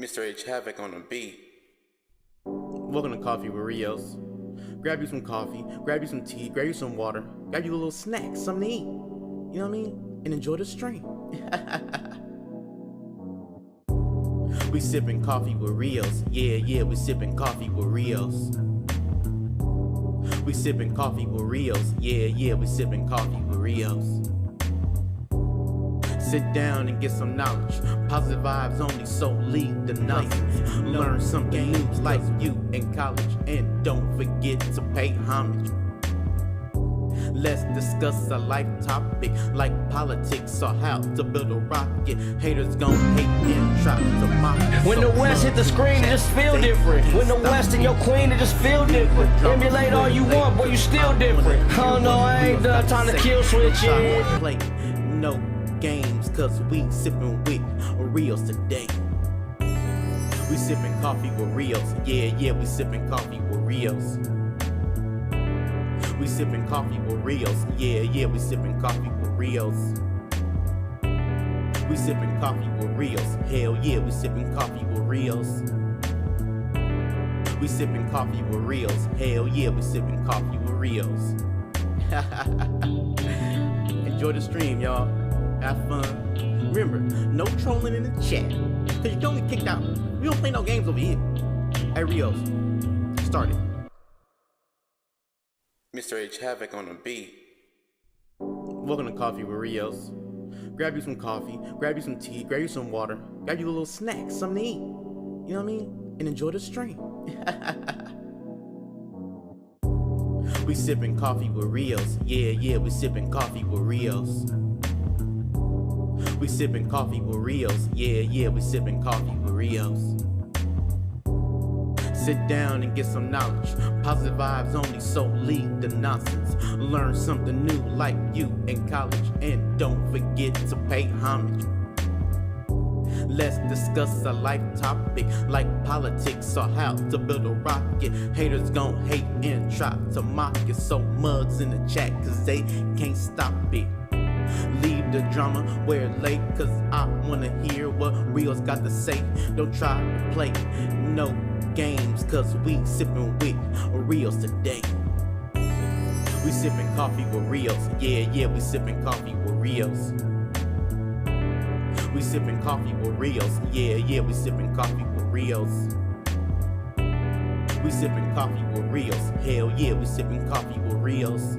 Mr. H Havoc on the beat. Welcome to Coffee with Rios. Grab you some coffee, grab you some tea, grab you some water, grab you a little snack, something to eat. You know what I mean? And enjoy the stream. We sipping coffee with Rios. Yeah, we sipping coffee with Rios. We sipping coffee with Rios. Yeah, we sipping coffee with Rios. Sit down and get some knowledge. Positive vibes only, so leave the nonsense. Learn something new like you in college. And don't forget to pay homage. Let's discuss a life topic like politics or how to build a rocket. Haters gon' hate and try to mock it. When the West hit the screen, it just feel different. When the West and your queen, it just feel different. Emulate all you want, but you still different. Oh no, I ain't done time to kill switch it. Play no games, cause we sippin' with Rios today. We sippin' coffee with Rios. Yeah, we sippin' coffee with Rios. We sippin' coffee with Rios. Yeah, we sippin' coffee with Rios. We sippin' coffee with Rios. Hell yeah, we sippin' coffee with Rios. We sippin' coffee with Rios. Hell yeah, we sippin' coffee with Rios. Enjoy the stream, y'all. Have fun. Remember, no trolling in the chat, cause you don't get kicked out. We don't play no games over here. Hey Rios, start it. Mr. H Havoc on the beat. Welcome to Coffee with Rios. Grab you some coffee, grab you some tea, grab you some water, grab you a little snack, something to eat. You know what I mean? And enjoy the stream. We sipping coffee with Rios. Yeah, we sipping coffee with Rios. We sipping coffee with Rios. Yeah, we sipping coffee with Rios. Sit down and get some knowledge. Positive vibes only, so leave the nonsense. Learn something new like you in college. And don't forget to pay homage. Let's discuss a life topic like politics or how to build a rocket. Haters gon' hate and try to mock it. So mugs in the chat, cause they can't stop it. Leave the drama where it lay, cause I wanna hear what Rios got to say. Don't try to play no games, cause we sippin' with Rios today. We sippin' coffee with Rios. Yeah, we sippin' coffee with Rios. We sippin' coffee with Rios. Yeah, we sippin' coffee with Rios. We sippin' coffee with Rios. Hell yeah, we sippin' coffee with Rios.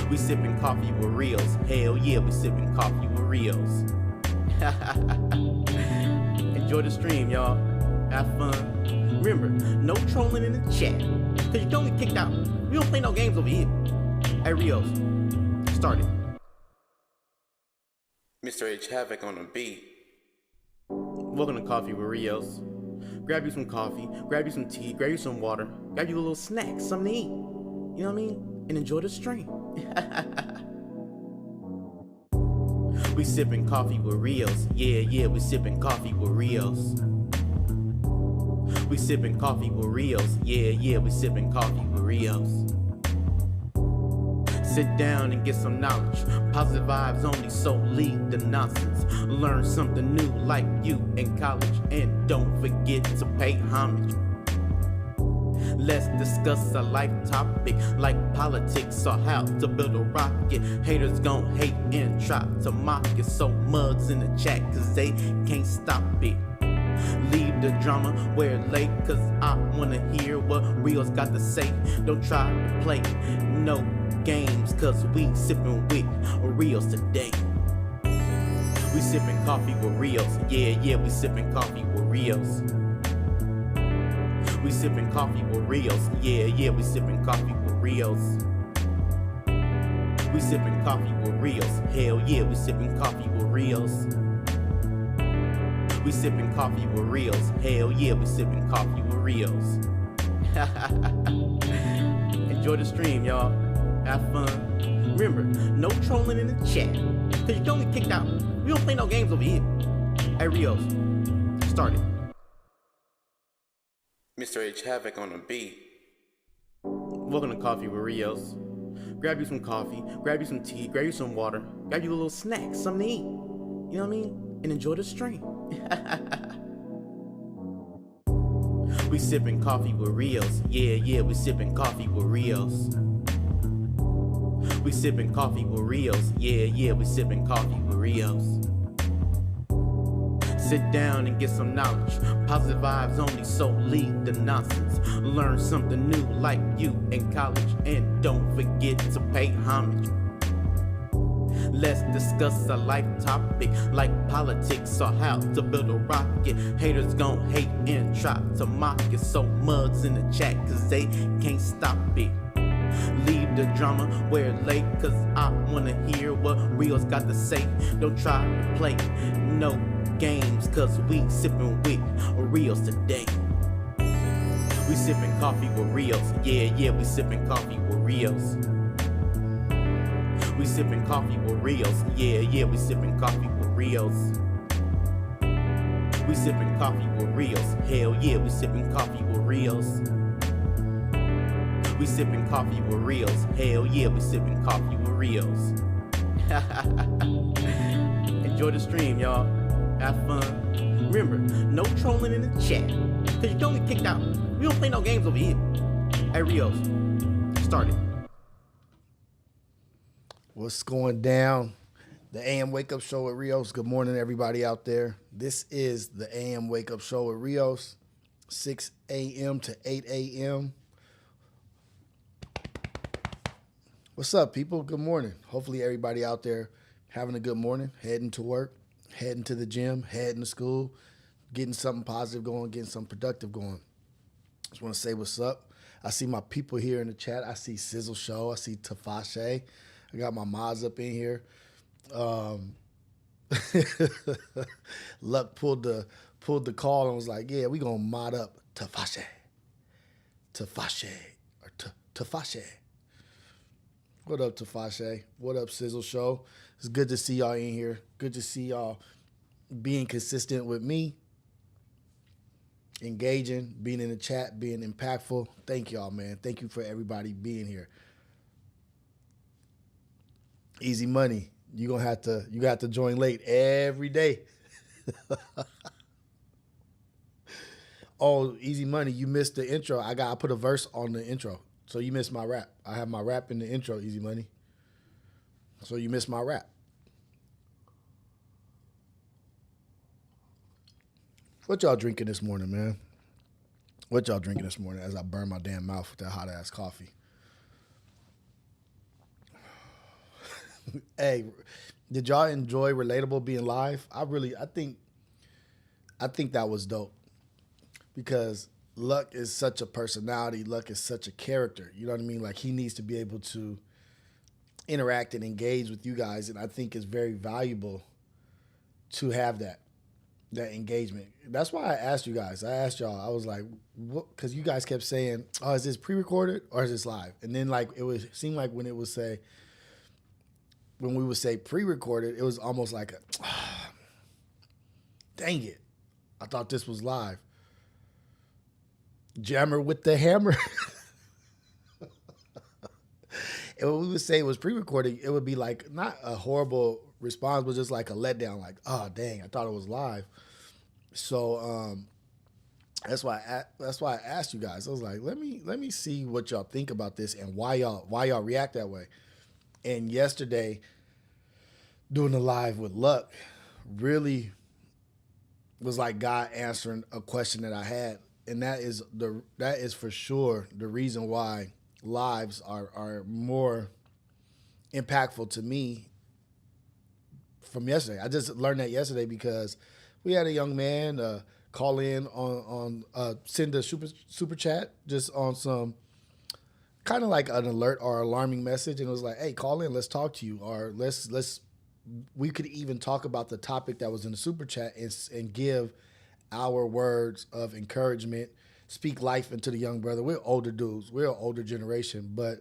We sippin' coffee with Rios. Hell yeah, we sippin' coffee with Rios. Enjoy the stream, y'all. Have fun. Remember, no trolling in the chat, cause you don't get kicked out. We don't play no games over here. Hey Rios, start it. Mr. H Havoc on the beat. Welcome to Coffee with Rios. Grab you some coffee, grab you some tea, grab you some water, grab you a little snack, something to eat. You know what I mean? And enjoy the stream. We sipping coffee with Rios. Yeah, we sipping coffee with Rios. We sipping coffee with Rios. Yeah, we sipping coffee with Rios. Sit down and get some knowledge. Positive vibes only, so leave the nonsense. Learn something new like you in college. And don't forget to pay homage. Let's discuss a life topic like politics or how to build a rocket. Haters gon' hate and try to mock it. So mugs in the chat, cause they can't stop it. Leave the drama where it lay, cause I wanna hear what Rios got to say. Don't try to play no games, cause we sippin' with Rios today. We sippin' coffee with Rios. Yeah, we sippin' coffee with Rios. We sippin' coffee with Rios. Yeah, we sippin' coffee with Rios. We sippin' coffee with Rios. Hell yeah, we sippin' coffee with Rios. We sippin' coffee with Rios. Hell yeah, we sippin' coffee with Rios. Enjoy the stream, y'all. Have fun. Remember, no trolling in the chat, cause you don't get kicked out. We don't play no games over here. Hey Rios, start it. Mr. H Havoc on the beat. Welcome to Coffee with Rios. Grab you some coffee, grab you some tea, grab you some water, grab you a little snack, something to eat. You know what I mean? And enjoy the stream. We sipping coffee with Rios. Yeah, we sipping coffee with Rios. We sipping coffee with Rios. Yeah, we sipping coffee with Rios. Sit down and get some knowledge. Positive vibes only, so leave the nonsense. Learn something new like you in college. And don't forget to pay homage. Let's discuss a life topic like politics or how to build a rocket. Haters gon' hate and try to mock it. So mugs in the chat cause they can't stop it. Leave the drama where it lay cause I wanna hear what Rios got to say. Don't try to play no games cause we sippin' with Rios today. We sippin' coffee with Rios. Yeah, we sippin' coffee with Rios. We sippin' coffee with Rios. Yeah, we sippin' coffee with Rios. We sippin' coffee with Rios. Hell yeah, we sippin' coffee with Rios. We sippin' coffee with Rios. Hell yeah, we sippin' coffee with Rios. Enjoy the stream, y'all. Have fun. Remember, no trolling in the chat, cause you don't get kicked out. We don't play no games over here. Hey Rios, start it. What's going down? The AM Wake Up Show with Rios. Good morning, everybody out there. This is the AM Wake Up Show with Rios, 6 a.m. to 8 a.m. What's up, people? Good morning. Hopefully everybody out there having a good morning, heading to work, heading to the gym, heading to school, getting something positive going, getting something productive going. Just want to say what's up. I see my people here in the chat. I see Sizzle Show. I see Tafashe. I got my mods up in here. Luck pulled the call and was like, yeah, we gonna mod up Tafashe. What up, Tafashe? What up, Sizzle Show? It's good to see y'all in here. Good to see y'all being consistent with me, engaging, being in the chat, being impactful. Thank y'all, man. Thank you for everybody being here. Easy money. You got to join late every day. Oh, easy money. You missed the intro. I put a verse on the intro. So you missed my rap. I have my rap in the intro, easy money. So you missed my rap. What y'all drinking this morning, man? What y'all drinking this morning as I burn my damn mouth with that hot ass coffee? Hey, did y'all enjoy Relatable being live? I think that was dope because Luck is such a personality. Luck is such a character. You know what I mean? Like he needs to be able to interact and engage with you guys, and I think it's very valuable to have that engagement. That's why I asked you guys. I asked y'all. I was like, what? Because you guys kept saying, "Oh, is this pre-recorded or is this live?" And then like it would seem like when we would say pre-recorded, it was almost like dang it, I thought this was live. Jammer with the hammer. And when we would say it was pre-recorded, it would be like not a horrible response, but just like a letdown, like, oh dang, I thought it was live. So that's why I asked you guys. I was like, let me see what y'all think about this and why y'all react that way. And yesterday, doing the live with Luck really was like God answering a question that I had. And that is for sure the reason why lives are more impactful to me from yesterday. I just learned that yesterday because we had a young man call in on send a super chat just on some kind of like an alert or alarming message, and it was like, hey, call in, let's talk to you, or we could even talk about the topic that was in the super chat and give our words of encouragement, speak life into the young brother. We're older dudes. We're an older generation, but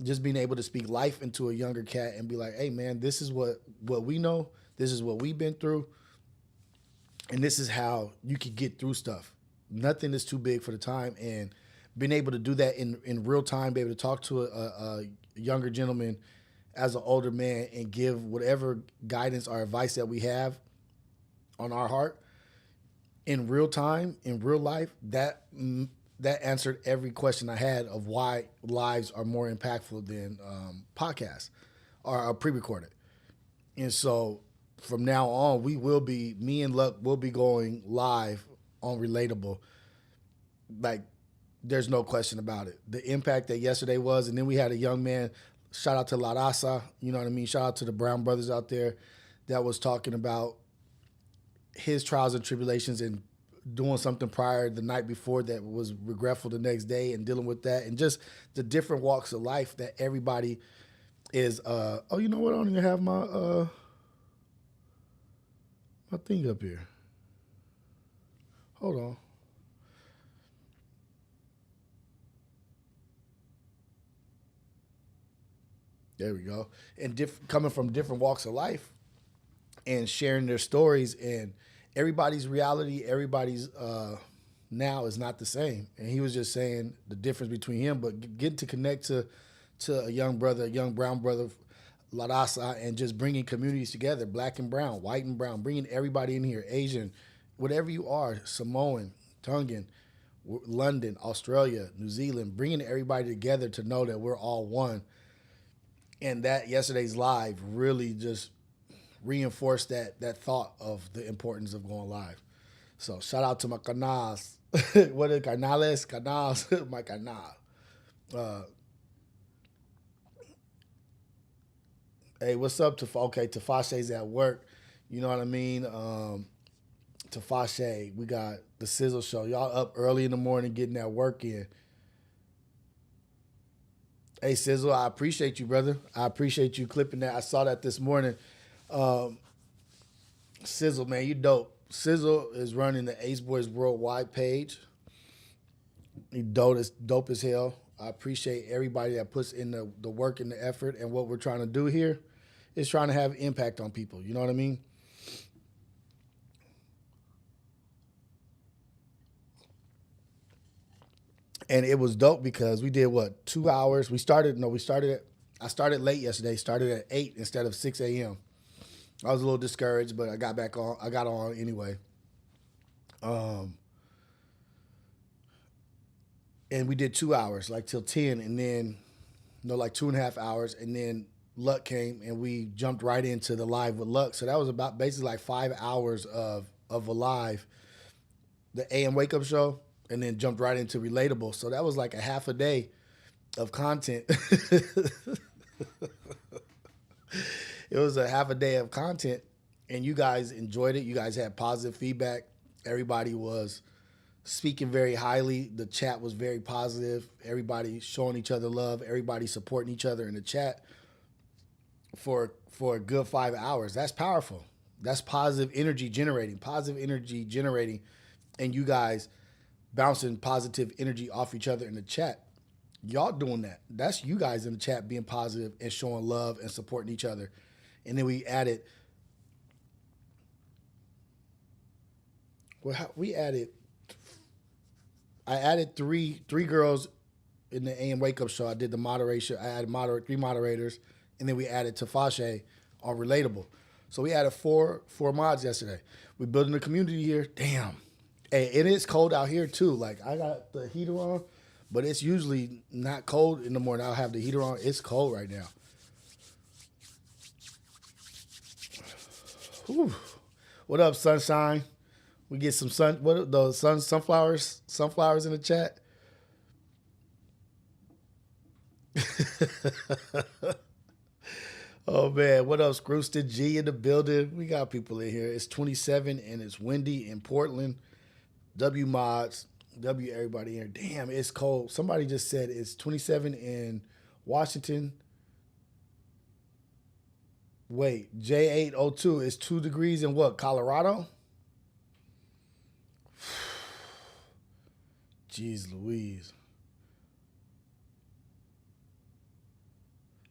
just being able to speak life into a younger cat and be like, hey, man, this is what we know. This is what we've been through. And this is how you can get through stuff. Nothing is too big for the time. And being able to do that in real time, be able to talk to a younger gentleman as an older man and give whatever guidance or advice that we have on our heart in real time, in real life, that answered every question I had of why lives are more impactful than podcasts or pre-recorded. And so from now on, me and Luck will be going live on Relatable. Like, there's no question about it. The impact that yesterday was, and then we had a young man, shout out to La Raza, you know what I mean? Shout out to the Brown brothers out there that was talking about his trials and tribulations and doing something prior the night before that was regretful the next day and dealing with that, and just the different walks of life that everybody is oh, you know what? I don't even have my my thing up here. Hold on. There we go. And coming from different walks of life and sharing their stories, and everybody's reality, everybody's now is not the same. And he was just saying the difference between him, but getting to connect to a young brother, a young brown brother, La Raza, and just bringing communities together, black and brown, white and brown, bringing everybody in here, Asian, whatever you are, Samoan, Tongan, London, Australia, New Zealand, bringing everybody together to know that we're all one. And that yesterday's live really just reinforced that thought of the importance of going live. So shout out to my canals. What are canales? Canals, my canal. Hey, what's up? Okay, Tafashe's at work. You know what I mean? Tafashe, we got the Sizzle Show. Y'all up early in the morning getting that work in. Hey, Sizzle, I appreciate you, brother. I appreciate you clipping that. I saw that this morning. Sizzle, man, you dope. Sizzle is running the Ace Boys Worldwide page. He dope as hell. I appreciate everybody that puts in the work and the effort. And what we're trying to do here is trying to have impact on people. You know what I mean? And it was dope because we did, 2 hours? I started late yesterday, started at 8 instead of 6 a.m. I was a little discouraged, but I got back on. I got on anyway. And we did 2 hours, like till 10, and then, like 2.5 hours. And then Luck came and we jumped right into the live with Luck. So that was about basically like 5 hours of a live, the AM Wake Up Show, and then jumped right into Relatable. So that was like a half a day of content. It was a half a day of content, and you guys enjoyed it. You guys had positive feedback. Everybody was speaking very highly. The chat was very positive. Everybody showing each other love. Everybody supporting each other in the chat for a good 5 hours. That's powerful. That's positive energy generating, and you guys bouncing positive energy off each other in the chat. Y'all doing that. That's you guys in the chat being positive and showing love and supporting each other. And then we added, I added three girls in the AM Wake Up Show. I did the moderation. I added 3 moderators, and then we added Tafashe on Relatable. So we added four mods yesterday. We're building a community here. Damn. Hey, it is cold out here too. Like, I got the heater on, but it's usually not cold in the morning. I'll have the heater on. It's cold right now. Whew. What up, sunshine? We get some sun. What are those sunflowers in the chat? Oh man, what up, Scroosted G in the building? We got people in here. It's 27 and it's windy in Portland. W mods, W everybody here. Damn, it's cold. Somebody just said it's 27 in Washington. Wait, J802 is 2 degrees in what, Colorado? Jeez Louise.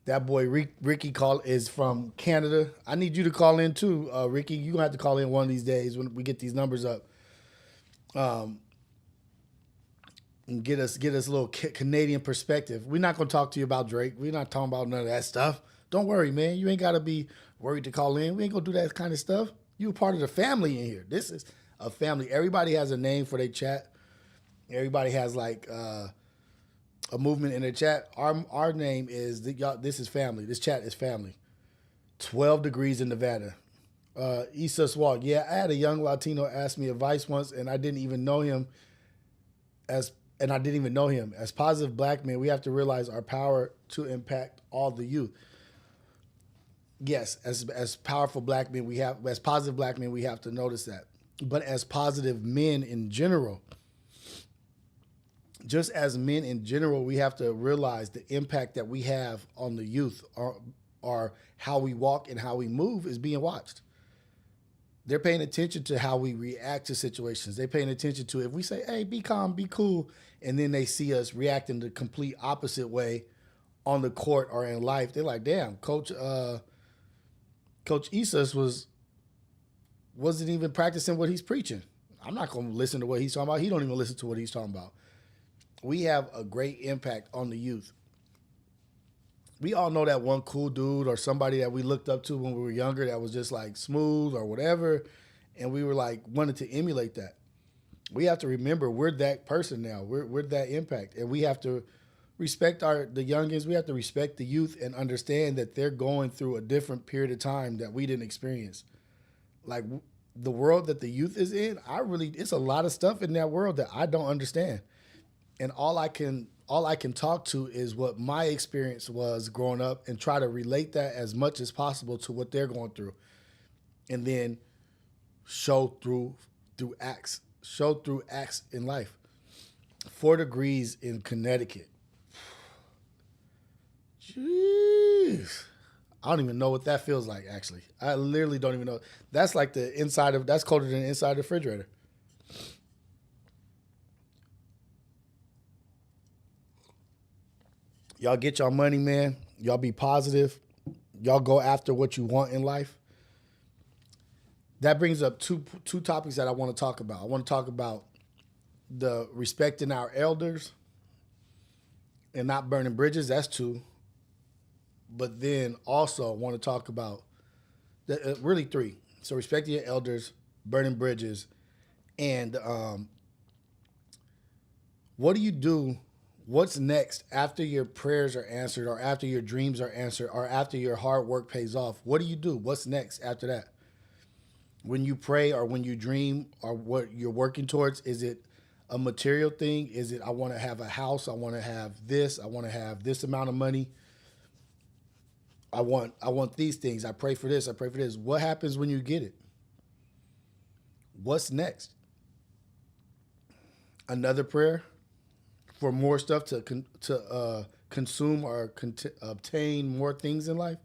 That boy Ricky is from Canada. I need you to call in too, Ricky. You're gonna have to call in one of these days when we get these numbers up. And get us a little Canadian perspective. We're not gonna talk to you about Drake. We're not talking about none of that stuff. Don't worry, man. You ain't gotta be worried to call in. We ain't gonna do that kind of stuff. You're part of the family in here. This is a family. Everybody has a name for their chat. Everybody has like a movement in their chat. Our name is y'all. This is family. This chat is family. 12 degrees in Nevada. Issa Swalk. Yeah, I had a young Latino ask me advice once, and I didn't even know him. As positive black men, we have to realize our power to impact all the youth. Yes, as powerful black men, as positive black men, we have to notice that. But as positive men in general, just as men in general, we have to realize the impact that we have on the youth, or how we walk and how we move is being watched. They're paying attention to how we react to situations. They're paying attention to if we say, hey, be calm, be cool, and then they see us reacting the complete opposite way on the court or in life. They're like, damn, Coach Isas wasn't even practicing what he's preaching. I'm not going to listen to what he's talking about. He don't even listen to what he's talking about. We have a great impact on the youth. We all know that one cool dude or somebody that we looked up to when we were younger that was just like smooth or whatever, and we were like wanted to emulate that. We have to remember we're that person now. We're that impact, and we have to respect the youngins. We have to respect the youth and understand that they're going through a different period of time that we didn't experience. Like the world that the youth is in, it's a lot of stuff in that world that I don't understand, and all I can talk to is what my experience was growing up and try to relate that as much as possible to what they're going through. And then show through acts in life. 4 degrees in Connecticut. Jeez. I don't even know what that feels like, actually. I literally don't even know. That's like that's colder than the inside of the refrigerator. Y'all get y'all money, man. Y'all be positive. Y'all go after what you want in life. That brings up two topics that I want to talk about. I want to talk about the respecting our elders and not burning bridges. That's 2. But then also I want to talk about really 3. So respecting your elders, burning bridges, and what do you do? What's next after your prayers are answered, or after your dreams are answered, or after your hard work pays off? What do you do? What's next after that? When you pray or when you dream or what you're working towards, is it a material thing? Is it, I want to have a house, I want to have this, I want to have this amount of money, I want these things, I pray for this, I pray for this. What happens when you get it? What's next? Another prayer for more stuff to consume or obtain more things in life?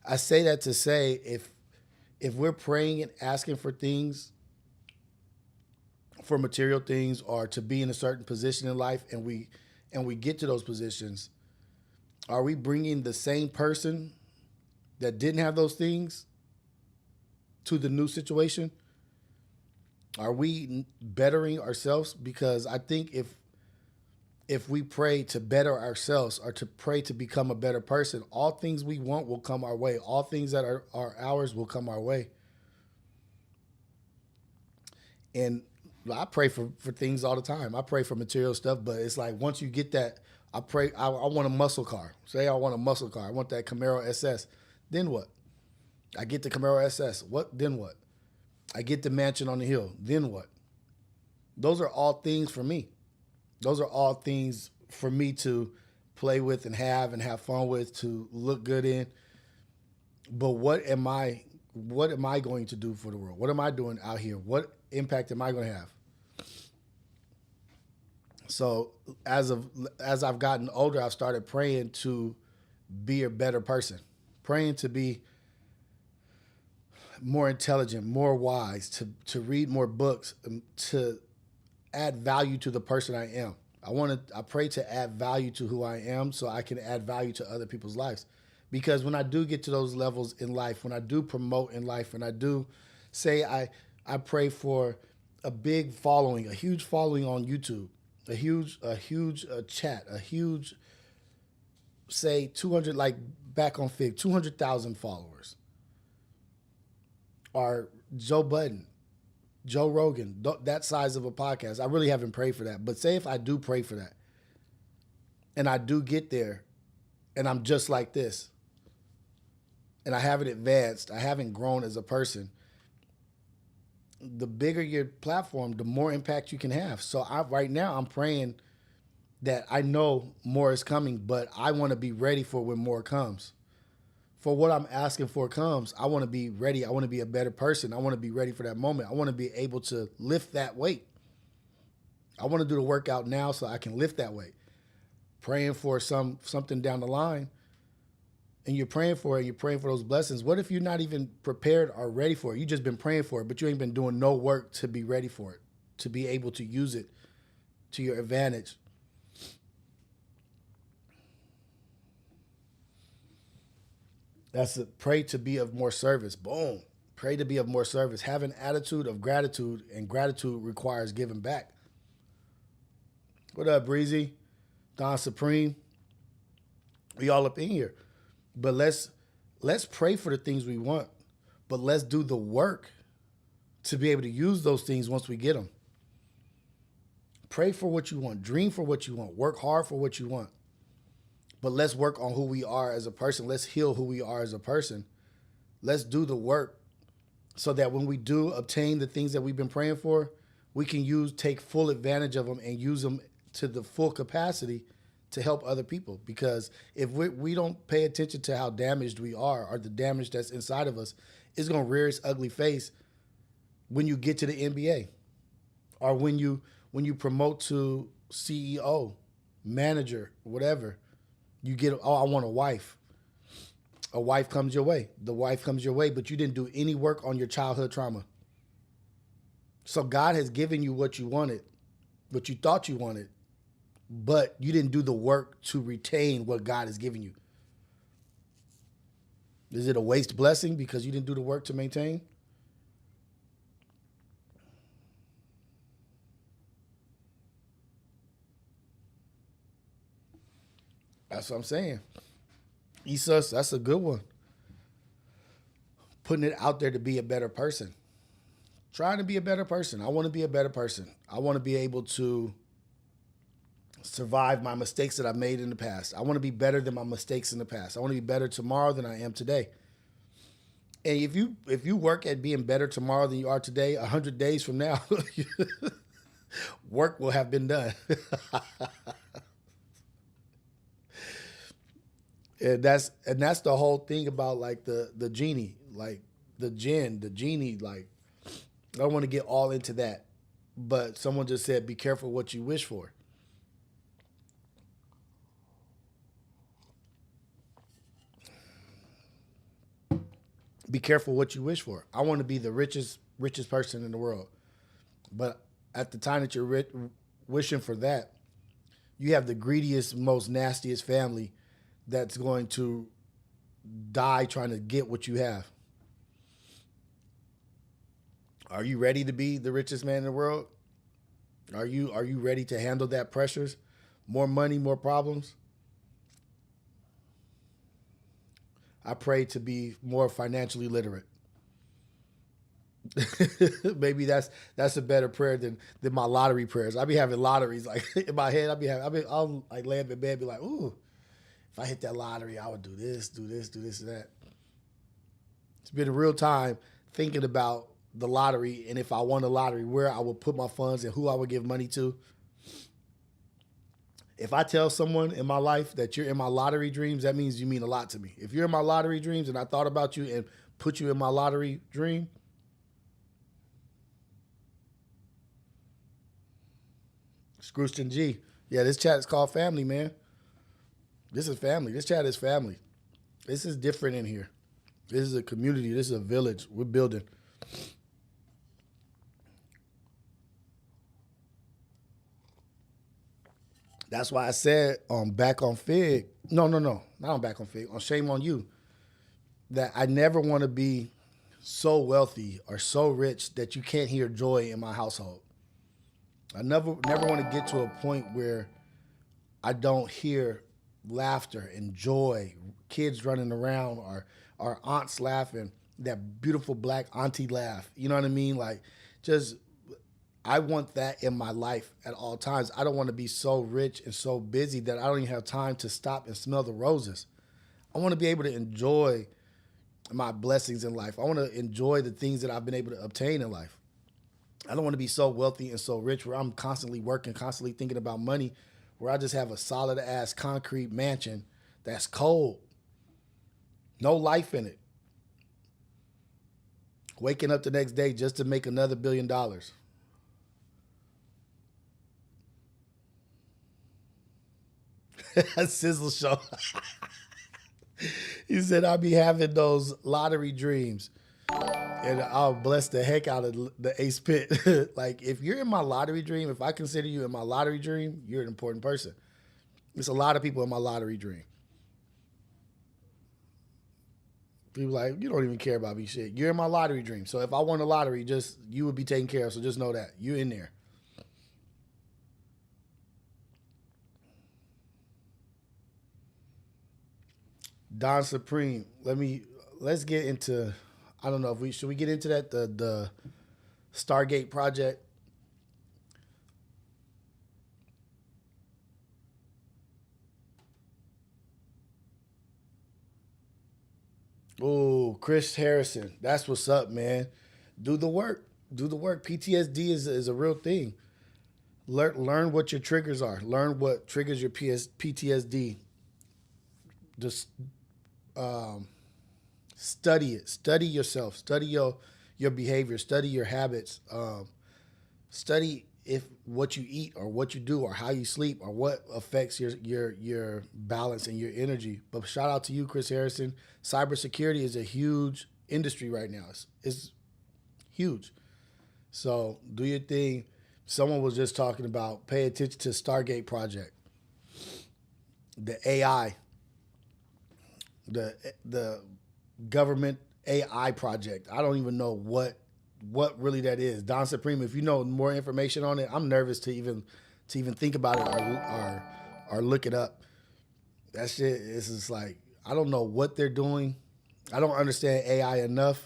I say that to say if we're praying and asking for things, for material things, or to be in a certain position in life, and we get to those positions, are we bringing the same person that didn't have those things to the new situation? Are we bettering ourselves? Because I think if we pray to better ourselves or to pray to become a better person, all things we want will come our way. All things that are ours will come our way. And I pray for things all the time. I pray for material stuff, but it's like once you get that, I pray, I want a muscle car. Say I want a muscle car. I want that Camaro SS. Then what? I get the Camaro SS. What? Then what? I get the mansion on the hill. Then what? Those are all things for me. Those are all things for me to play with and have fun with, to look good in. But what am I going to do for the world? What am I doing out here? What impact am I going to have? So as I've gotten older, I've started praying to be a better person, praying to be more intelligent, more wise, to read more books, to add value to the person I am. I pray to add value to who I am so I can add value to other people's lives. Because when I do get to those levels in life, when I do promote in life, when I do say I pray for a big following, a huge following on YouTube, a huge chat, a huge, say 200, like back on Fig, 200,000 followers. Or Joe Budden, Joe Rogan, that size of a podcast. I really haven't prayed for that. But say if I do pray for that and I do get there and I'm just like this and I haven't advanced, I haven't grown as a person, the bigger your platform, the more impact you can have. So right now I'm praying that I know more is coming, but I want to be ready for when more comes. For what I'm asking for comes, I want to be ready. I want to be a better person. I want to be ready for that moment. I want to be able to lift that weight. I want to do the workout now so I can lift that weight. Praying for something down the line, and you're praying for it, and you're praying for those blessings. What if you're not even prepared or ready for it? You just been praying for it, but you ain't been doing no work to be ready for it, to be able to use it to your advantage. That's a pray to be of more service. Boom. Pray to be of more service. Have an attitude of gratitude, and gratitude requires giving back. What up, Breezy? Don Supreme? We all up in here. But let's pray for the things we want, but let's do the work to be able to use those things once we get them. Pray for what you want. Dream for what you want. Work hard for what you want. But let's work on who we are as a person. Let's heal who we are as a person. Let's do the work so that when we do obtain the things that we've been praying for, we can take full advantage of them and use them to the full capacity to help other people. Because if we don't pay attention to how damaged we are or the damage that's inside of us, it's going to rear its ugly face when you get to the NBA or when you promote to CEO, manager, whatever. You get, oh, I want a wife. A wife comes your way. The wife comes your way, but you didn't do any work on your childhood trauma. So God has given you what you wanted, what you thought you wanted, but you didn't do the work to retain what God has given you. Is it a waste blessing because you didn't do the work to maintain? That's what I'm saying. Isus, that's a good one. Putting it out there to be a better person. Trying to be a better person. I want to be a better person. I want to be able to survive my mistakes that I've made in the past. I want to be better than my mistakes in the past. I want to be better tomorrow than I am today. And if you work at being better tomorrow than you are today, 100 days from now, work will have been done. And that's the whole thing about like the genie, like the genie, like I don't want to get all into that. But someone just said, be careful what you wish for. Be careful what you wish for. I want to be the richest person in the world. But at the time that you're wishing for that, you have the greediest, most nastiest family that's going to die trying to get what you have. Are you ready to be the richest man in the world? Are you ready to handle that pressures? More money, more problems? I pray to be more financially literate. Maybe that's a better prayer than my lottery prayers. I be having lotteries like in my head. I'll like lay up in bed and be like, ooh, if I hit that lottery, I would do this, and that. It's been a real time thinking about the lottery and if I won the lottery, where I would put my funds and who I would give money to. If I tell someone in my life that you're in my lottery dreams, that means you mean a lot to me. If you're in my lottery dreams and I thought about you and put you in my lottery dream, Scrooston G. Yeah, this chat is called family, man. This is family. This chat is family. This is different in here. This is a community. This is a village. We're building. That's why I said back on Fig. No, not on back on Fig. On Shame on You. That I never want to be so wealthy or so rich that you can't hear joy in my household. I never want to get to a point where I don't hear laughter and joy, kids running around or aunts laughing, that beautiful black auntie laugh. You know what I mean? Like just I want that in my life at all times. I don't want to be so rich and so busy that I don't even have time to stop and smell the roses. I want to be able to enjoy my blessings in life. I want to enjoy the things that I've been able to obtain in life. I don't want to be so wealthy and so rich where I'm constantly working, constantly thinking about money, where I just have a solid ass concrete mansion that's cold, no life in it. Waking up the next day just to make another $1 billion. Sizzle show. He said, I'll be having those lottery dreams and I'll bless the heck out of the ace pit. Like, if you're in my lottery dream, if I consider you in my lottery dream, you're an important person. There's a lot of people in my lottery dream. People like, you don't even care about me, shit. You're in my lottery dream. So if I won a lottery, you would be taken care of. So just know that. You're in there. Don Supreme, let's get into, I don't know if should we get into that, the Stargate project? Oh, Chris Harrison, that's what's up, man. Do the work. PTSD is a real thing. Learn what your triggers are. Learn what triggers your PTSD. Just study it. Study yourself. Study your behavior. Study your habits. Study if what you eat or what you do or how you sleep or what affects your balance and your energy. But shout out to you, Chris Harrison. Cybersecurity is a huge industry right now. It's huge. So do your thing. Someone was just talking about pay attention to Stargate project, the AI. The government AI project. I don't even know what really that is. Don Supreme, if you know more information on it, I'm nervous to even think about it or look it up. That shit is just like, I don't know what they're doing. I don't understand AI enough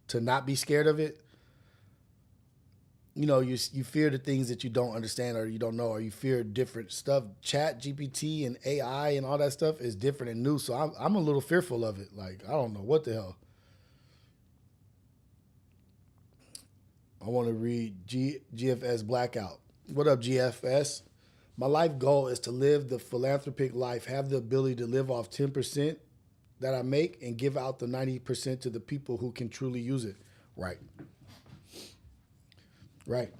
to not be scared of it. You know, you fear the things that you don't understand or you don't know, or you fear different stuff. Chat GPT and AI and all that stuff is different and new. So I'm a little fearful of it. Like, I don't know what the hell. I want to read GFS Blackout. What up, GFS? My life goal is to live the philanthropic life, have the ability to live off 10% that I make and give out the 90% to the people who can truly use it. Right. Right.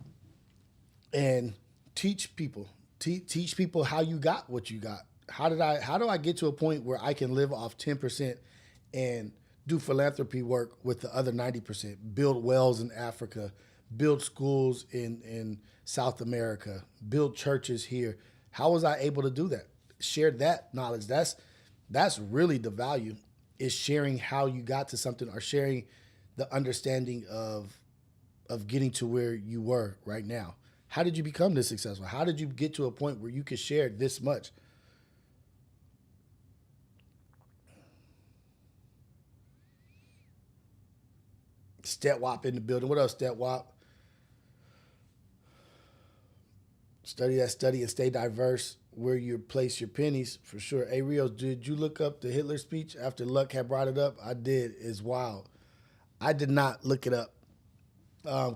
And teach people how you got what you got. How do I get to a point where I can live off 10% and do philanthropy work with the other 90%, build wells in Africa, build schools in South America, build churches here. How was I able to do that? Share that knowledge. That's really the value, is sharing how you got to something or sharing the understanding of getting to where you were right now. How did you become this successful? How did you get to a point where you could share this much? Stetwop in the building. What up, Stetwop? Study and stay diverse where you place your pennies, for sure. Hey, Rios, did you look up the Hitler speech after Luck had brought it up? I did. It's wild. I did not look it up.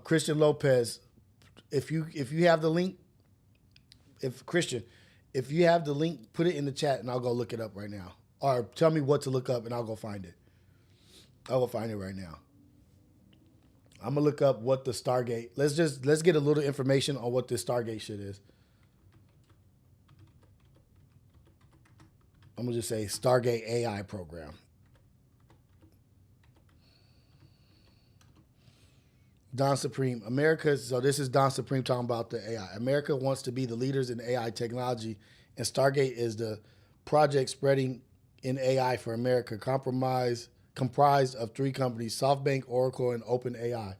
Christian Lopez, if you have the link, if you have the link, put it in the chat and I'll go look it up right now. Or tell me what to look up and I'll go find it. I'll go find it right now. I'm gonna look up what the Stargate. Let's get a little information on what this Stargate shit is. I'm gonna just say Stargate AI program. Don Supreme, so this is Don Supreme talking about the AI. America wants to be the leaders in AI technology, and Stargate is the project spreading in AI for America, comprised of 3 companies, SoftBank, Oracle, and OpenAI.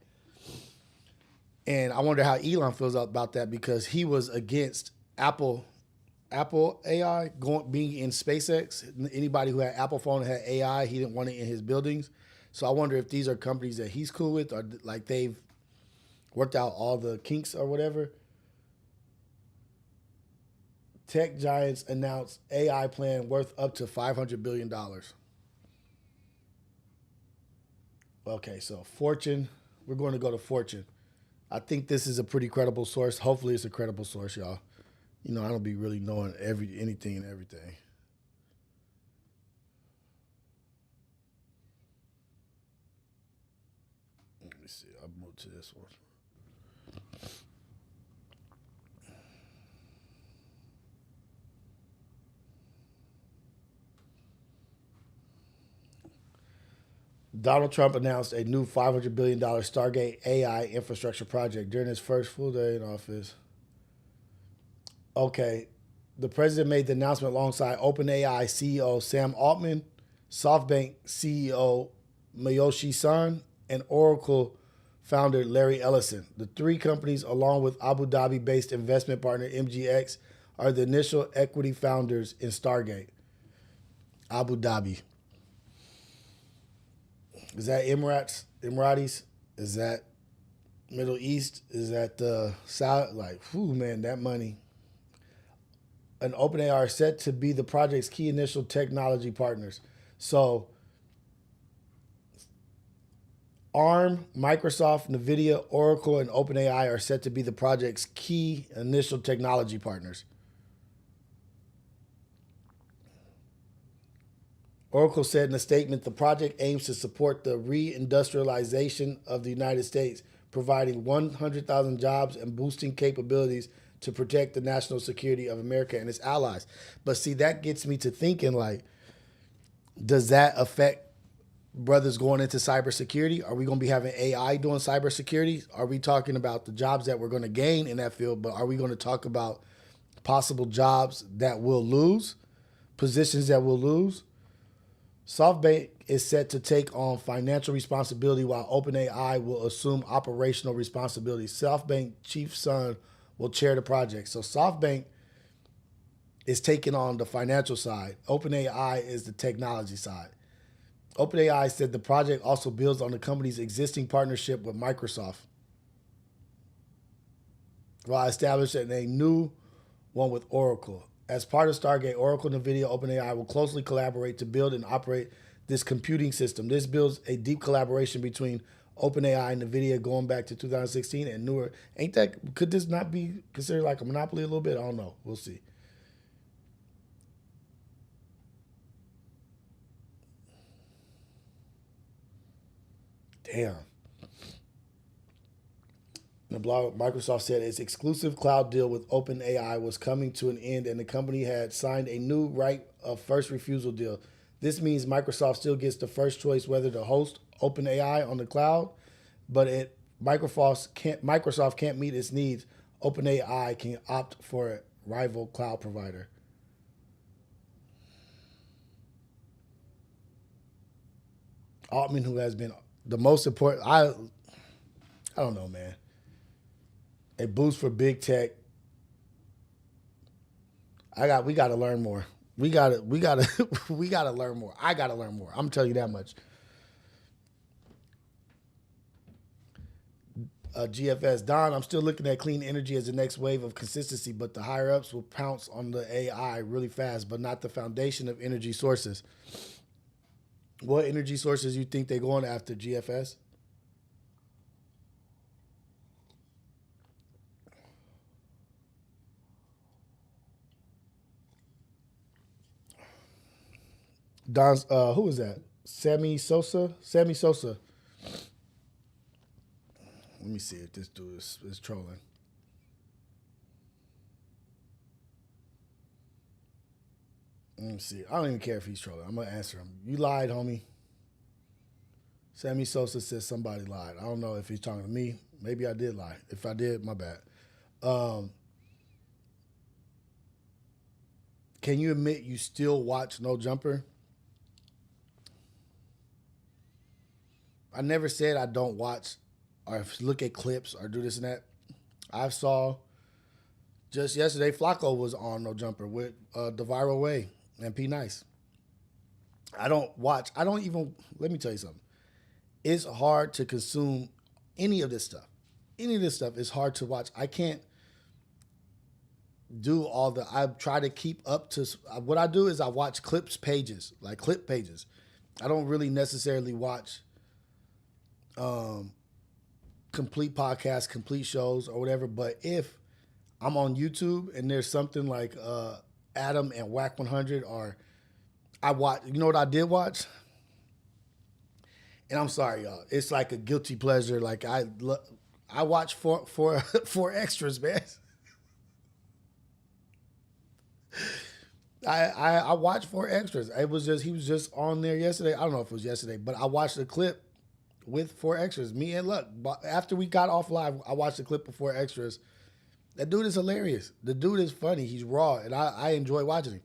And I wonder how Elon feels about that, because he was against Apple AI being in SpaceX. Anybody who had Apple phone and had AI, he didn't want it in his buildings. So I wonder if these are companies that he's cool with, or like they've worked out all the kinks or whatever. Tech giants announced AI plan worth up to $500 billion. Okay, so Fortune, we're going to go to Fortune. I think this is a pretty credible source. Hopefully it's a credible source, y'all. You know, I don't be really knowing anything and everything. Let me see. I'll move to this one. Donald Trump announced a new $500 billion Stargate AI infrastructure project during his first full day in office. Okay, the president made the announcement alongside OpenAI CEO Sam Altman, SoftBank CEO Masayoshi Son, and Oracle founder Larry Ellison. The three companies, along with Abu Dhabi-based investment partner MGX, are the initial equity founders in Stargate. Abu Dhabi. Is that Emiratis? Is that Middle East? Is that the South? Like, whew, man, that money. And OpenAI are set to be the project's key initial technology partners. So, ARM, Microsoft, NVIDIA, Oracle, and OpenAI are set to be the project's key initial technology partners. Oracle said in a statement, the project aims to support the reindustrialization of the United States, providing 100,000 jobs and boosting capabilities to protect the national security of America and its allies. But see, that gets me to thinking, like, does that affect brothers going into cybersecurity? Are we going to be having AI doing cybersecurity? Are we talking about the jobs that we're going to gain in that field, but are we going to talk about possible jobs that we'll lose, positions that we'll lose? SoftBank is set to take on financial responsibility while OpenAI will assume operational responsibility. SoftBank Chief Son will chair the project. So SoftBank is taking on the financial side. OpenAI is the technology side. OpenAI said the project also builds on the company's existing partnership with Microsoft, while establishing a new one with Oracle. As part of Stargate, Oracle, NVIDIA, OpenAI will closely collaborate to build and operate this computing system. This builds a deep collaboration between OpenAI and NVIDIA going back to 2016 and newer. Could this not be considered like a monopoly a little bit? I don't know. We'll see. Damn. The blog, Microsoft said its exclusive cloud deal with OpenAI was coming to an end and the company had signed a new right of first refusal deal. This means Microsoft still gets the first choice whether to host OpenAI on the cloud, but Microsoft can't meet its needs. OpenAI can opt for a rival cloud provider. Altman, who has been the most important, I don't know, man. A boost for big tech. We got to learn more. We got to learn more. I got to learn more. I'm telling you that much. GFS, Don, I'm still looking at clean energy as the next wave of consistency, but the higher ups will pounce on the AI really fast, but not the foundation of energy sources. What energy sources you think they're going after, GFS? Don's, who is that? Sammy Sosa? Sammy Sosa. Let me see if this dude is trolling. Let me see. I don't even care if he's trolling. I'm going to answer him. You lied, homie. Sammy Sosa says somebody lied. I don't know if he's talking to me. Maybe I did lie. If I did, my bad. Can you admit you still watch No Jumper? I never said I don't watch or look at clips or do this and that. I saw just yesterday Flacco was on No Jumper with The Viral Way and P Nice. Let me tell you something. It's hard to consume any of this stuff. any of this stuff is hard to watch. I can't do all the. I try to keep up to what I do is I watch clip pages. I don't really necessarily watch complete podcasts, complete shows, or whatever. But if I'm on YouTube and there's something like Adam and Whack 100, or I watch. You know what I did watch? And I'm sorry, y'all. It's like a guilty pleasure. Like I watch four extras, man. I watched 4 extras. It was just he was just on there yesterday. I don't know if it was yesterday, but I watched the clip with 4 extras. Me and Luck. After we got off live, I watched the clip of 4 extras. That dude is hilarious. The dude is funny. He's raw, and I enjoy watching him.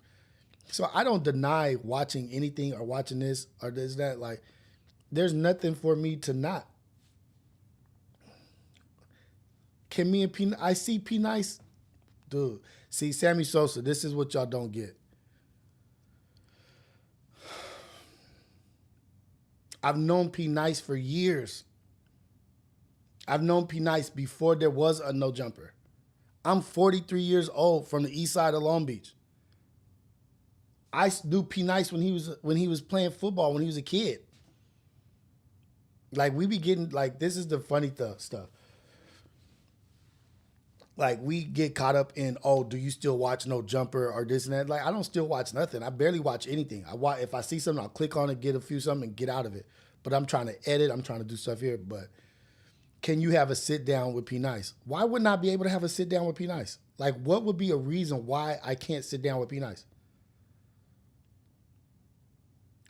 So I don't deny watching anything or watching this or this that. Like, there's nothing for me to not. Can me and P? I see P Nice, dude. See Sammy Sosa. This is what y'all don't get. I've known P Nice for years. I've known P Nice before there was a no jumper. I'm 43 years old from the east side of Long Beach. I knew P Nice when he was playing football when he was a kid. Like we be getting like this is the funny stuff. Like we get caught up in do you still watch No Jumper or this and that? Like I don't still watch nothing. I barely watch anything. If I see something, I'll click on it, get a few something, and get out of it. But I'm trying to edit. I'm trying to do stuff here. But can you have a sit down with P Nice? Why wouldn't I be able to have a sit down with P Nice? Like what would be a reason why I can't sit down with P Nice?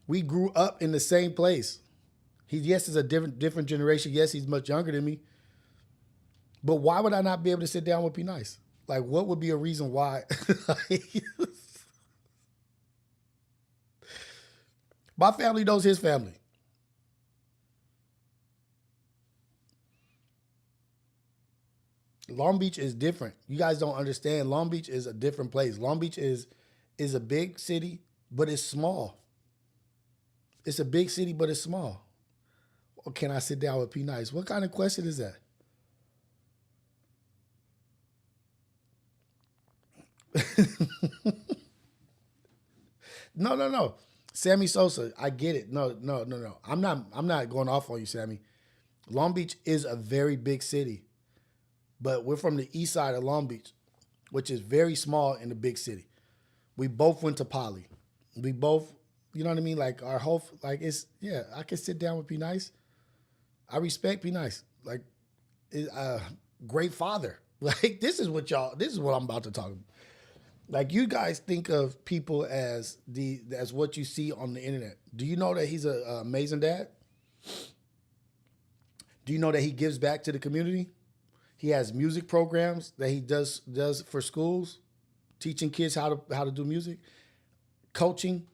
We grew up in the same place. Yes, is a different generation. Yes, he's much younger than me. But why would I not be able to sit down with P Nice? Like, what would be a reason why? My family knows his family. Long Beach is different. You guys don't understand. Long Beach is a different place. Long Beach is a big city, but it's small. It's a big city, but it's small. Or can I sit down with P Nice? What kind of question is that? No. Sammy Sosa, I get it. No. I'm not going off on you, Sammy. Long Beach is a very big city. But we're from the east side of Long Beach, which is very small in the big city. We both went to Poly. We both, you know what I mean? Like our whole, like it's, yeah, I can sit down with P Nice. I respect P Nice. Like, great father. Like, this is what I'm about to talk about. Like, you guys think of people as what you see on the internet. Do you know that he's an amazing dad? Do you know that he gives back to the community? He has music programs that he does for schools, teaching kids how to do music, coaching.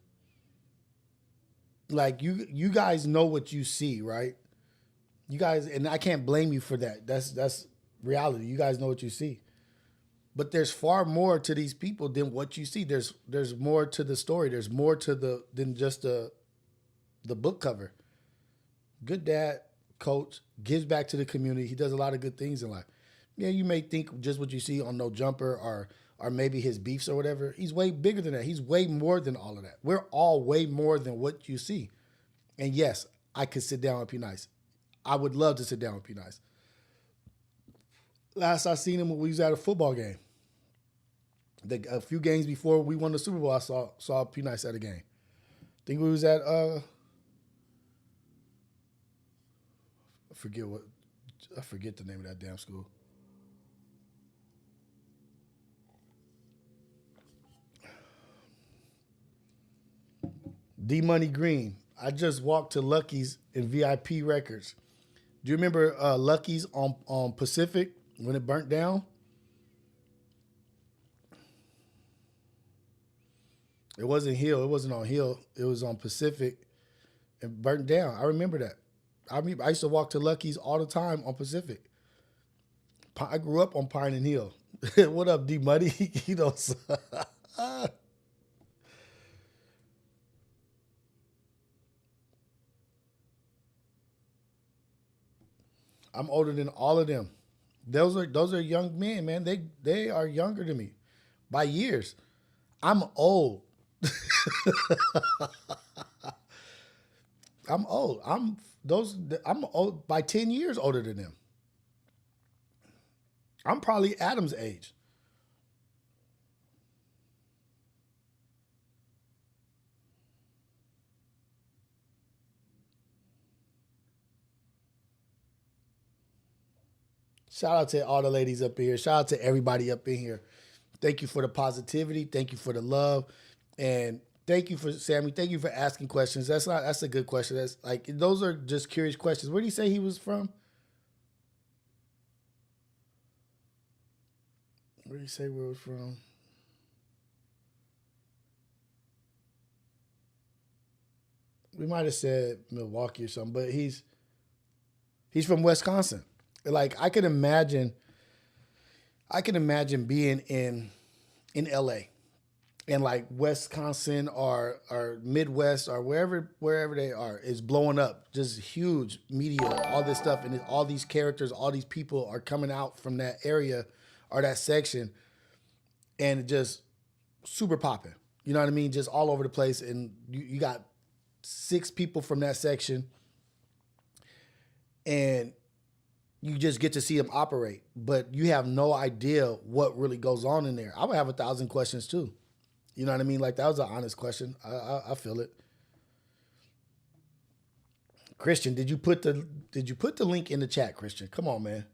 Like you guys know what you see, right? You guys, and I can't blame you for that. That's reality. You guys know what you see. But there's far more to these people than what you see. There's more to the story. There's more to than just the book cover. Good dad, coach, gives back to the community. He does a lot of good things in life. Yeah, you may think just what you see on No Jumper or maybe his beefs or whatever. He's way bigger than that. He's way more than all of that. We're all way more than what you see. And yes, I could sit down with P Nice. I would love to sit down with P Nice. Last I seen him when we was at a football game. A few games before we won the Super Bowl, I saw P Nice at a game. I think we was at I forget the name of that damn school. D Money Green. I just walked to Lucky's in VIP Records. Do you remember Lucky's on Pacific when it burnt down? It wasn't Hill. It wasn't on Hill. It was on Pacific and burnt down. I remember that. I used to walk to Lucky's all the time on Pacific. I grew up on Pine and Hill. What up, D Money? You know. I'm older than all of them. Those are young men, man. They are younger than me by years. I'm old. I'm old. I'm old by 10 years older than them. I'm probably Adam's age. Shout out to all the ladies up in here. Shout out to everybody up in here. Thank you for the positivity. Thank you for the love. And thank you for Sammy. Thank you for asking questions. That's a good question. That's like those are just curious questions. Where did he say he was from? Where did he say where it was from? We might have said Milwaukee or something, but he's from Wisconsin. Like I can imagine being in LA and like Wisconsin or Midwest or wherever they are is blowing up, just huge media, all this stuff, and all these characters, all these people are coming out from that area or that section, and just super popping. You know what I mean? Just all over the place, and you got 6 people from that section, and you just get to see them operate, but you have no idea what really goes on in there. I would have 1,000 questions too. You know what I mean? Like that was an honest question. I feel it. Christian, did you put the link in the chat, Christian? Come on, man.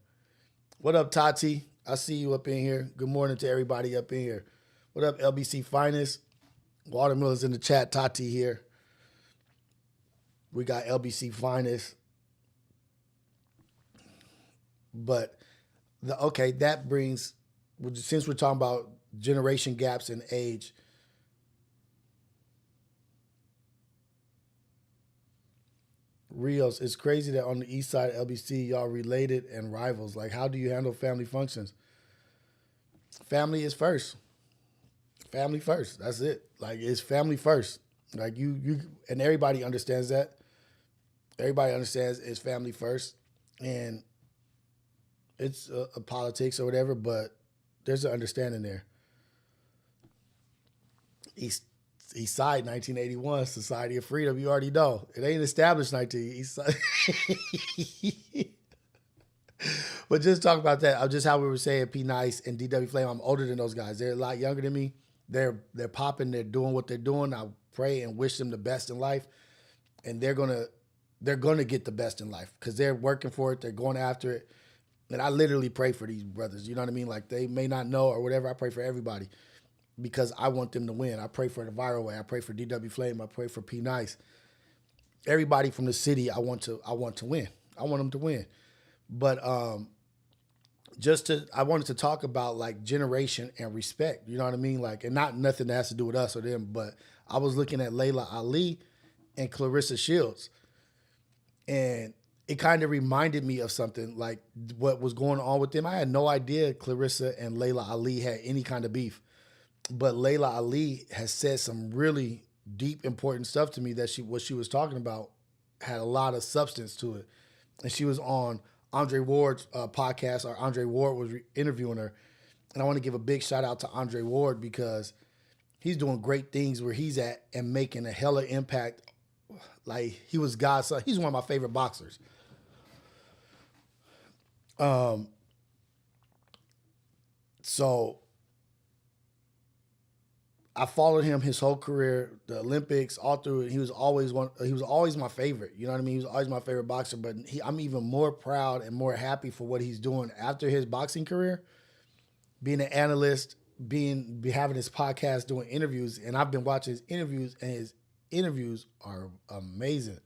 What up, Tati? I see you up in here. Good morning to everybody up in here. What up, LBC Finest? Watermelon's in the chat. Tati here. We got LBC Finest. But that brings, since we're talking about generation gaps in age, Rios, it's crazy that on the east side of LBC, y'all related and rivals. Like, how do you handle family functions? Family is first. Family first. That's it. Like, it's family first. Like, you and everybody understands that. Everybody understands it's family first. And it's a politics or whatever, but there's an understanding there. East Side, 1981, Society of Freedom. You already know it ain't established 19. East Side. But just talk about that. Just how we were saying, P Nice and DW Flame. I'm older than those guys. They're a lot younger than me. They're popping. They're doing what they're doing. I pray and wish them the best in life, and they're gonna get the best in life because they're working for it. They're going after it. And I literally pray for these brothers. You know what I mean? Like they may not know or whatever. I pray for everybody because I want them to win. I pray for the Viral Way. I pray for DW Flame. I pray for P Nice. Everybody from the city, I want to win. I want them to win. But I wanted to talk about like generation and respect. You know what I mean? Like, and not nothing that has to do with us or them. But I was looking at Leila Ali and Clarissa Shields, and it kind of reminded me of something like what was going on with them. I had no idea Clarissa and Leila Ali had any kind of beef, but Leila Ali has said some really deep, important stuff to me that what she was talking about had a lot of substance to it. And she was on Andre Ward's podcast, or Andre Ward was interviewing her. And I want to give a big shout out to Andre Ward because he's doing great things where he's at and making a hella impact. Like he was God's son. He's one of my favorite boxers. So I followed him his whole career, the Olympics, all through it. He was always my favorite. You know what I mean? He was always my favorite boxer, but I'm even more proud and more happy for what he's doing after his boxing career, being an analyst, having his podcast, doing interviews. And I've been watching his interviews, and his interviews are amazing.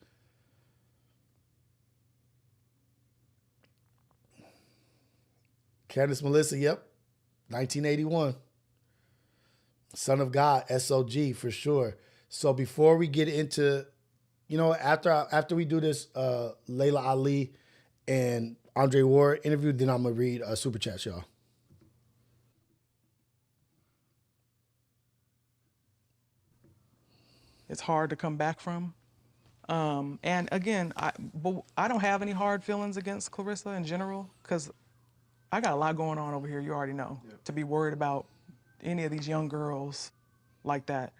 Candace Melissa, yep. 1981. Son of God, SOG for sure. So before we get into, after we do this Leila Ali and Andre Ward interview, then I'm going to read a super chat, y'all. It's hard to come back from. And again, I don't have any hard feelings against Clarissa in general because I got a lot going on over here, you already know, to be worried about any of these young girls like that.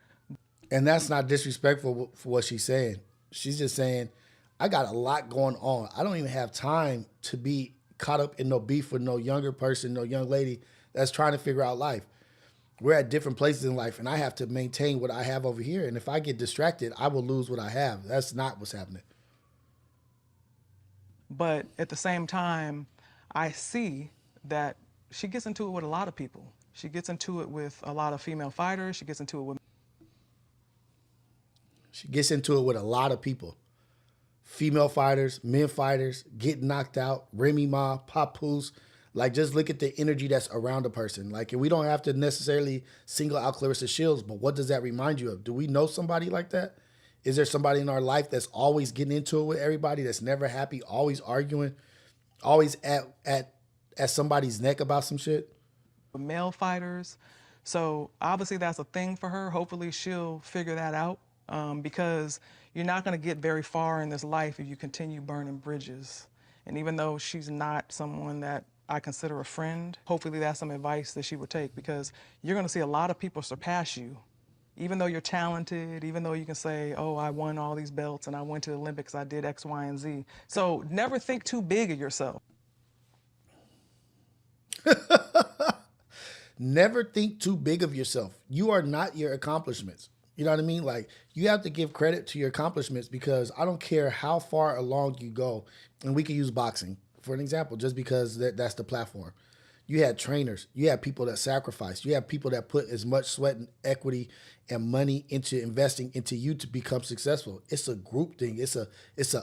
And that's not disrespectful for what she's saying. She's just saying, I got a lot going on. I don't even have time to be caught up in no beef with no younger person, no young lady that's trying to figure out life. We're at different places in life, and I have to maintain what I have over here. And if I get distracted, I will lose what I have. That's not what's happening. But at the same time, I see that she gets into it with a lot of people. She gets into it with a lot of female fighters. She gets into it with a lot of people. Female fighters, men fighters, getting knocked out, Remy Ma, Papoose. Like, just look at the energy that's around a person. Like, and we don't have to necessarily single out Clarissa Shields, but what does that remind you of? Do we know somebody like that? Is there somebody in our life that's always getting into it with everybody, that's never happy, always arguing, always at somebody's neck about some shit? male fighters. So obviously that's a thing for her. Hopefully she'll figure that out because you're not going to get very far in this life if you continue burning bridges. And even though she's not someone that I consider a friend, hopefully that's some advice that she would take, because you're going to see a lot of people surpass you. Even though you're talented, even though you can say, oh, I won all these belts and I went to the Olympics, I did X, Y, and Z. So never think too big of yourself. Never think too big of yourself. You are not your accomplishments. You know what I mean? Like, you have to give credit to your accomplishments, because I don't care how far along you go. And we can use boxing for an example, just because that's the platform. You had trainers, you had people that sacrificed, you have people that put as much sweat and equity and money into investing into you to become successful. It's a group thing. It's a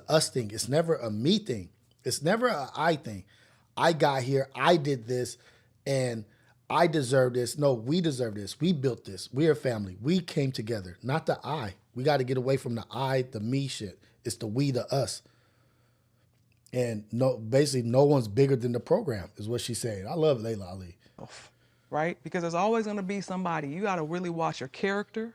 us thing. It's never a me thing. It's never a I thing. I got here, I did this, and I deserve this. No, we deserve this. We built this. We're a family. We came together, not the I. We got to get away from the I, the me shit. It's the we, the us. And basically no one's bigger than the program is what she's saying. I love Leila Ali. Right? Because there's always going to be somebody. You got to really watch your character.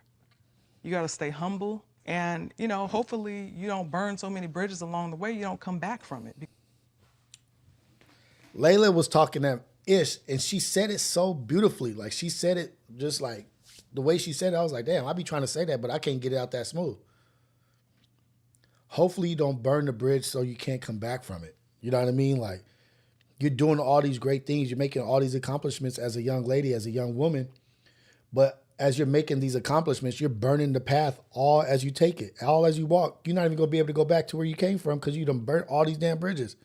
You got to stay humble. And, you know, hopefully you don't burn so many bridges along the way, you don't come back from it. Leila was talking to Ish, and she said it so beautifully. Like, she said it just like the way she said it. I was like, damn, I be trying to say that, but I can't get it out that smooth. Hopefully you don't burn the bridge so you can't come back from it. You know what I mean? Like, you're doing all these great things. You're making all these accomplishments as a young lady, as a young woman. But as you're making these accomplishments, you're burning the path all as you take it, all as you walk. You're not even going to be able to go back to where you came from because you done burnt all these damn bridges.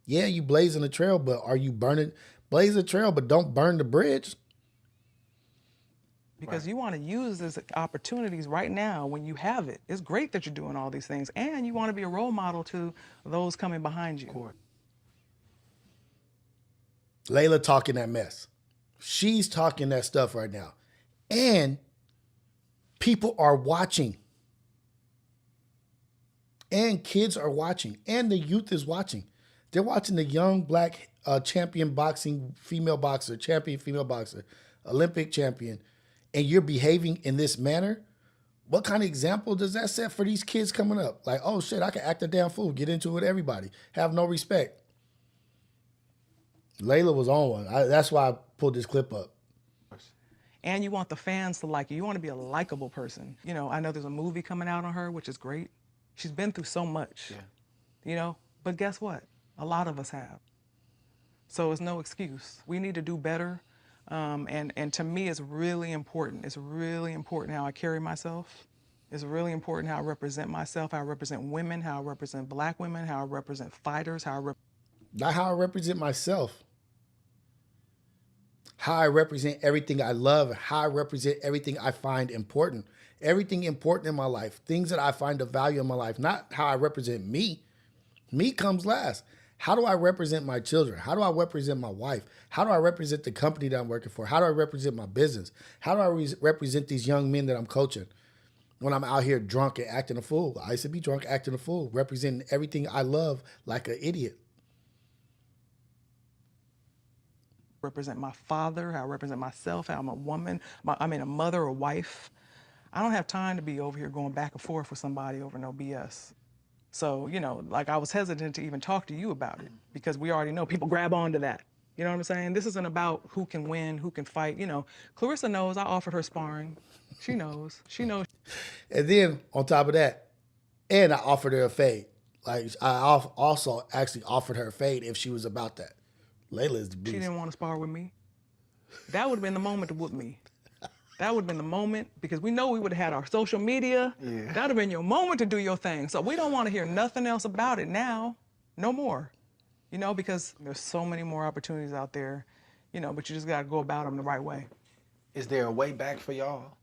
Yeah, you blazing the trail, but are you burning? Blaze the trail, but don't burn the bridge. Because you want to use these opportunities right now when you have it. It's great that you're doing all these things, and you want to be a role model to those coming behind you. Leila talking that mess. She's talking that stuff right now. And people are watching. And kids are watching. And the youth is watching. They're watching the young black champion boxing female boxer, champion female boxer, Olympic champion, and you're behaving in this manner. What kind of example does that set for these kids coming up? Like, oh shit, I can act a damn fool, get into it with everybody, have no respect. Leila was on one. That's why I pulled this clip up. And you want the fans to like you. You want to be a likable person. You know, I know there's a movie coming out on her, which is great. She's been through so much, you know, but guess what? A lot of us have. So it's no excuse. We need to do better. And to me, it's really important. It's really important how I carry myself. It's really important how I represent myself, how I represent women, how I represent black women, how I represent fighters, not how I represent myself. How I represent everything I love, how I represent everything I find important. Everything important in my life, things that I find of value in my life, not how I represent me. Me comes last. How do I represent my children? How do I represent my wife? How do I represent the company that I'm working for? How do I represent my business? How do I represent these young men that I'm coaching when I'm out here drunk and acting a fool? I used to be drunk, acting a fool, representing everything I love like an idiot. represent my father, how I represent myself, how I'm a woman, a mother or wife. I don't have time to be over here going back and forth with somebody over no BS. So, you know, like I was hesitant to even talk to you about it because we already know people grab onto that. You know what I'm saying? This isn't about who can win, who can fight. You know, Clarissa knows I offered her sparring. She knows. She knows. And then on top of that, and I offered her a fade. Like I also actually offered her a fade if she was about that. Leila is the She beast. didn't want to spar with me. That would have been the moment to whoop me. That would have been the moment, because we know we would have had our social media. Yeah. That would have been your moment to do your thing. So we don't want to hear nothing else about it now. No more. You know, because there's so many more opportunities out there, you know, but you just got to go about them the right way. Is there a way back for y'all?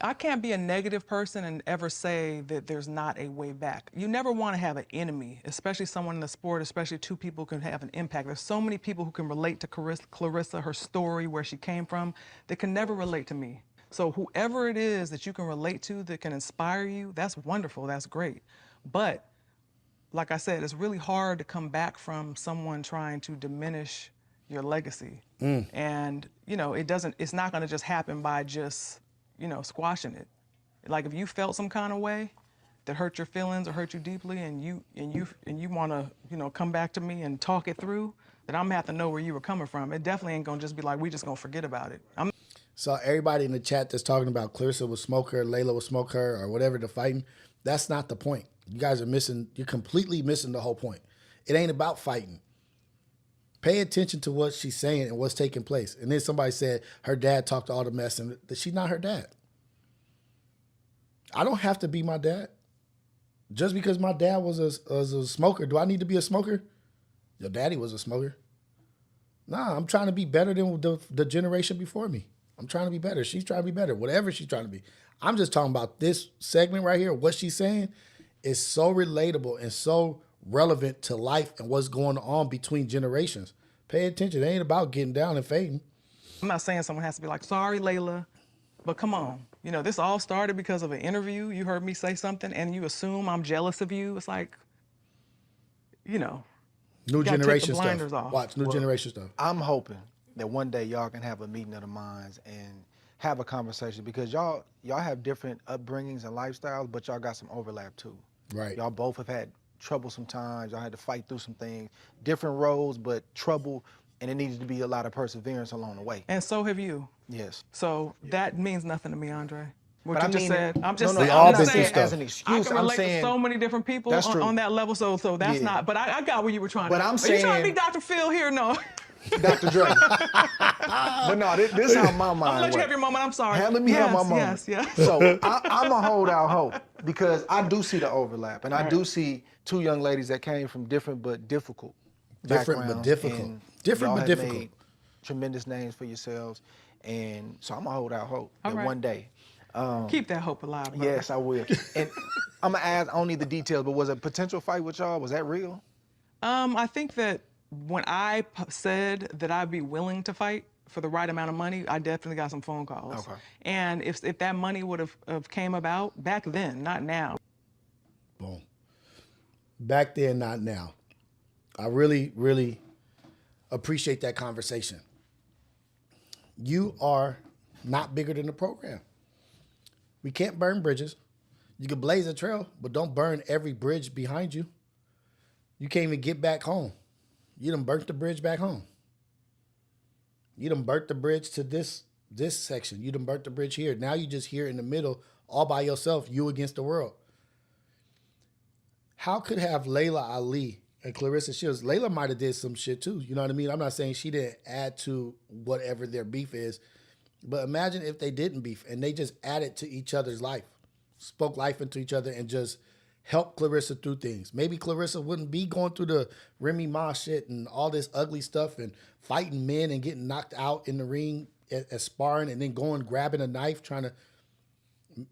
I can't be a negative person and ever say that there's not a way back. You never want to have an enemy, especially someone in the sport, especially two people who can have an impact. There's so many people who can relate to Clarissa, her story, where she came from, that can never relate to me. So whoever it is that you can relate to, that can inspire you, that's wonderful, that's great. But like I said, it's really hard to come back from someone trying to diminish your legacy. And, you know, it's not going to just happen by just, you know, squashing it. Like if you felt some kind of way that hurt your feelings or hurt you deeply, and you want to, you know, come back to me and talk it through, then I'm gonna have to know where you were coming from. It definitely ain't gonna just be like, we just gonna forget about it. So everybody in the chat that's talking about Clarissa will smoke her, Leila will smoke her, or whatever the fighting, that's not the point. You guys are missing, you're completely missing the whole point. It ain't about fighting. Pay attention to what she's saying and what's taking place. And then somebody said her dad talked all the mess, and that she's not her dad. I don't have to be my dad. Just because my dad was a smoker, do I need to be a smoker? Your daddy was a smoker. Nah, I'm trying to be better than the generation before me. I'm trying to be better. She's trying to be better. Whatever she's trying to be. I'm just talking about this segment right here. What she's saying is so relatable and so relevant to life and what's going on between generations. Pay attention. It ain't about getting down and fading. I'm not saying someone has to be like, sorry, Layla, but come on. You know, this all started because of an interview. You heard me say something and you assume I'm jealous of you. It's like, you know. New gotta take the generation blinders stuff. off. Watch, new generation stuff. I'm hoping that one day y'all can have a meeting of the minds and have a conversation, because y'all have different upbringings and lifestyles, but y'all got some overlap too. Right. Y'all both have had troublesome times. Y'all had to fight through some things, different roads, but trouble, and it needed to be a lot of perseverance along the way. And so have you. Yes. So that means nothing to me, Andre. What But you I just mean, said. I'm just no, saying. I'm all not been saying through stuff. as an I excuse. can I'm relate saying to so many different people that's true. on that level, so that's Yeah. not. But I got what you were trying But to. I'm Are you trying to be saying- Dr. Phil here? No. Dr. Dre. But no, this is how my mind I'm gonna let you works. have your moment. I'm sorry. Let me have my moment. Yes, yes. So I'm going to hold out hope, because I do see the overlap. And I do see two young ladies that came from different but difficult Different but backgrounds, difficult. and Different y'all but have difficult. made tremendous names for yourselves. And so I'm going to hold out hope All that right. one day. Keep that hope alive. Brother. Yes, I will. And I'm going to ask, I don't need the details, but was a potential fight with y'all, was that real? I think that when I said that I'd be willing to fight for the right amount of money, I definitely got some phone calls. Okay. And if that money would have came about back then, not now. Boom. Back then, not now. I really, really appreciate that conversation. You are not bigger than the program. We can't burn bridges. You can blaze a trail, but don't burn every bridge behind you. You can't even get back home. You done burnt the bridge back home. You done burnt the bridge to this section. You done burnt the bridge here. Now you just here in the middle, all by yourself, you against the world. How could have Leila Ali and Clarissa Shields? Leila might have did some shit too. You know what I mean? I'm not saying she didn't add to whatever their beef is, but imagine if they didn't beef and they just added to each other's life, spoke life into each other, and just helped Clarissa through things. Maybe Clarissa wouldn't be going through the Remy Ma shit and all this ugly stuff and fighting men and getting knocked out in the ring at sparring and then going grabbing a knife trying to.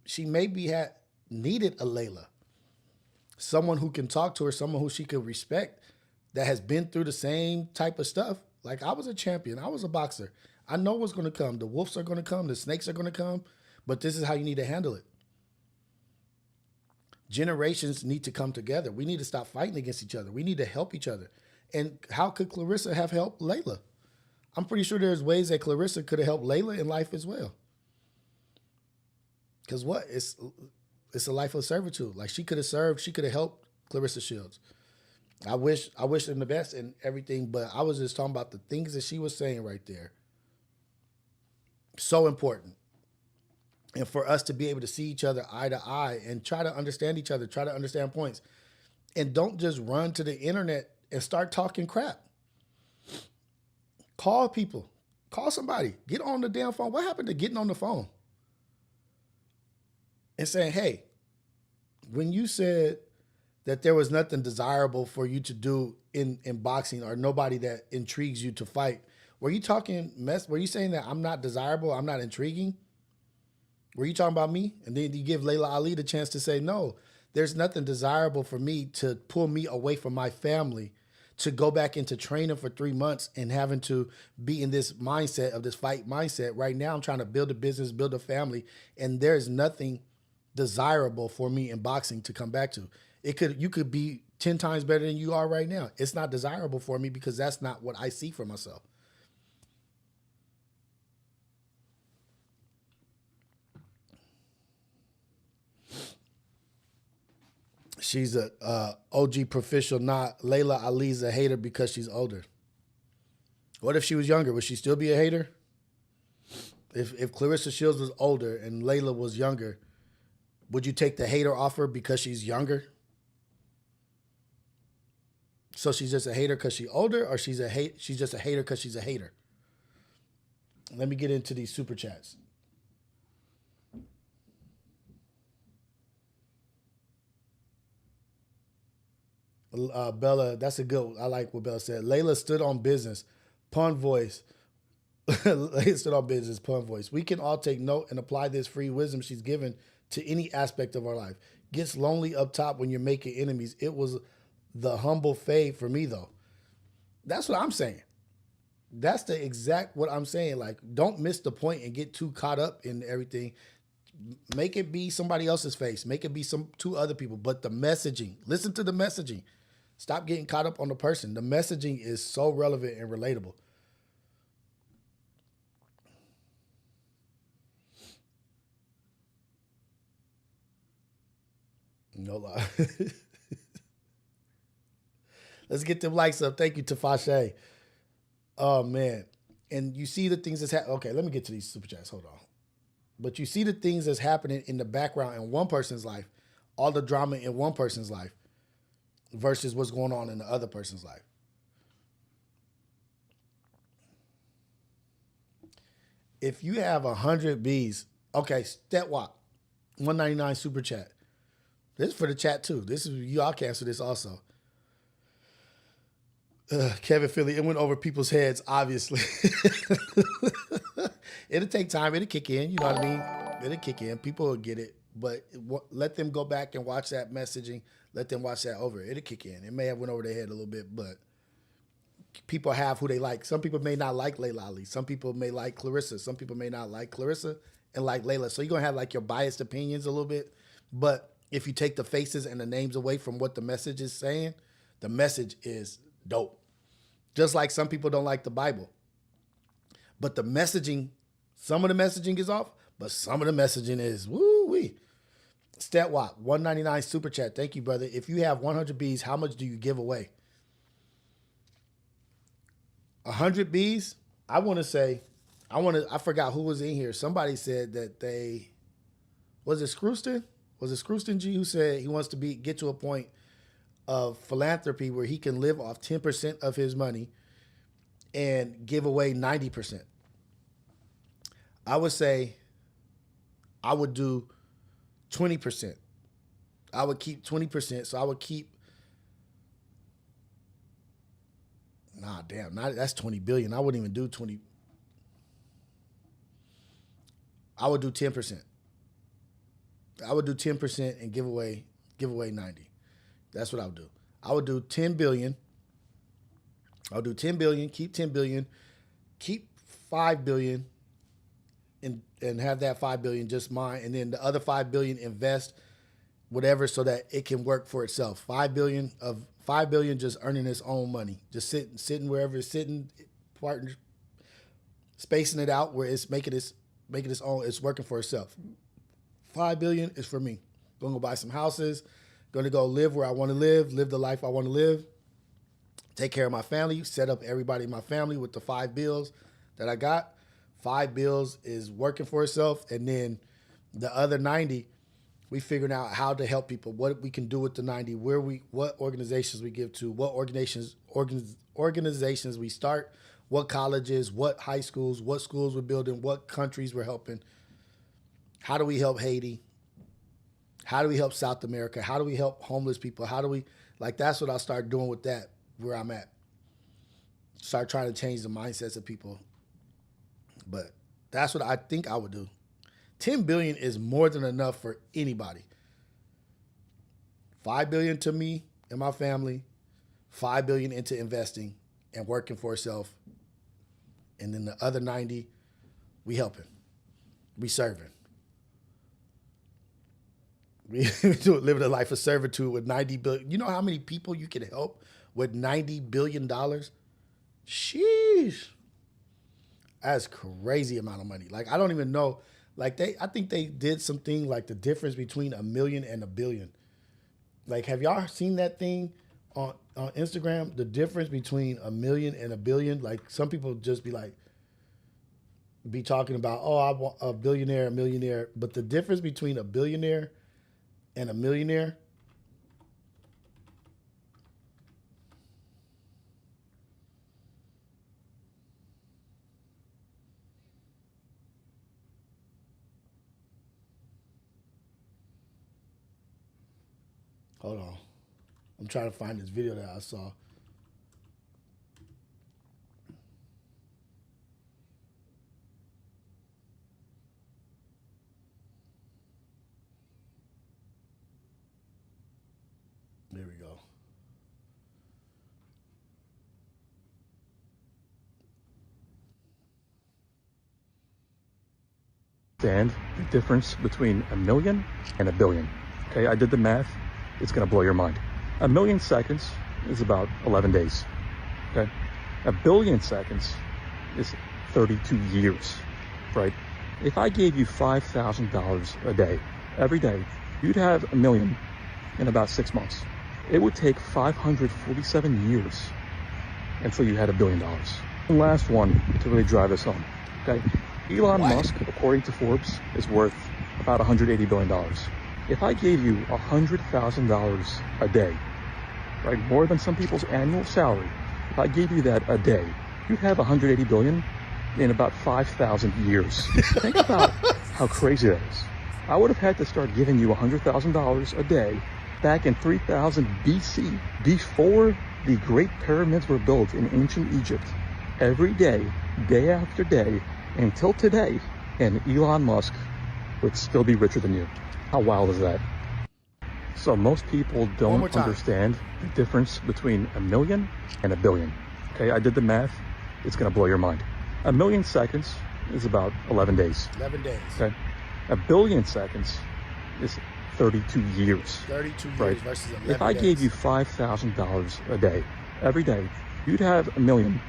She maybe had needed a Leila. Someone who can talk to her, someone who she could respect, that has been through the same type of stuff. Like, I was a champion. I was a boxer. I know what's going to come. The wolves are going to come. The snakes are going to come. But this is how you need to handle it. Generations need to come together. We need to stop fighting against each other. We need to help each other. And how could Clarissa have helped Leila? I'm pretty sure there's ways that Clarissa could have helped Leila in life as well. Because what? It's a life of servitude. Like, she could have served, she could have helped Clarissa Shields. I wish them the best and everything, but I was just talking about the things that she was saying right there. So important. And for us to be able to see each other eye to eye and try to understand each other, try to understand points. And don't just run to the internet and start talking crap. Call people. Call somebody. Get on the damn phone. What happened to getting on the phone? And saying, hey, when you said that there was nothing desirable for you to do in boxing or nobody that intrigues you to fight, were you saying that I'm not desirable, I'm not intriguing? Were you talking about me? And then you give Leila Ali the chance to say, no, there's nothing desirable for me to pull me away from my family, to go back into training for 3 months and having to be in this mindset of this fight mindset. Right now, I'm trying to build a business, build a family, and there's nothing desirable for me in boxing to come back to. You could be 10 times better than you are right now. It's not desirable for me because that's not what I see for myself. She's a OG professional, not Leila Ali's a hater because she's older. What if she was younger? Would she still be a hater? If Clarissa Shields was older and Leila was younger, would you take the hater off her because she's younger? So she's just a hater because she's older, or she's just a hater because she's a hater? Let me get into these super chats. Bella, that's a good one. I like what Bella said. Layla stood on business. Pun voice. Layla stood on business. Pun voice. We can all take note and apply this free wisdom she's given to any aspect of our life. Gets lonely up top when you're making enemies. It was the humble fade for me, though. That's what I'm saying. That's the exact what I'm saying. Like, don't miss the point and get too caught up in everything. Make it be somebody else's face. Make it be two other people. But the messaging, listen to the messaging. Stop getting caught up on the person. The messaging is so relevant and relatable. No lie. Let's get them likes up. Thank you, Tafashe. Oh, man. And you see the things that's happening. Okay, let me get to these super chats. Hold on. But you see the things that's happening in the background in one person's life, all the drama in one person's life versus what's going on in the other person's life. If you have 100 Bs, okay, Step Walk, 199 super chat. This is for the chat too. This is, y'all can answer this also. Kevin Philly, it went over people's heads, obviously. It'll take time. It'll kick in. You know what I mean? It'll kick in. People will get it. But let them go back and watch that messaging. Let them watch that over. It'll kick in. It may have went over their head a little bit, but people have who they like. Some people may not like Leila Ali. Some people may like Clarissa. Some people may not like Clarissa and like Leila. So you're going to have like your biased opinions a little bit. But if you take the faces and the names away from what the message is saying, the message is dope. Just like some people don't like the Bible. But the messaging, some of the messaging is off, but some of the messaging is woo-wee. Statwap, 199 super chat. Thank you, brother. If you have 100 Bs, how much do you give away? 100 Bs, I forgot who was in here. Somebody said that was it Scrooston? Was it Scrooston G who said he wants to get to a point of philanthropy where he can live off 10% of his money and give away 90%. I would say I would do 20%. I would keep 20%. So I would keep, that's 20 billion. I wouldn't even do 20. I would do 10%. I would do 10% and give away 90. That's what I would do. I would do 10 billion. I'll do 10 billion, keep 10 billion, keep 5 billion and have that 5 billion just mine. And then the other 5 billion invest whatever so that it can work for itself. 5 billion just earning its own money. Just sitting wherever it's sitting, partner, spacing it out where it's making its own, it's working for itself. 5 billion is for me. Gonna go buy some houses. Going to go live where I want to live the life I want to live. take care of my family, set up everybody in my family with the 5 bills that I got. 5 bills is working for itself. And then the other 90, we figuring out how to help people, what we can do with the 90, what organizations we give to, what organizations we start, what colleges, what high schools, what schools we're building, what countries we're helping. How do we help Haiti? How do we help South America? How do we help homeless people? How do we, like, that's what I start doing with that, where I'm at. Start trying to change the mindsets of people. But that's what I think I would do. 10 billion is more than enough for anybody. 5 billion to me and my family, 5 billion into investing and working for itself. And then the other 90, we helping. We serving. We living a life of servitude with 90 billion. You know how many people you can help with $90 billion? Sheesh. That's crazy amount of money. Like, I don't even know. Like, I think they did something like the difference between $1 million and $1 billion. Like, have y'all seen that thing on Instagram? The difference between $1 million and $1 billion? Like, some people just be talking about, oh, I want a billionaire, a millionaire. But the difference between a billionaire and a millionaire, hold on. I'm trying to find this video that I saw. There we go. Understand the difference between $1 million and $1 billion. Okay, I did the math. It's going to blow your mind. 1 million seconds is about 11 days. Okay, 1 billion seconds is 32 years, right? If I gave you $5,000 a day, every day, you'd have $1 million in about 6 months. It would take 547 years until you had $1 billion. And last one to really drive us home, okay? Elon Musk, according to Forbes, is worth about $180 billion. If I gave you $100,000 a day, right, more than some people's annual salary, if I gave you that a day, you'd have $180 billion in about 5,000 years. Think about how crazy that is. I would have had to start giving you $100,000 a day back in 3000 BC, before the Great Pyramids were built in ancient Egypt, every day, day after day, until today, and Elon Musk would still be richer than you. How wild is that? So most people don't understand the difference between $1 million and $1 billion. Okay, I did the math. It's going to blow your mind. 1 million seconds is about 11 days. 11 days. Okay, 1 billion seconds is 32 years. 32 years right? versus 11 If I days. gave you $5,000 a day, every day, you'd have $1 million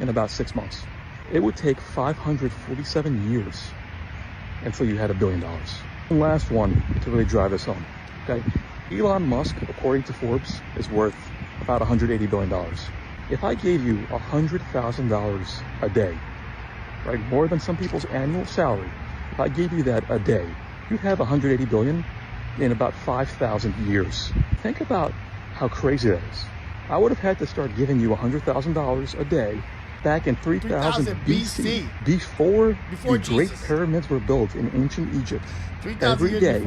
in about 6 months. It would take 547 years until you had $1 billion. And last one to really drive us home, okay? Elon Musk, according to Forbes, is worth about $180 billion. If I gave you $100,000 a day, right, more than some people's annual salary, if I gave you that a day, you'd have $180 billion in about 5,000 years. Think about how crazy that is. I would have had to start giving you $100,000 a day back in 3000 BC, before the Great Pyramids were built in ancient Egypt, every day,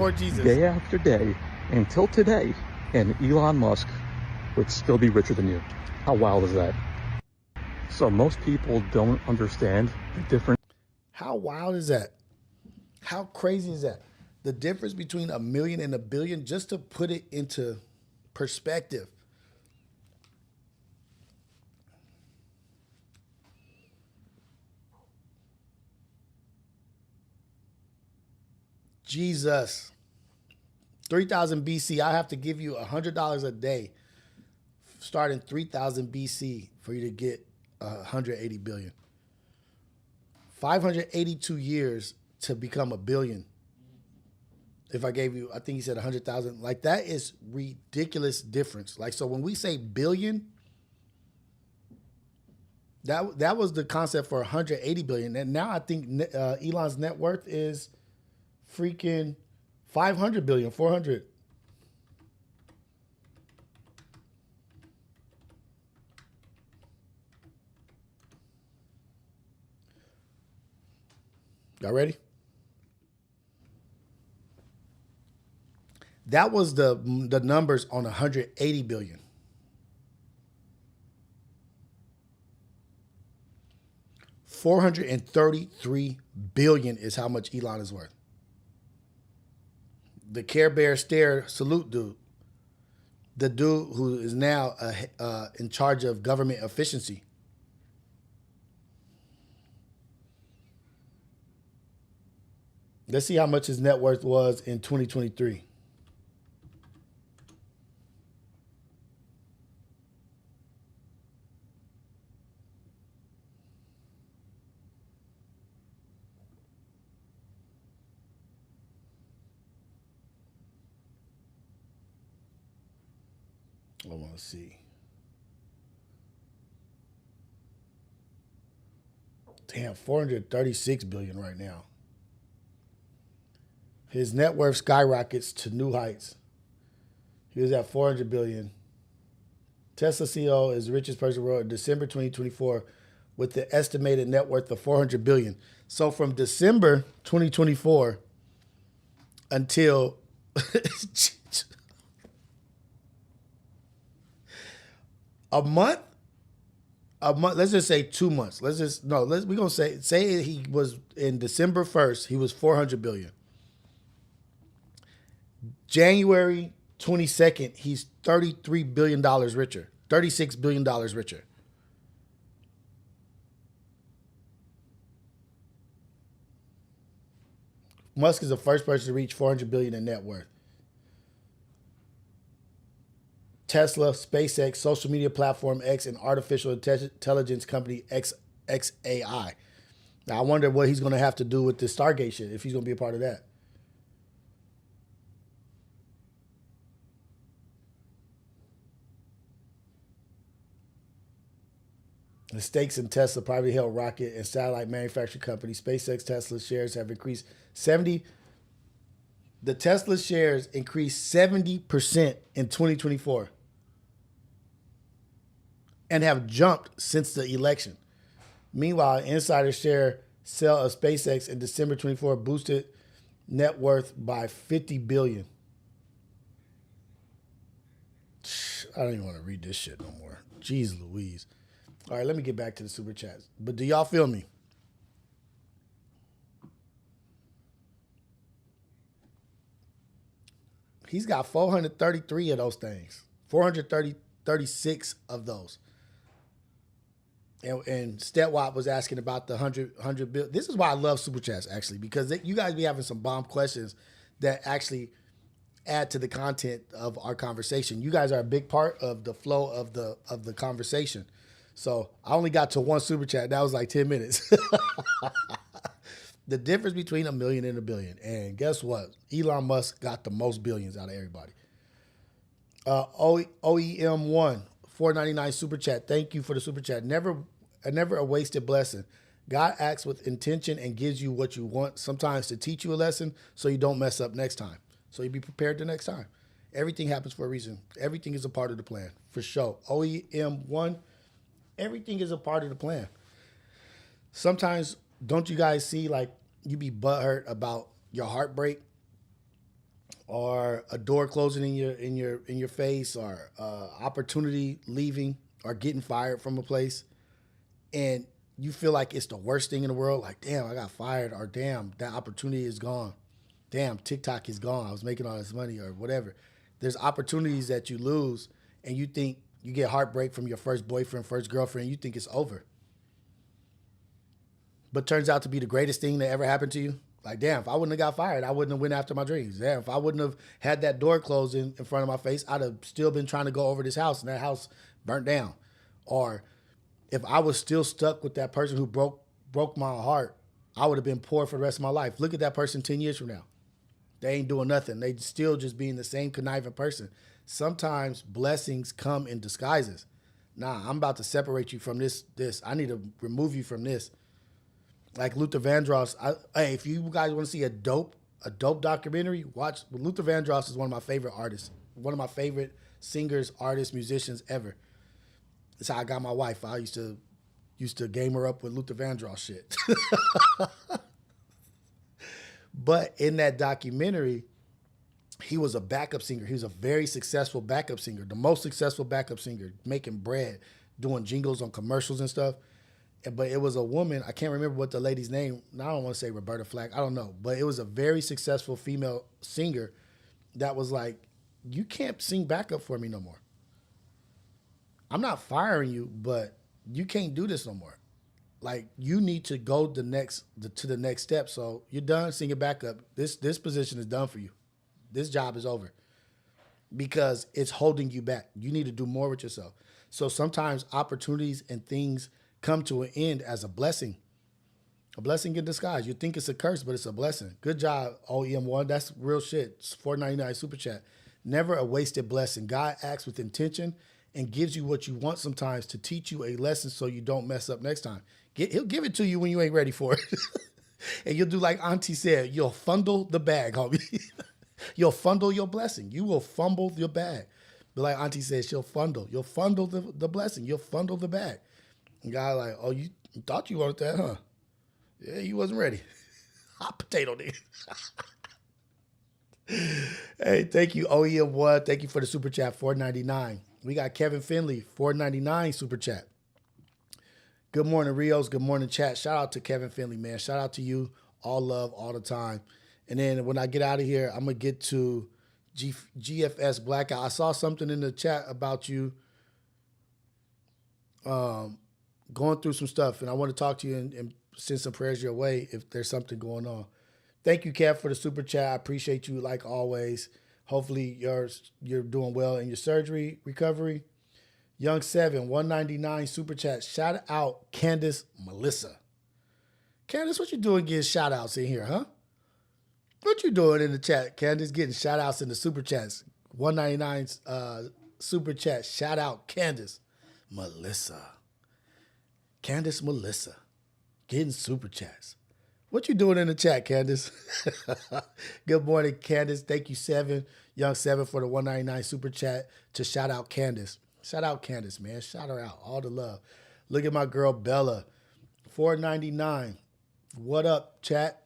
day after day, until today, and Elon Musk would still be richer than you. How wild is that? So most people don't understand the difference. How wild is that? How crazy is that? The difference between $1 million and $1 billion, just to put it into perspective. Jesus. 3000 BC, I have to give you $100 a day starting 3000 BC for you to get 180 billion. 582 years to become $1 billion. If I gave you, I think he said 100,000. Like, that is ridiculous difference. Like, so when we say billion, That was the concept for 180 billion, and now I think Elon's net worth is freaking 500 billion, 400. Y'all ready? That was the numbers on 180 billion. 433 billion is how much Elon is worth. The Care Bear stare salute dude, the dude who is now in charge of government efficiency. Let's see how much his net worth was in 2023. I want to see. Damn, 436 billion right now. His net worth skyrockets to new heights. He was at 400 billion. Tesla CEO is the richest person in the world in December 2024 with the estimated net worth of 400 billion. So from December 2024 until a month, let's just say 2 months. We're going to say he was in December 1st, he was 400 billion. January 22nd, he's $33 billion richer, $36 billion richer. Musk is the first person to reach 400 billion in net worth. Tesla, SpaceX, social media platform X, and artificial intelligence company XAI. Now, I wonder what he's going to have to do with this Stargate shit, if he's going to be a part of that. The stakes in Tesla, privately held rocket and satellite manufacturing company, SpaceX Tesla shares have increased 70%. The Tesla shares increased 70% in 2024 and have jumped since the election. Meanwhile, insider share sale of SpaceX in December 24 boosted net worth by 50 billion. I don't even want to read this shit no more. Jeez Louise. All right, let me get back to the super chats. But do y'all feel me? He's got 433 of those things. 436 of those. And Stetwap was asking about the 100 bill. This is why I love super chats, actually, because you guys be having some bomb questions that actually add to the content of our conversation. You guys are a big part of the flow of the conversation. So I only got to one super chat. That was like 10 minutes. The difference between a million and a billion. And guess what? Elon Musk got the most billions out of everybody. OEM1, $4.99 super chat. Thank you for the super chat. Never a wasted blessing. God acts with intention and gives you what you want, sometimes to teach you a lesson so you don't mess up next time. So you be prepared the next time. Everything happens for a reason. Everything is a part of the plan, for sure. OEM1, everything is a part of the plan. Sometimes, don't you guys see, like, you be butthurt about your heartbreak or a door closing in your face or opportunity leaving or getting fired from a place, and you feel like it's the worst thing in the world? Like, damn, I got fired, or damn, that opportunity is gone. Damn, TikTok is gone. I was making all this money or whatever. There's opportunities that you lose, and you think you get heartbreak from your first boyfriend, first girlfriend. You think it's over. But turns out to be the greatest thing that ever happened to you. Like, damn, if I wouldn't have got fired, I wouldn't have went after my dreams. Damn, if I wouldn't have had that door closed in front of my face, I'd have still been trying to go over this house, and that house burnt down. Or if I was still stuck with that person who broke my heart, I would have been poor for the rest of my life. Look at that person 10 years from now. They ain't doing nothing. They still just being the same conniving person. Sometimes blessings come in disguises. Nah, I'm about to separate you from this. I need to remove you from this. Like Luther Vandross. Hey, if you guys want to see a dope documentary, watch. Luther Vandross is one of my favorite artists. One of my favorite singers, artists, musicians ever. That's how I got my wife. I used to game her up with Luther Vandross shit. But in that documentary, he was a backup singer. He was a very successful backup singer, the most successful backup singer, making bread, doing jingles on commercials and stuff. But it was a woman, I can't remember what the lady's name, I don't want to say Roberta Flack, I don't know. But it was a very successful female singer that was like, you can't sing backup for me no more. I'm not firing you, but you can't do this no more. Like, you need to go to the next step. So you're done singing backup. This position is done for you. This job is over because it's holding you back. You need to do more with yourself. So sometimes opportunities and things come to an end as a blessing in disguise. You think it's a curse, but it's a blessing. Good job, OEM1. That's real shit. It's $4.99 super chat. Never a wasted blessing. God acts with intention and gives you what you want sometimes to teach you a lesson so you don't mess up next time. He'll give it to you when you ain't ready for it. And you'll do like Auntie said, you'll fundle the bag, homie. You'll fundle your blessing. You will fumble your bag. But like Auntie said, she'll fundle. You'll fundle the blessing. You'll fundle the bag. And God like, oh, you thought you wanted that, huh? Yeah, you wasn't ready. Hot potato, nigga. Hey, thank you, OEM1. Thank you for the super chat, $4.99. We got Kevin Finley, $4.99 super chat. Good morning, Rios. Good morning, chat. Shout out to Kevin Finley, man. Shout out to you. All love, all the time. And then when I get out of here, I'm going to get to GFS Blackout. I saw something in the chat about you going through some stuff, and I want to talk to you and send some prayers your way if there's something going on. Thank you, Kev, for the super chat. I appreciate you like always. Hopefully you're doing well in your surgery recovery. Young 7, $1.99 super chat. Shout out Candace Melissa. Candace, what you doing getting shout outs in here, huh? What you doing in the chat, Candace? Getting shout outs in the super chats. $1.99 super chat. Shout out Candace Melissa. Candace Melissa. Getting super chats. What you doing in the chat, Candace? Good morning, Candace. Thank you, Young 7, for the $1.99 super chat to shout out Candace. Shout out Candace, man. Shout her out. All the love. Look at my girl, Bella. $4.99. What up, chat?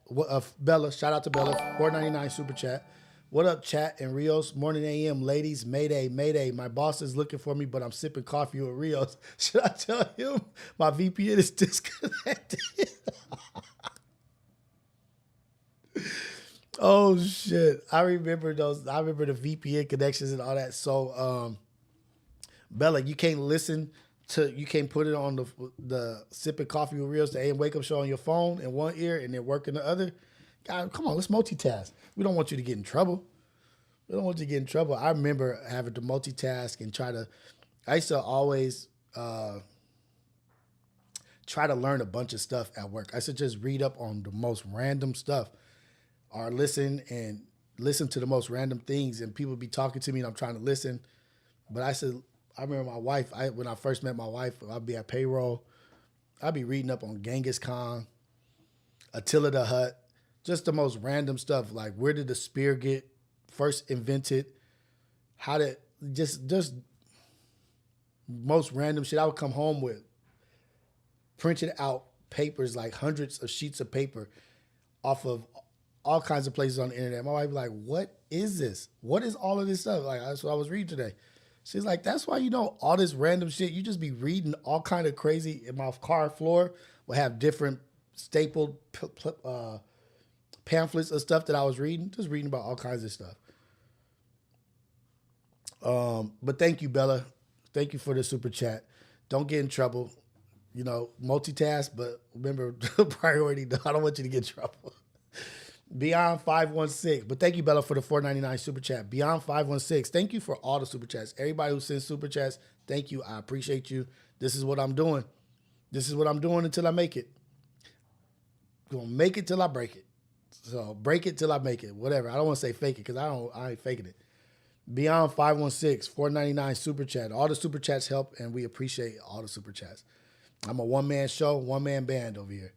Bella, shout out to Bella. $4.99 super chat. What up, chat and Rios? Morning AM, ladies. Mayday, mayday. My boss is looking for me, but I'm sipping coffee with Rios. Should I tell him my VPN is disconnected? Oh, shit. I remember the VPN connections and all that. So, Bella, you can't put it on the sipping coffee with Rios, the AM wake up show on your phone in one ear and then work in the other. God, come on, let's multitask. We don't want you to get in trouble. I remember having to multitask and I used to always try to learn a bunch of stuff at work. I used to just read up on the most random stuff or listen to the most random things, and people be talking to me and I'm trying to listen. But I remember my wife, when I first met my wife, I'd be at payroll. I'd be reading up on Genghis Khan, Attila the Hut, just the most random stuff. Like, where did the spear get first invented? How did, just most random shit. I would come home with printed out papers, like hundreds of sheets of paper off of all kinds of places on the internet. My wife would be like, what is this? What is all of this stuff? Like, that's what I was reading today. She's like, that's why you know all this random shit. You just be reading all kind of crazy. In my car floor will have different stapled pamphlets of stuff that I was reading. Just reading about all kinds of stuff. But thank you, Bella. Thank you for the super chat. Don't get in trouble. You know, multitask, but remember, priority. I don't want you to get in trouble. Beyond 516. But thank you, Bella, for the $4.99 super chat. Beyond 516. Thank you for all the super chats. Everybody who sends super chats, thank you. I appreciate you. This is what I'm doing. This is what I'm doing until I make it. Gonna make it till I break it. So break it till I make it. Whatever. I don't want to say fake it because I ain't faking it. Beyond 516, 499 super chat. All the super chats help, and we appreciate all the super chats. I'm a one-man show, one-man band over here.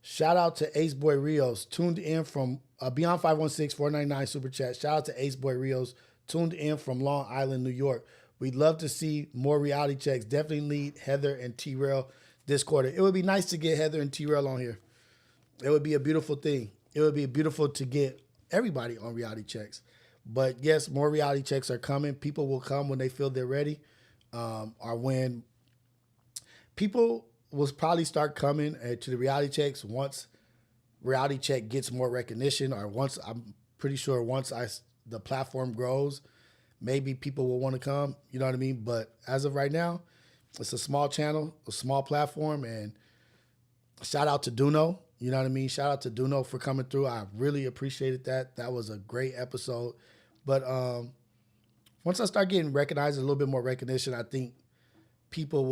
Shout out to Ace Boy Rios, tuned in from Beyond 516, 499 super chat. Shout out to Ace Boy Rios, tuned in from Long Island, New York. We'd love to see more reality checks. Definitely need Heather and T-Rail this quarter. It would be nice to get Heather and T-Rail on here. It would be a beautiful thing. It would be beautiful to get everybody on reality checks. But yes, more reality checks are coming. People will come when they feel they're ready, or when people will probably start coming to the reality checks once reality check gets more recognition, or once, I'm pretty sure once the platform grows, maybe people will want to come. You know what I mean? But as of right now, it's a small channel, a small platform, and shout out to Duno. You know what I mean? Shout out to Duno for coming through. I really appreciated that. That was a great episode. But once I start getting recognized, a little bit more recognition, I think people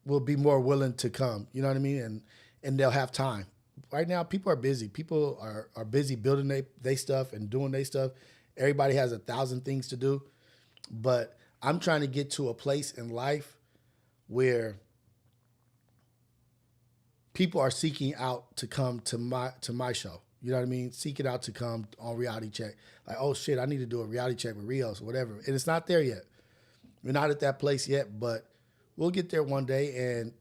will be more willing to come. You know what I mean? And they'll have time. Right now, people are busy. People are busy building their stuff and doing their stuff. Everybody has 1,000 things to do. But I'm trying to get to a place in life where people are seeking out to come to my show. You know what I mean? Seeking out to come on reality check. Like, oh shit, I need to do a reality check with Rios or whatever. And it's not there yet. We're not at that place yet, but we'll get there one day, and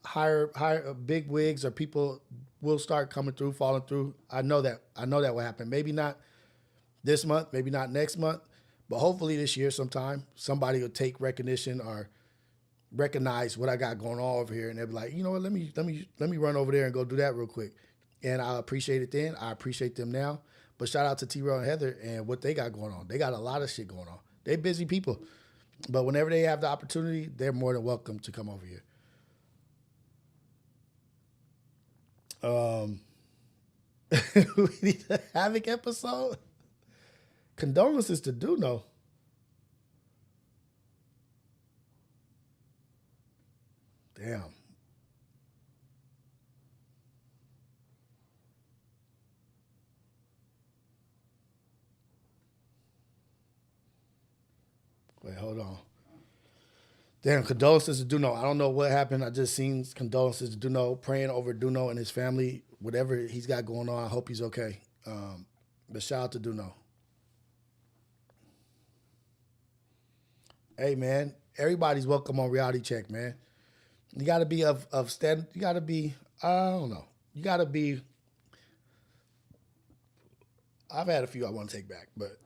hire big wigs or people will start coming through, falling through. I know that will happen. Maybe not this month, maybe not next month, but hopefully this year sometime, somebody will take recognition or recognize what I got going on over here, and they'll be like, you know what, let me run over there and go do that real quick. And I appreciate it then. I appreciate them now. But shout out to T-Rail and Heather and what they got going on. They got a lot of shit going on. They busy people. But whenever they have the opportunity, they're more than welcome to come over here. We need a Havoc episode. Condolences to Duno. Damn. Wait, hold on. Damn, condolences to Duno. I don't know what happened. I just seen condolences to Duno, praying over Duno and his family, whatever he's got going on. I hope he's okay. But shout out to Duno. Hey, man, everybody's welcome on Reality Check, man. You got to be of stand. You got to be, I don't know. You got to be, I've had a few I want to take back, but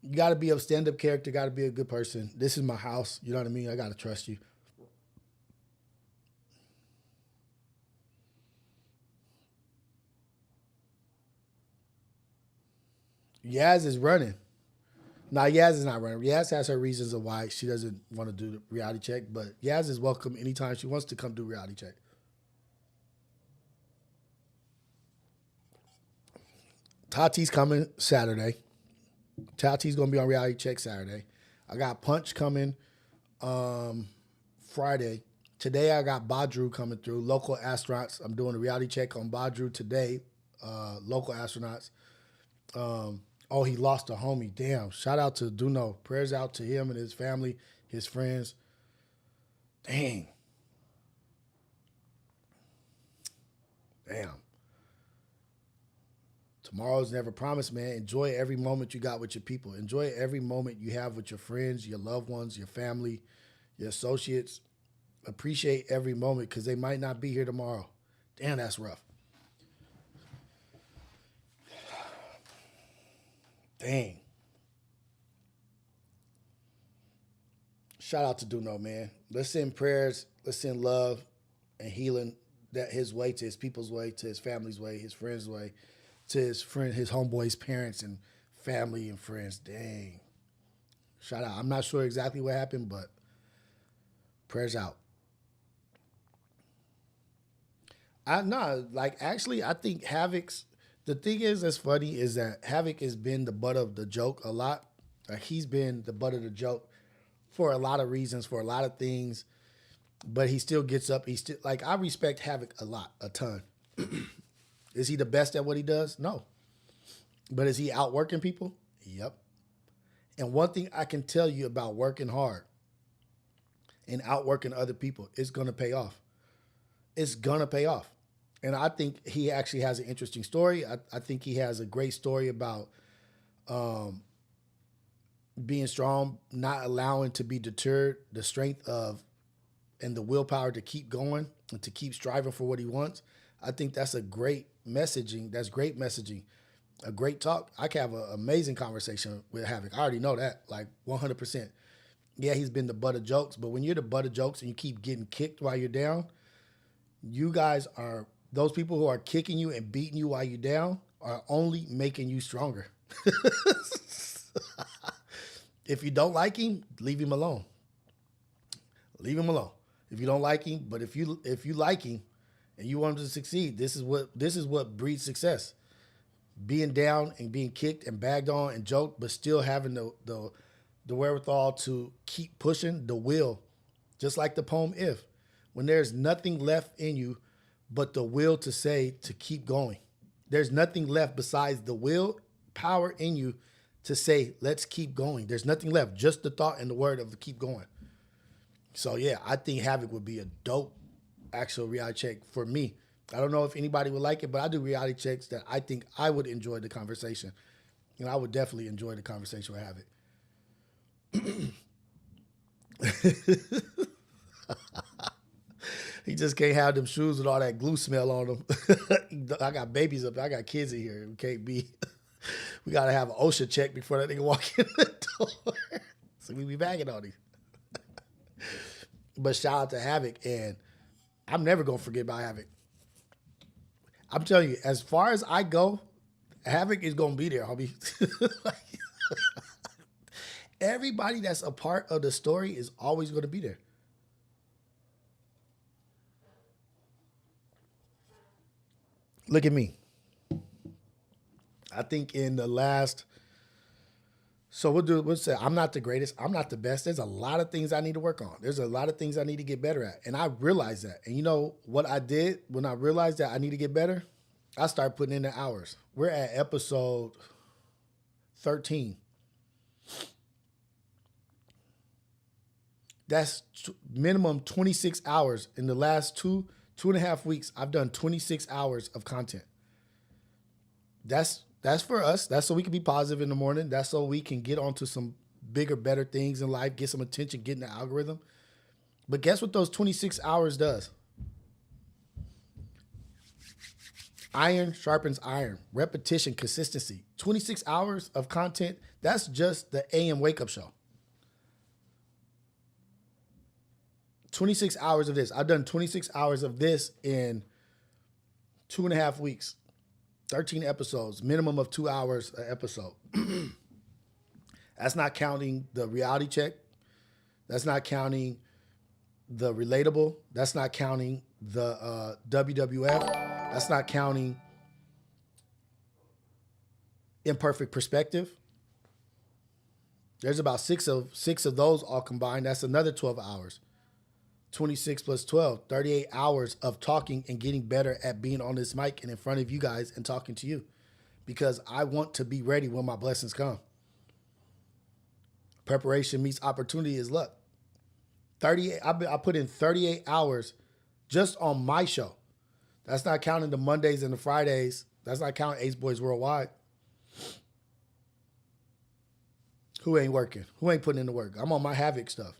you got to be of stand-up character, got to be a good person. This is my house. You know what I mean? I got to trust you. Yaz is running. Nah, Yaz is not running. Yaz has her reasons of why she doesn't want to do the reality check, but Yaz is welcome anytime she wants to come do reality check. Tati's coming Saturday. Tati's going to be on reality check Saturday. I got Punch coming Friday. Today I got Badru coming through. Local astronauts. I'm doing a reality check on Badru today. Local astronauts. Oh, he lost a homie. Damn. Shout out to Duno. Prayers out to him and his family, his friends. Dang. Damn. Tomorrow's never promised, man. Enjoy every moment you got with your people. Enjoy every moment you have with your friends, your loved ones, your family, your associates. Appreciate every moment because they might not be here tomorrow. Damn, that's rough. Dang. Shout out to Duno, man. Let's send prayers. Let's send love and healing that his way, to his people's way, to his family's way, his friends' way, to his friend, his homeboy's parents and family and friends. Dang. Shout out. I'm not sure exactly what happened, but prayers out. Actually, I think Havoc's, the thing is that's funny is that Havoc has been the butt of the joke a lot. Like, he's been the butt of the joke for a lot of reasons, for a lot of things, but he still gets up. He's still, like, I respect Havoc a ton. Is he the best at what he does? No. But is he outworking people? Yep. And one thing I can tell you about working hard and outworking other people, it's going to pay off. It's going to pay off. And I think he actually has an interesting story. I think he has a great story about being strong, not allowing to be deterred, the strength of and the willpower to keep going and to keep striving for what he wants. I think that's a great messaging. That's great messaging. A great talk. I can have an amazing conversation with Havoc. I already know that, like 100%. Yeah, he's been the butt of jokes, but when you're the butt of jokes and you keep getting kicked while you're down, you guys are, those people who are kicking you and beating you while you're down are only making you stronger. If you don't like him, leave him alone. Leave him alone. If you don't like him, but if you like him and you want him to succeed, this is what breeds success. Being down and being kicked and bagged on and joked, but still having the wherewithal to keep pushing, the will. Just like the poem If. When there's nothing left in you but the will to say to keep going. There's nothing left besides the will power in you to say, let's keep going. There's nothing left, just the thought and the word of the keep going. So yeah, I think Havoc would be a dope actual reality check for me. I don't know if anybody would like it, but I do reality checks that I think I would enjoy the conversation. And I would definitely enjoy the conversation with Havoc. He just can't have them shoes with all that glue smell on them. I got babies up there. I got kids in here. We can't be. We got to have an OSHA check before that nigga walk in the door. So we be bagging on him. But shout out to Havoc. And I'm never going to forget about Havoc. I'm telling you, as far as I go, Havoc is going to be there, homie. Everybody that's a part of the story is always going to be there. Look at me. I think in the last, so we'll say I'm not the greatest. I'm not the best. There's a lot of things I need to work on. There's a lot of things I need to get better at. And I realized that. And you know what I did when I realized that I need to get better? I started putting in the hours. We're at episode 13. That's minimum 26 hours. In the last two and a half weeks, I've done 26 hours of content. That's for us. That's so we can be positive in the morning. That's so we can get onto some bigger, better things in life, get some attention, get in the algorithm. But guess what those 26 hours does? Iron sharpens iron. Repetition, consistency. 26 hours of content, that's just the AM wake-up show. 26 hours of this. I've done 26 hours of this in 2.5 weeks. 13 episodes, minimum of 2 hours an episode. That's not counting the reality check. That's not counting the relatable. That's not counting the WWF. That's not counting imperfect perspective. There's about six of those all combined. That's another 12 hours. 26 plus 12, 38 hours of talking and getting better at being on this mic and in front of you guys and talking to you, because I want to be ready when my blessings come. Preparation meets opportunity is luck. 38. I put in 38 hours just on my show. That's not counting the Mondays and the Fridays. That's not counting Ace Boys Worldwide. Who ain't working? Who ain't putting in the work? I'm on my Havoc stuff.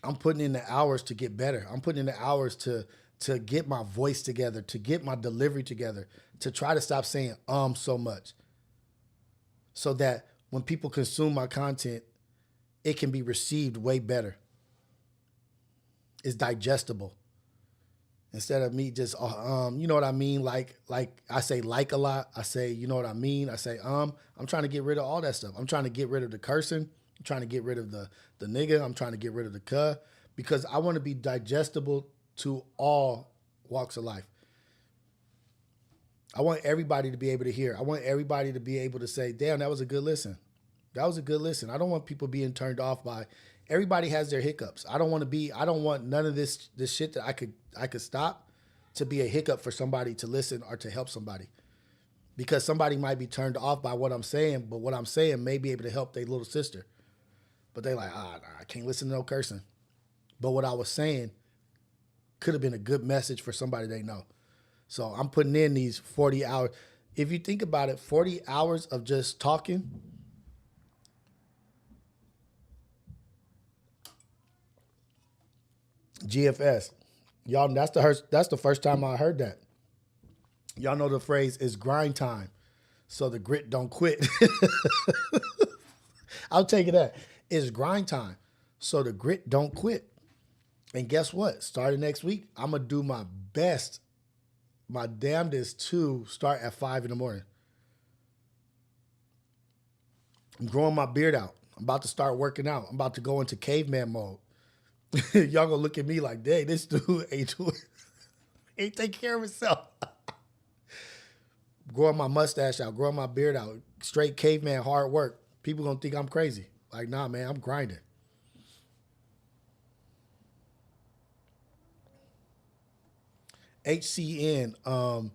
I'm putting in the hours to get better. I'm putting in the hours to get my voice together, to get my delivery together, to try to stop saying so much, so that when people consume my content, it can be received way better. It's digestible. Instead of me just, you know what I mean? Like I say like a lot. I say, you know what I mean? I say, I'm trying to get rid of all that stuff. I'm trying to get rid of the cursing. I'm trying to get rid of the nigga. I'm trying to get rid of the cuh, because I want to be digestible to all walks of life. I want everybody to be able to hear. I want everybody to be able to say, damn, that was a good listen. That was a good listen. I don't want people being turned off by, everybody has their hiccups. I don't want none of this shit that I could stop to be a hiccup for somebody to listen or to help somebody. because somebody might be turned off by what I'm saying, but what I'm saying may be able to help their little sister. But they like, nah, I can't listen to no cursing. But what I was saying could have been a good message for somebody they know. So I'm putting in these 40 hours. If you think about it, 40 hours of just talking, GFS. Y'all, that's the first time I heard that. Y'all know the phrase is grind time, so the grit don't quit. I'll take it that. It's grind time, so the grit don't quit. And guess what? Starting next week, I'm going to do my best, my damnedest to start at 5 in the morning. I'm growing my beard out. I'm about to start working out. I'm about to go into caveman mode. Y'all gonna look at me like, dang, this dude ain't taking care of himself. Growing my mustache out, growing my beard out, straight caveman, hard work. People gonna think I'm crazy. Like, nah, man, I'm grinding. HCN,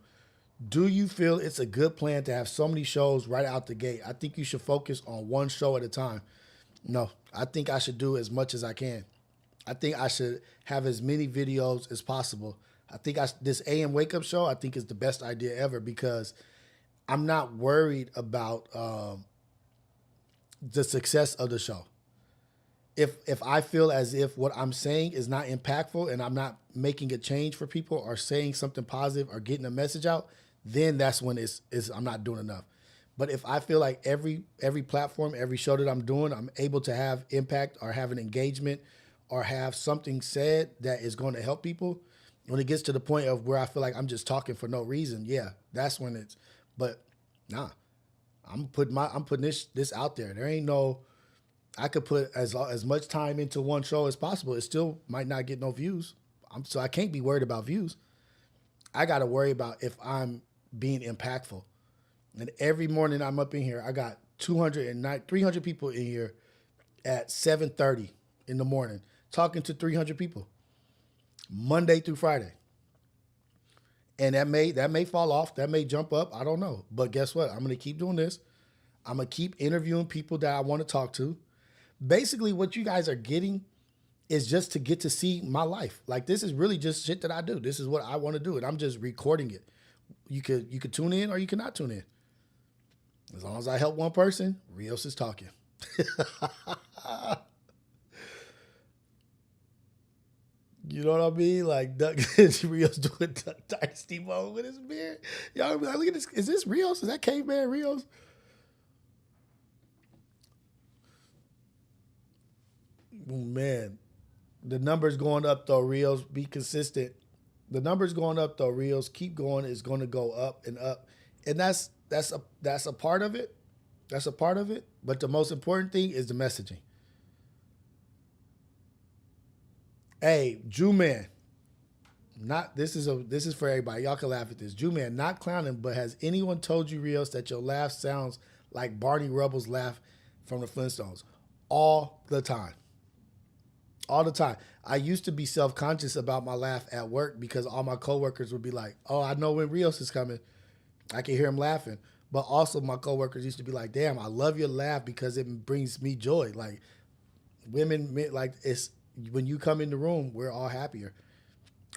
do you feel it's a good plan to have so many shows right out the gate? I think you should focus on one show at a time. No, I think I should do as much as I can. I think I should have as many videos as possible. I think this AM Wake Up Show, I think is the best idea ever because I'm not worried about the success of the show. If I feel as if what I'm saying is not impactful and I'm not making a change for people or saying something positive or getting a message out, then that's when I'm not doing enough. But if I feel like every platform, every show that I'm doing, I'm able to have impact or have an engagement or have something said that is going to help people, when it gets to the point of where I feel like I'm just talking for no reason, yeah, that's when it's. But nah, I'm putting this out there. There ain't no. I could put as much time into one show as possible. It still might not get no views. So I can't be worried about views. I got to worry about if I'm being impactful. And every morning I'm up in here, I got 300 people in here at 7:30 in the morning, talking to 300 people, Monday through Friday. And that may fall off, that may jump up, I don't know. But guess what? I'm going to keep doing this. I'm going to keep interviewing people that I want to talk to. Basically, what you guys are getting is just to get to see my life. Like, this is really just shit that I do. This is what I want to do, and I'm just recording it. You could tune in or you cannot tune in. As long as I help one person, Rios is talking. You know what I mean? Like, Rios doing Dynasty mode with his beard. Y'all be like, look at this. Is this Rios? Is that caveman Rios? Oh, man. The numbers going up, though, Rios. Be consistent. The numbers going up, though, Rios. Keep going. It's going to go up and up. And that's a part of it. That's a part of it. But the most important thing is the messaging. Hey, Jew Man. This is for everybody. Y'all can laugh at this. Jew Man, not clowning, but has anyone told you, Rios, that your laugh sounds like Barney Rubble's laugh from the Flintstones? All the time. All the time. I used to be self-conscious about my laugh at work because all my coworkers would be like, oh, I know when Rios is coming. I can hear him laughing. But also my coworkers used to be like, damn, I love your laugh because it brings me joy. Like, women, like, it's when you come in the room, we're all happier.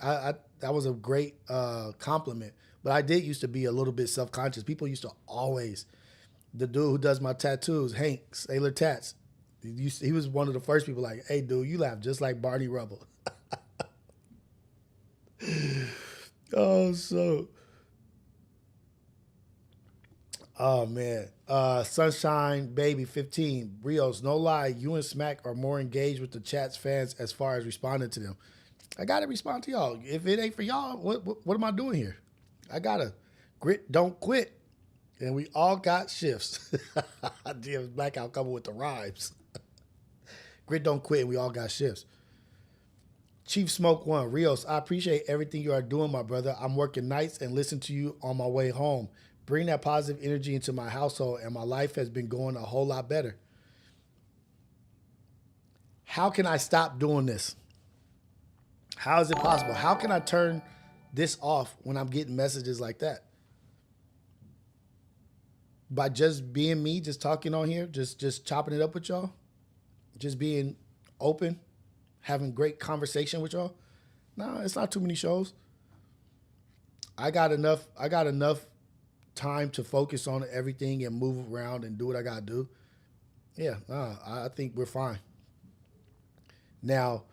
That was a great compliment. But I did used to be a little bit self-conscious. People used to always, the dude who does my tattoos, Hank, Sailor Tats, he was one of the first people like, hey, dude, you laugh just like Barney Rubble. Oh, man. Sunshine Baby 15. Rios, no lie, you and Smack are more engaged with the chat's fans as far as responding to them. I got to respond to y'all. If it ain't for y'all, what am I doing here? I got to grit, don't quit. And we all got shifts. James Blackout coming with the rhymes. Grit, don't quit, and we all got shifts. Chief Smoke 1. Rios, I appreciate everything you are doing, my brother. I'm working nights and listen to you on my way home. Bring that positive energy into my household, and my life has been going a whole lot better. How can I stop doing this? How is it possible? How can I turn this off when I'm getting messages like that? by just being me, just talking on here, just chopping it up with y'all, just being open, having great conversation with y'all. No, it's not too many shows. I got enough time to focus on everything and move around and do what I gotta do. Yeah, I think we're fine. Now,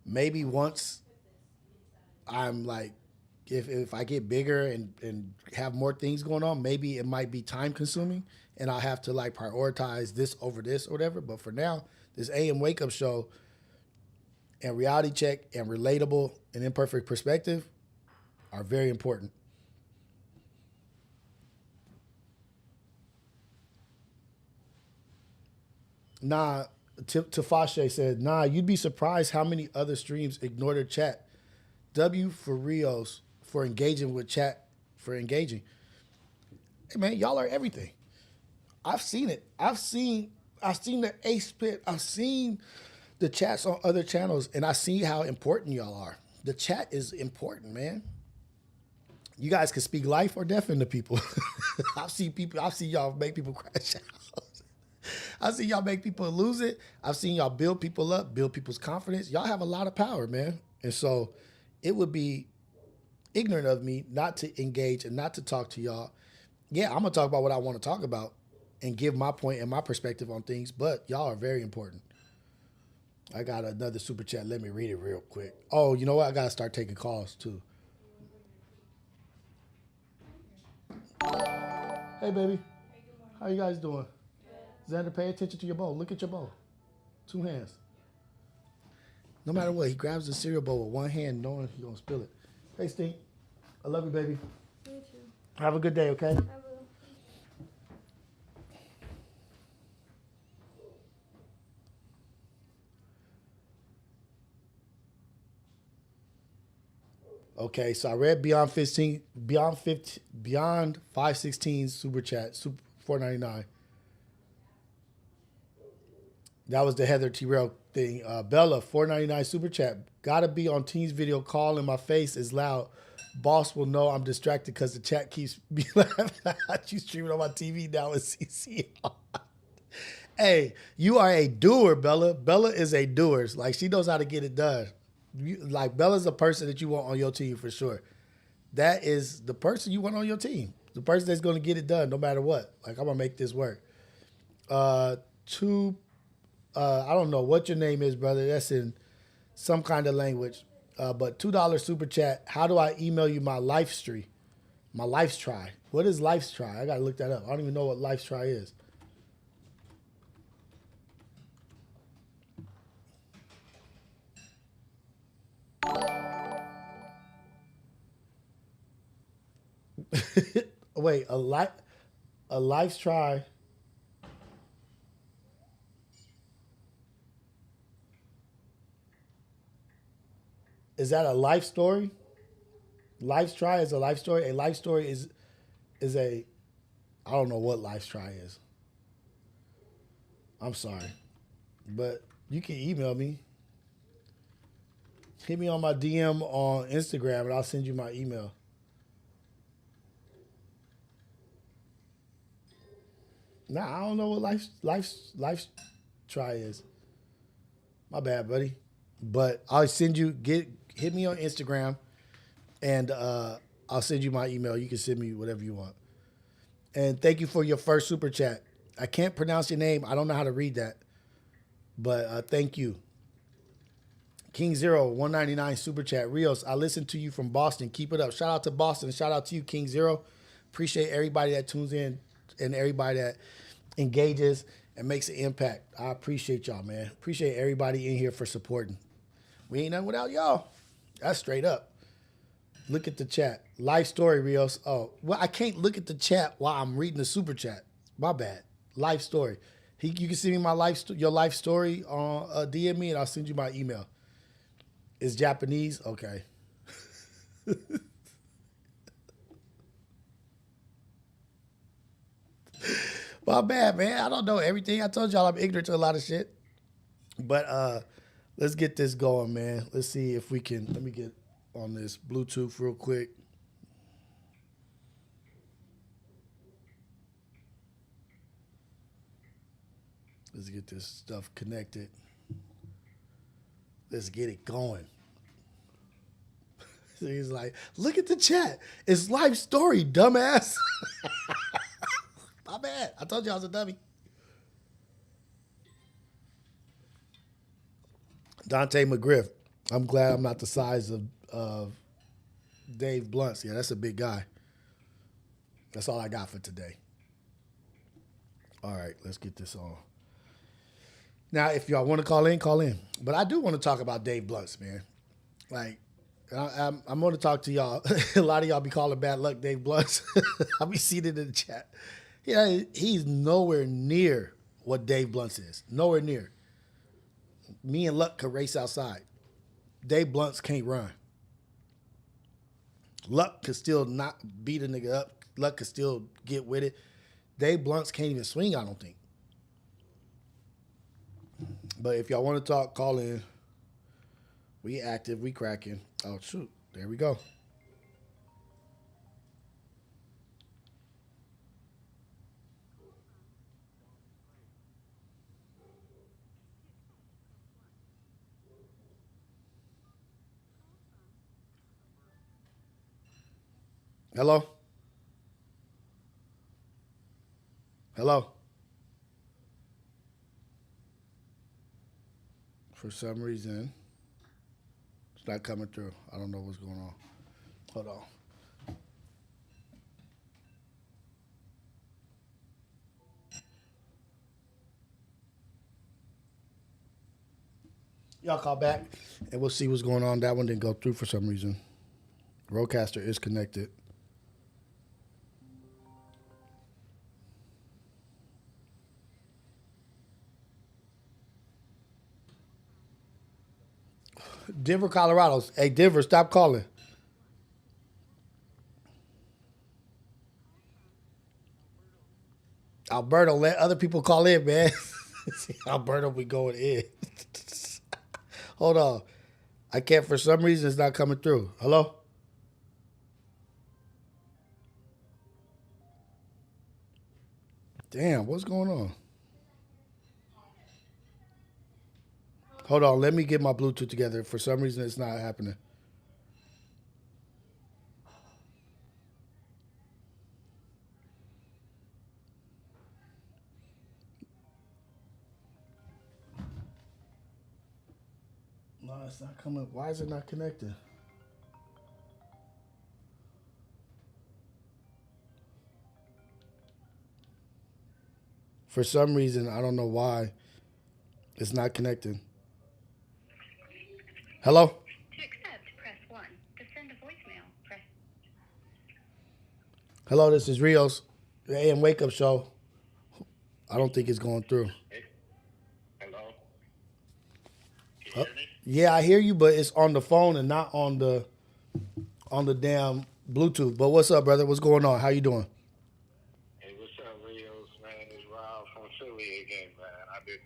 maybe once I'm like, if I get bigger and have more things going on, maybe it might be time consuming and I'll have to like prioritize this over this or whatever. But for now, this AM Wake Up Show and Reality Check and Relatable and Imperfect Perspective are very important. Nah, Tafashe said, nah, you'd be surprised how many other streams ignore their chat. W for Rios for engaging with chat, for engaging. Hey man, y'all are everything. I've seen it. I've seen the Ace Pit. I've seen the chats on other channels, and I see how important y'all are. The chat is important, man. You guys can speak life or death into people. I've seen y'all make people crash out. I've seen y'all make people lose it. I've seen y'all build people up, build people's confidence. Y'all have a lot of power, man. And so it would be ignorant of me not to engage and not to talk to y'all. Yeah, I'm going to talk about what I want to talk about and give my point and my perspective on things, but y'all are very important. I got another super chat. Let me read it real quick. Oh, you know what? I got to start taking calls too. Hey, baby. How you guys doing? Xander, pay attention to your bowl. Look at your bowl. 2 hands. No matter what, he grabs the cereal bowl with one hand knowing he's going to spill it. Hey, Stink. I love you, baby. You too. Have a good day, okay? I will. Okay, so I read Beyond 516 super chat, super 499. That was the Heather T-Rail thing. Bella, 499 super chat. Gotta be on Teams video call and my face is loud. Boss will know I'm distracted because the chat keeps me laughing at you streaming on my TV now with CC. Hey, you are a doer, Bella. Bella is a doer. Like, she knows how to get it done. Like, Bella's a person that you want on your team for sure. That is the person you want on your team. The person that's going to get it done no matter what. Like, I'm going to make this work. I don't know what your name is, brother. That's in some kind of language. But $2 super chat. How do I email you my life stream? My life's try. What is life's try? I got to look that up. I don't even know what life's try is. Wait, a life's try. Is that a life story? Life's try is a life story. A life story is a, I don't know what life's try is. I'm sorry, but you can email me. Hit me on my DM on Instagram and I'll send you my email. Nah, I don't know what life's try is. My bad, buddy. But I'll send you, hit me on Instagram and I'll send you my email. You can send me whatever you want. And thank you for your first super chat. I can't pronounce your name. I don't know how to read that. But thank you. King Zero, 199 super chat. Rios, I listen to you from Boston. Keep it up. Shout out to Boston. Shout out to you, King Zero. Appreciate everybody that tunes in and everybody that engages and makes an impact. I appreciate y'all, man. Appreciate everybody in here for supporting. We ain't nothing without y'all. That's straight up. Look at the chat. Life story, Rios. Oh, well, I can't look at the chat while I'm reading the super chat. My bad. Life story. You can send me your life story on DM me and I'll send you my email. It's Japanese? Okay. My bad, man. I don't know everything. I told y'all I'm ignorant to a lot of shit. But let's get this going, man. Let's see if we can. Let me get on this Bluetooth real quick. Let's get this stuff connected. Let's get it going. So he's like, look at the chat. It's life story, dumbass. My bad. I told you I was a dummy. Dante McGriff. I'm glad I'm not the size of Dave Blunts. Yeah, that's a big guy. That's all I got for today. All right, let's get this on. Now, if y'all want to call in, call in. But I do want to talk about Dave Blunts, man. Like, I'm going to talk to y'all. A lot of y'all be calling bad luck Dave Blunts. I'll be seated in the chat. Yeah, he's nowhere near what Dave Blunts is. Nowhere near. Me and Luck could race outside. Dave Blunts can't run. Luck could still not beat a nigga up. Luck could still get with it. Dave Blunts can't even swing, I don't think. But if y'all want to talk, call in. We active, we cracking. Oh, shoot. There we go. Hello? Hello? For some reason, it's not coming through. I don't know what's going on. Hold on. Y'all call back, and we'll see what's going on. That one didn't go through for some reason. Roadcaster is connected. Denver, Colorado. Hey, Denver, stop calling. Alberto, let other people call in, man. Alberto be going in. Hold on. I can't, for some reason, it's not coming through. Hello? Damn, what's going on? Hold on, let me get my Bluetooth together. For some reason, it's not happening. No, it's not coming. Why is it not connected? For some reason, I don't know why it's not connecting. Hello? To accept, press 1. To send a voicemail, press... Hello, this is Rios, the AM Wake Up Show. I don't think it's going through. Hello? Can you hear me? Yeah, I hear you, but it's on the phone and not on the damn Bluetooth. But what's up, brother? What's going on? How you doing? Hey, what's up, Rios, man? It's Rob from Philly again, man. I've been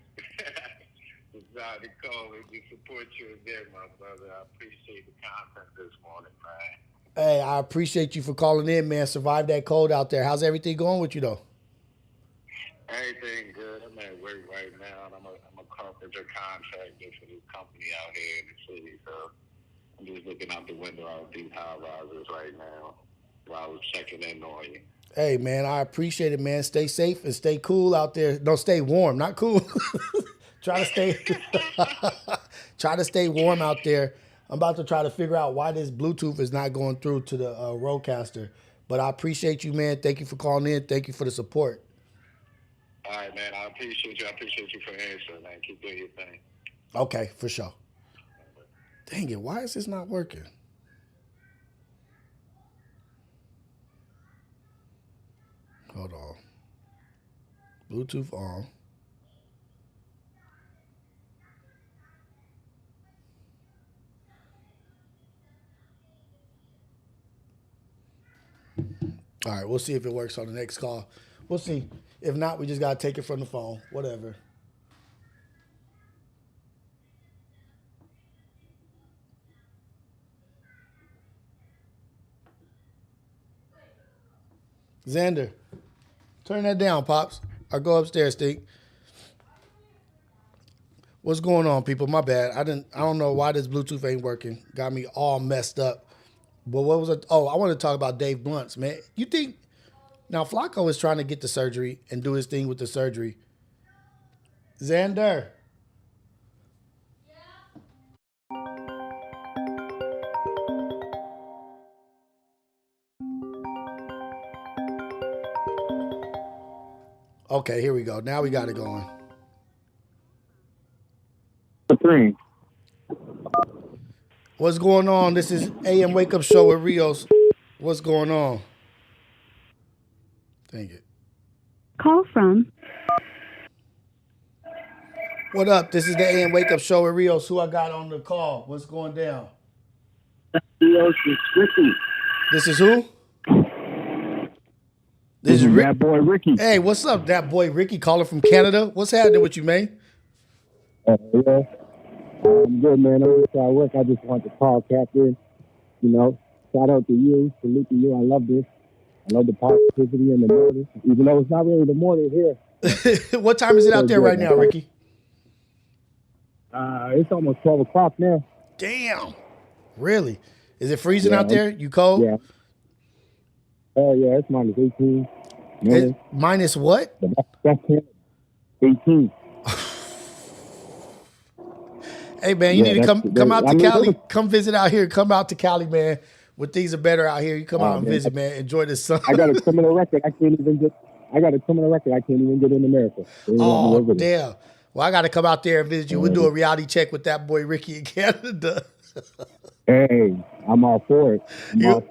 decided to call and to support you again, my brother. I appreciate the content this morning, man. Hey, I appreciate you for calling in, man. Survive that cold out there. How's everything going with you, though? Everything good. I'm at work right now, and I'm a carpenter contractor for this company out here in the city, so I'm just looking out the window out these high rises right now while I was checking in on you. Hey, man, I appreciate it, man. Stay safe and stay cool out there. No, stay warm, not cool. Try to stay warm out there. I'm about to try to figure out why this Bluetooth is not going through to the Rodecaster. But I appreciate you, man. Thank you for calling in. Thank you for the support. All right, man. I appreciate you. I appreciate you for answering, man. Keep doing your thing. Okay, for sure. Dang it, why is this not working? Hold on. Bluetooth on. All right, we'll see if it works on the next call. We'll see. If not, we just got to take it from the phone. Whatever. Xander, turn that down, Pops. Or go upstairs, Stink. What's going on, people? My bad. I don't know why this Bluetooth ain't working. Got me all messed up. But what was it? Oh, I want to talk about Dave Blunt's, man. You think now Flacco is trying to get the surgery and do his thing with the surgery. Xander. Okay, here we go. Now we got it going. What's going on? This is AM Wake Up Show with Rios. What's going on? Dang it. Call from. What up? This is the AM Wake Up Show with Rios. Who I got on the call? What's going down? Rios is Ricky. This is who? This is that boy Ricky. Hey, what's up, that boy Ricky calling from Canada? What's happening with you, man? Yeah. I'm good, man. I'm just at work. I just want to call, Captain. You know, shout out to you. Salute to you. I love this. I love the positivity in the morning, even though it's not really the morning here. What time is it out there right now, Ricky? It's almost 12 o'clock now. Damn. Really? Is it freezing out there? You cold? Yeah. Oh, yeah. It's minus 18. Minus what? That's 18. Hey, man, you need to come out to Cali. Come visit out here. Come out to Cali, man. When things are better out here, you come out and visit, man. Enjoy the sun. I got a criminal record. I can't even get in America. Oh, damn. Well, I got to come out there and visit you. We'll do a reality check with that boy Ricky in Canada. Hey, I'm all for it. Come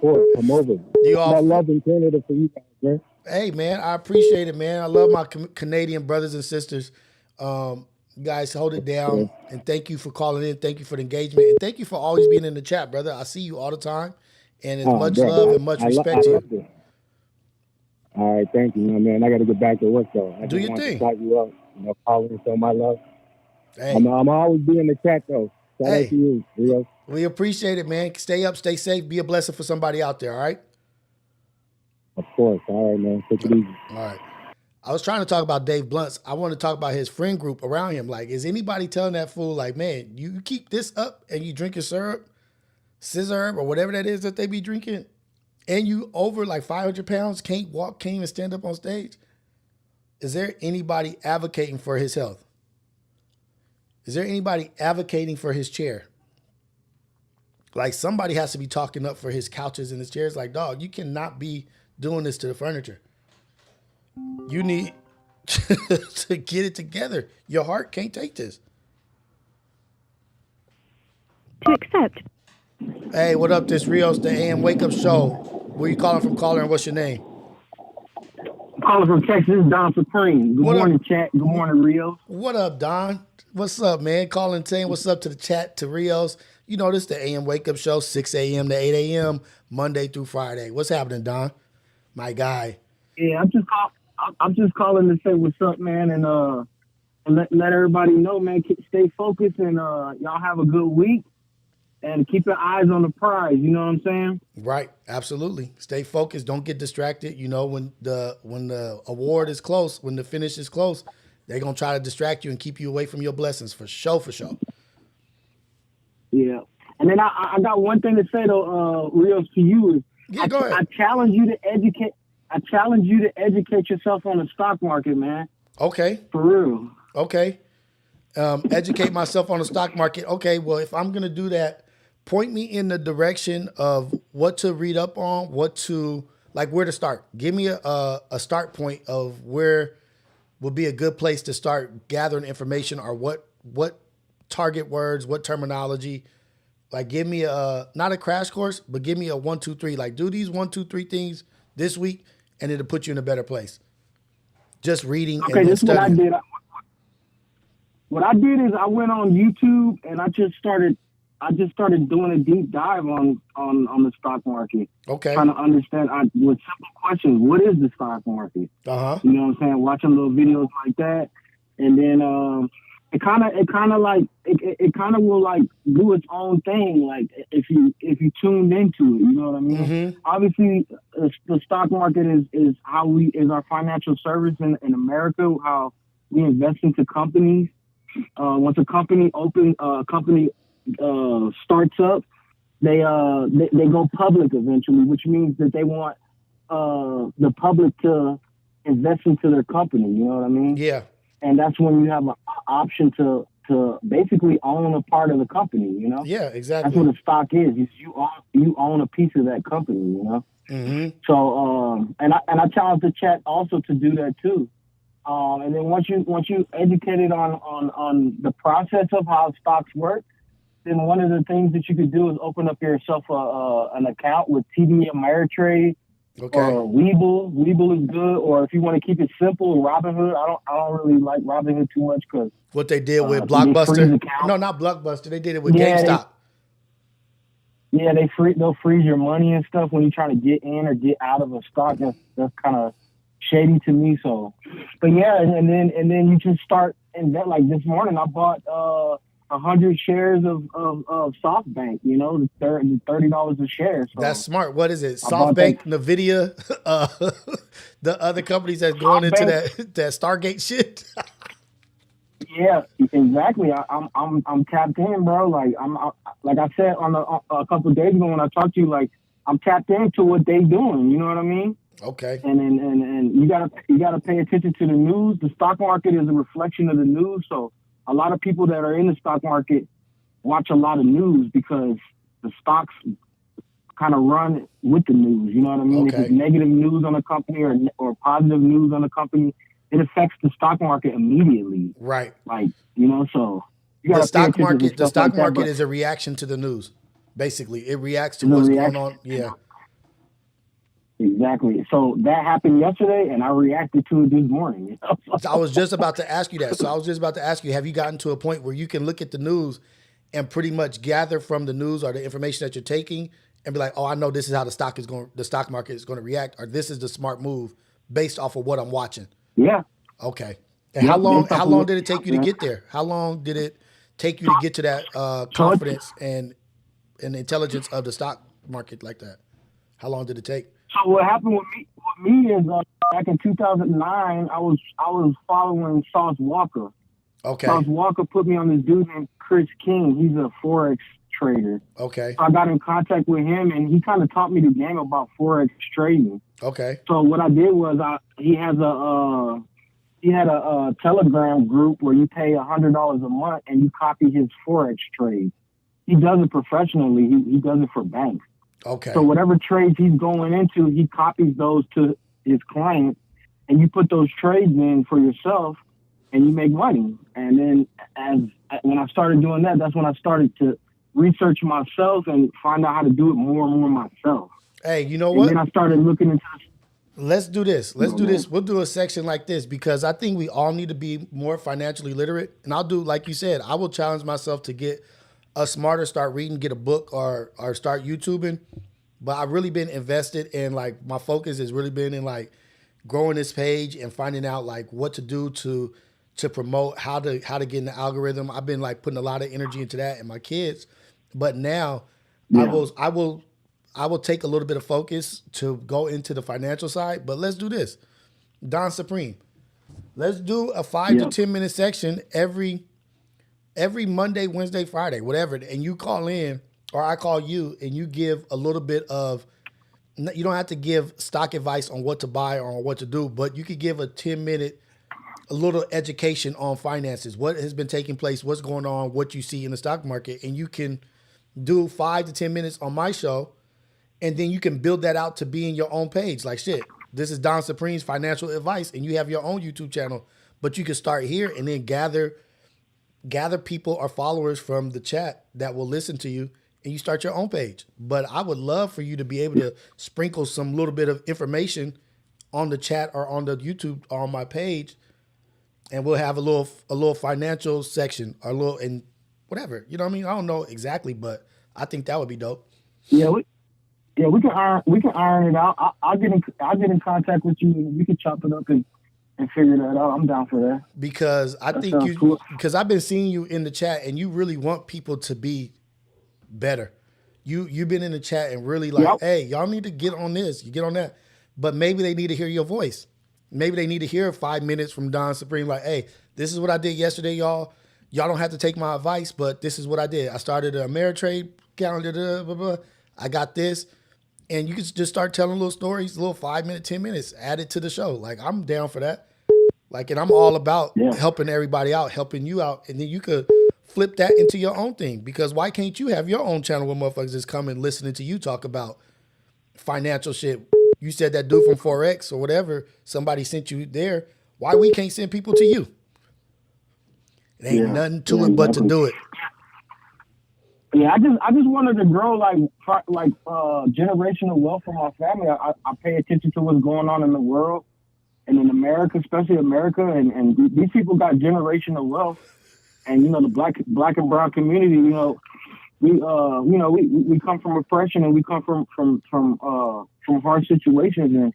over. I love in Canada for you guys, man. Hey, man, I appreciate it, man. I love my Canadian brothers and sisters. You guys hold it down, and thank you for calling in. Thank you for the engagement, and thank you for always being in the chat, brother. I see you all the time, and it's much love and much respect to you. All right, thank you, man. I got to get back to work, though. Do your thing. To you up, call and show my love. Hey. I'm always be in the chat, though. Shout out to you, Rios. We appreciate it, man. Stay up, stay safe, be a blessing for somebody out there, all right? Of course. All right, man. Take it easy. All right. I was trying to talk about Dave Blunt's. I want to talk about his friend group around him. Like, is anybody telling that fool, like, man, you keep this up and you drink your syrup, scissor or whatever that is that they be drinking, and you over like 500 pounds, can't walk, can't even stand up on stage? Is there anybody advocating for his health? Is there anybody advocating for his chair? Like, somebody has to be talking up for his couches and his chairs. Like, dog, you cannot be doing this to the furniture. You need to get it together. Your heart can't take this. To accept. Hey, what up? This Rios, the AM Wake Up Show. Where you calling from, caller, and what's your name? I'm calling from Texas, Don Supreme. Good morning, chat. Good morning, Rios. What up, Don? What's up, man? Calling, saying what's up to the chat, to Rios. You know, this is the AM Wake Up Show, 6 a.m. to 8 a.m., Monday through Friday. What's happening, Don? My guy. Yeah, I'm just calling to say what's up, man, and let everybody know, man. Stay focused, and y'all have a good week, and keep your eyes on the prize. You know what I'm saying? Right, absolutely. Stay focused. Don't get distracted. You know, when the award is close, when the finish is close, they're gonna try to distract you and keep you away from your blessings for sure. Yeah, and then I got one thing to say though, Rios, to you is go ahead. I challenge you to educate. I challenge you to educate yourself on the stock market, man. Okay. For real. Okay. Educate myself on the stock market. Okay, well, if I'm going to do that, point me in the direction of what to read up on, where to start. Give me a start point of where would be a good place to start gathering information, or what target words, what terminology. Like, give me not a crash course, but give me a 1, 2, 3. Like, do these 1, 2, 3 things this week, and it'll put you in a better place. Just reading and this studying. What I did. What I did is I went on YouTube and I just started doing a deep dive on the stock market. Okay. Trying to understand with simple questions, what is the stock market? Uh-huh. You know what I'm saying? Watching little videos like that, and then it kind of will like do its own thing. Like if you tuned into it, you know what I mean? Mm-hmm. Obviously, the stock market is our financial service in America. How we invest into companies, once a company starts up, they go public eventually, which means that they want the public to invest into their company. You know what I mean? Yeah. And that's when you have an option to basically own a part of the company. You know? Yeah, exactly. That's what a stock is. You own a piece of that company. You know? Mm-hmm. So and I challenge the chat also to do that too. And then once you educated on the process of how stocks work, then one of the things that you could do is open up yourself an account with TD Ameritrade or Webull. Webull is good. Or if you want to keep it simple, Robinhood. I don't really like Robinhood too much because what they did with Blockbuster. No, not Blockbuster. They did it with GameStop. They'll freeze your money and stuff when you're trying to get in or get out of a stock. That's kind of shady to me. So, but yeah, and then you just start invest. Like this morning, I bought 100 shares of SoftBank. You know, $30 a share. So that's smart. What is it? SoftBank, Nvidia, the other companies that's going into that Stargate shit. Yeah, exactly. I'm tapped in, bro. Like like I said on a couple of days ago when I talked to you, like I'm tapped into what they doing. You know what I mean? Okay. And you gotta pay attention to the news. The stock market is a reflection of the news. So a lot of people that are in the stock market watch a lot of news because the stocks kind of run with the news. You know what I mean? Okay. If it's negative news on a company or positive news on a company, it affects the stock market immediately. Right. Like, you know, so you the stock market market is a reaction to the news. Basically, it reacts to what's going on. Yeah. Exactly. So that happened yesterday, and I reacted to it this morning. You know? I was just about to ask you that. So I was just about to ask you, have you gotten to a point where you can look at the news and pretty much gather from the news or the information that you're taking and be like, oh, I know this is how the stock market is going to react, or this is the smart move based off of what I'm watching? Yeah. Okay. And how long did it take you to get there? How long did it take you to get to that confidence and intelligence of the stock market like that? How long did it take? So what happened with me is back in 2009, I was following Sauce Walker. Okay. Sauce Walker put me on this dude named Chris King. He's a Forex trader. Okay. So I got in contact with him, and he kind of taught me the game about Forex trading. Okay. So what I did was he had a Telegram group where you pay $100 a month and you copy his Forex trade. He does it professionally. He does it for banks. Okay. So whatever trades he's going into, he copies those to his clients, and you put those trades in for yourself, and you make money. And then when I started doing that, that's when I started to research myself and find out how to do it more and more myself. Hey, you know what? And then I started looking into this. Let's do this. Let's do this. We'll do a section like this because I think we all need to be more financially literate. And I'll do, like you said, I will challenge myself to get a smarter, start reading, get a book or start YouTubing. But I've really been invested in, like, my focus has really been in like growing this page and finding out like what to do to promote, how to get in the algorithm. I've been like putting a lot of energy into that and my kids. But now I will take a little bit of focus to go into the financial side. But let's do this. Don Supreme. Let's do a 5 to 10 minute section every Monday, Wednesday, Friday, whatever. And you call in or I call you and you give a little bit of, you don't have to give stock advice on what to buy or on what to do, but you could give a 10-minute, a little education on finances, what has been taking place, what's going on, what you see in the stock market. And you can do 5 to 10 minutes on my show. And then you can build that out to be in your own page. Like, shit, this is Don Supreme's financial advice, and you have your own YouTube channel. But you can start here and then gather people or followers from the chat that will listen to you, and you start your own page. But I would love for you to be able to sprinkle some little bit of information on the chat or on the YouTube or on my page, and we'll have a little financial section or a little and whatever. You know what I mean? I don't know exactly, but I think that would be dope. Yeah. We can iron it out. I'll get in contact with you. And we can chop it up and figure that out. I'm down for that. Because because I've been seeing you in the chat and you really want people to be better. You've been in the chat and really like, hey, y'all need to get on this, you get on that. But maybe they need to hear your voice. Maybe they need to hear 5 minutes from Don Supreme. Like, hey, this is what I did yesterday, y'all. y'all don't have to take my advice, but this is what I did. I started a Ameritrade calendar, blah, blah, blah. I got this. And you can just start telling little stories, little 5 minutes, 10 minutes, add it to the show. Like, I'm down for that. Like, and I'm all about helping everybody out, helping you out. And then you could flip that into your own thing. Because why can't you have your own channel where motherfuckers just come and listening to you talk about financial shit? You said that dude from Forex or whatever, somebody sent you there. Why we can't send people to you? It ain't nothing to it but to do it. Yeah, I just wanted to grow like generational wealth for my family. I pay attention to what's going on in the world and in America, especially America, and these people got generational wealth. And you know, the black and brown community, you know, we come from oppression and we come from hard situations,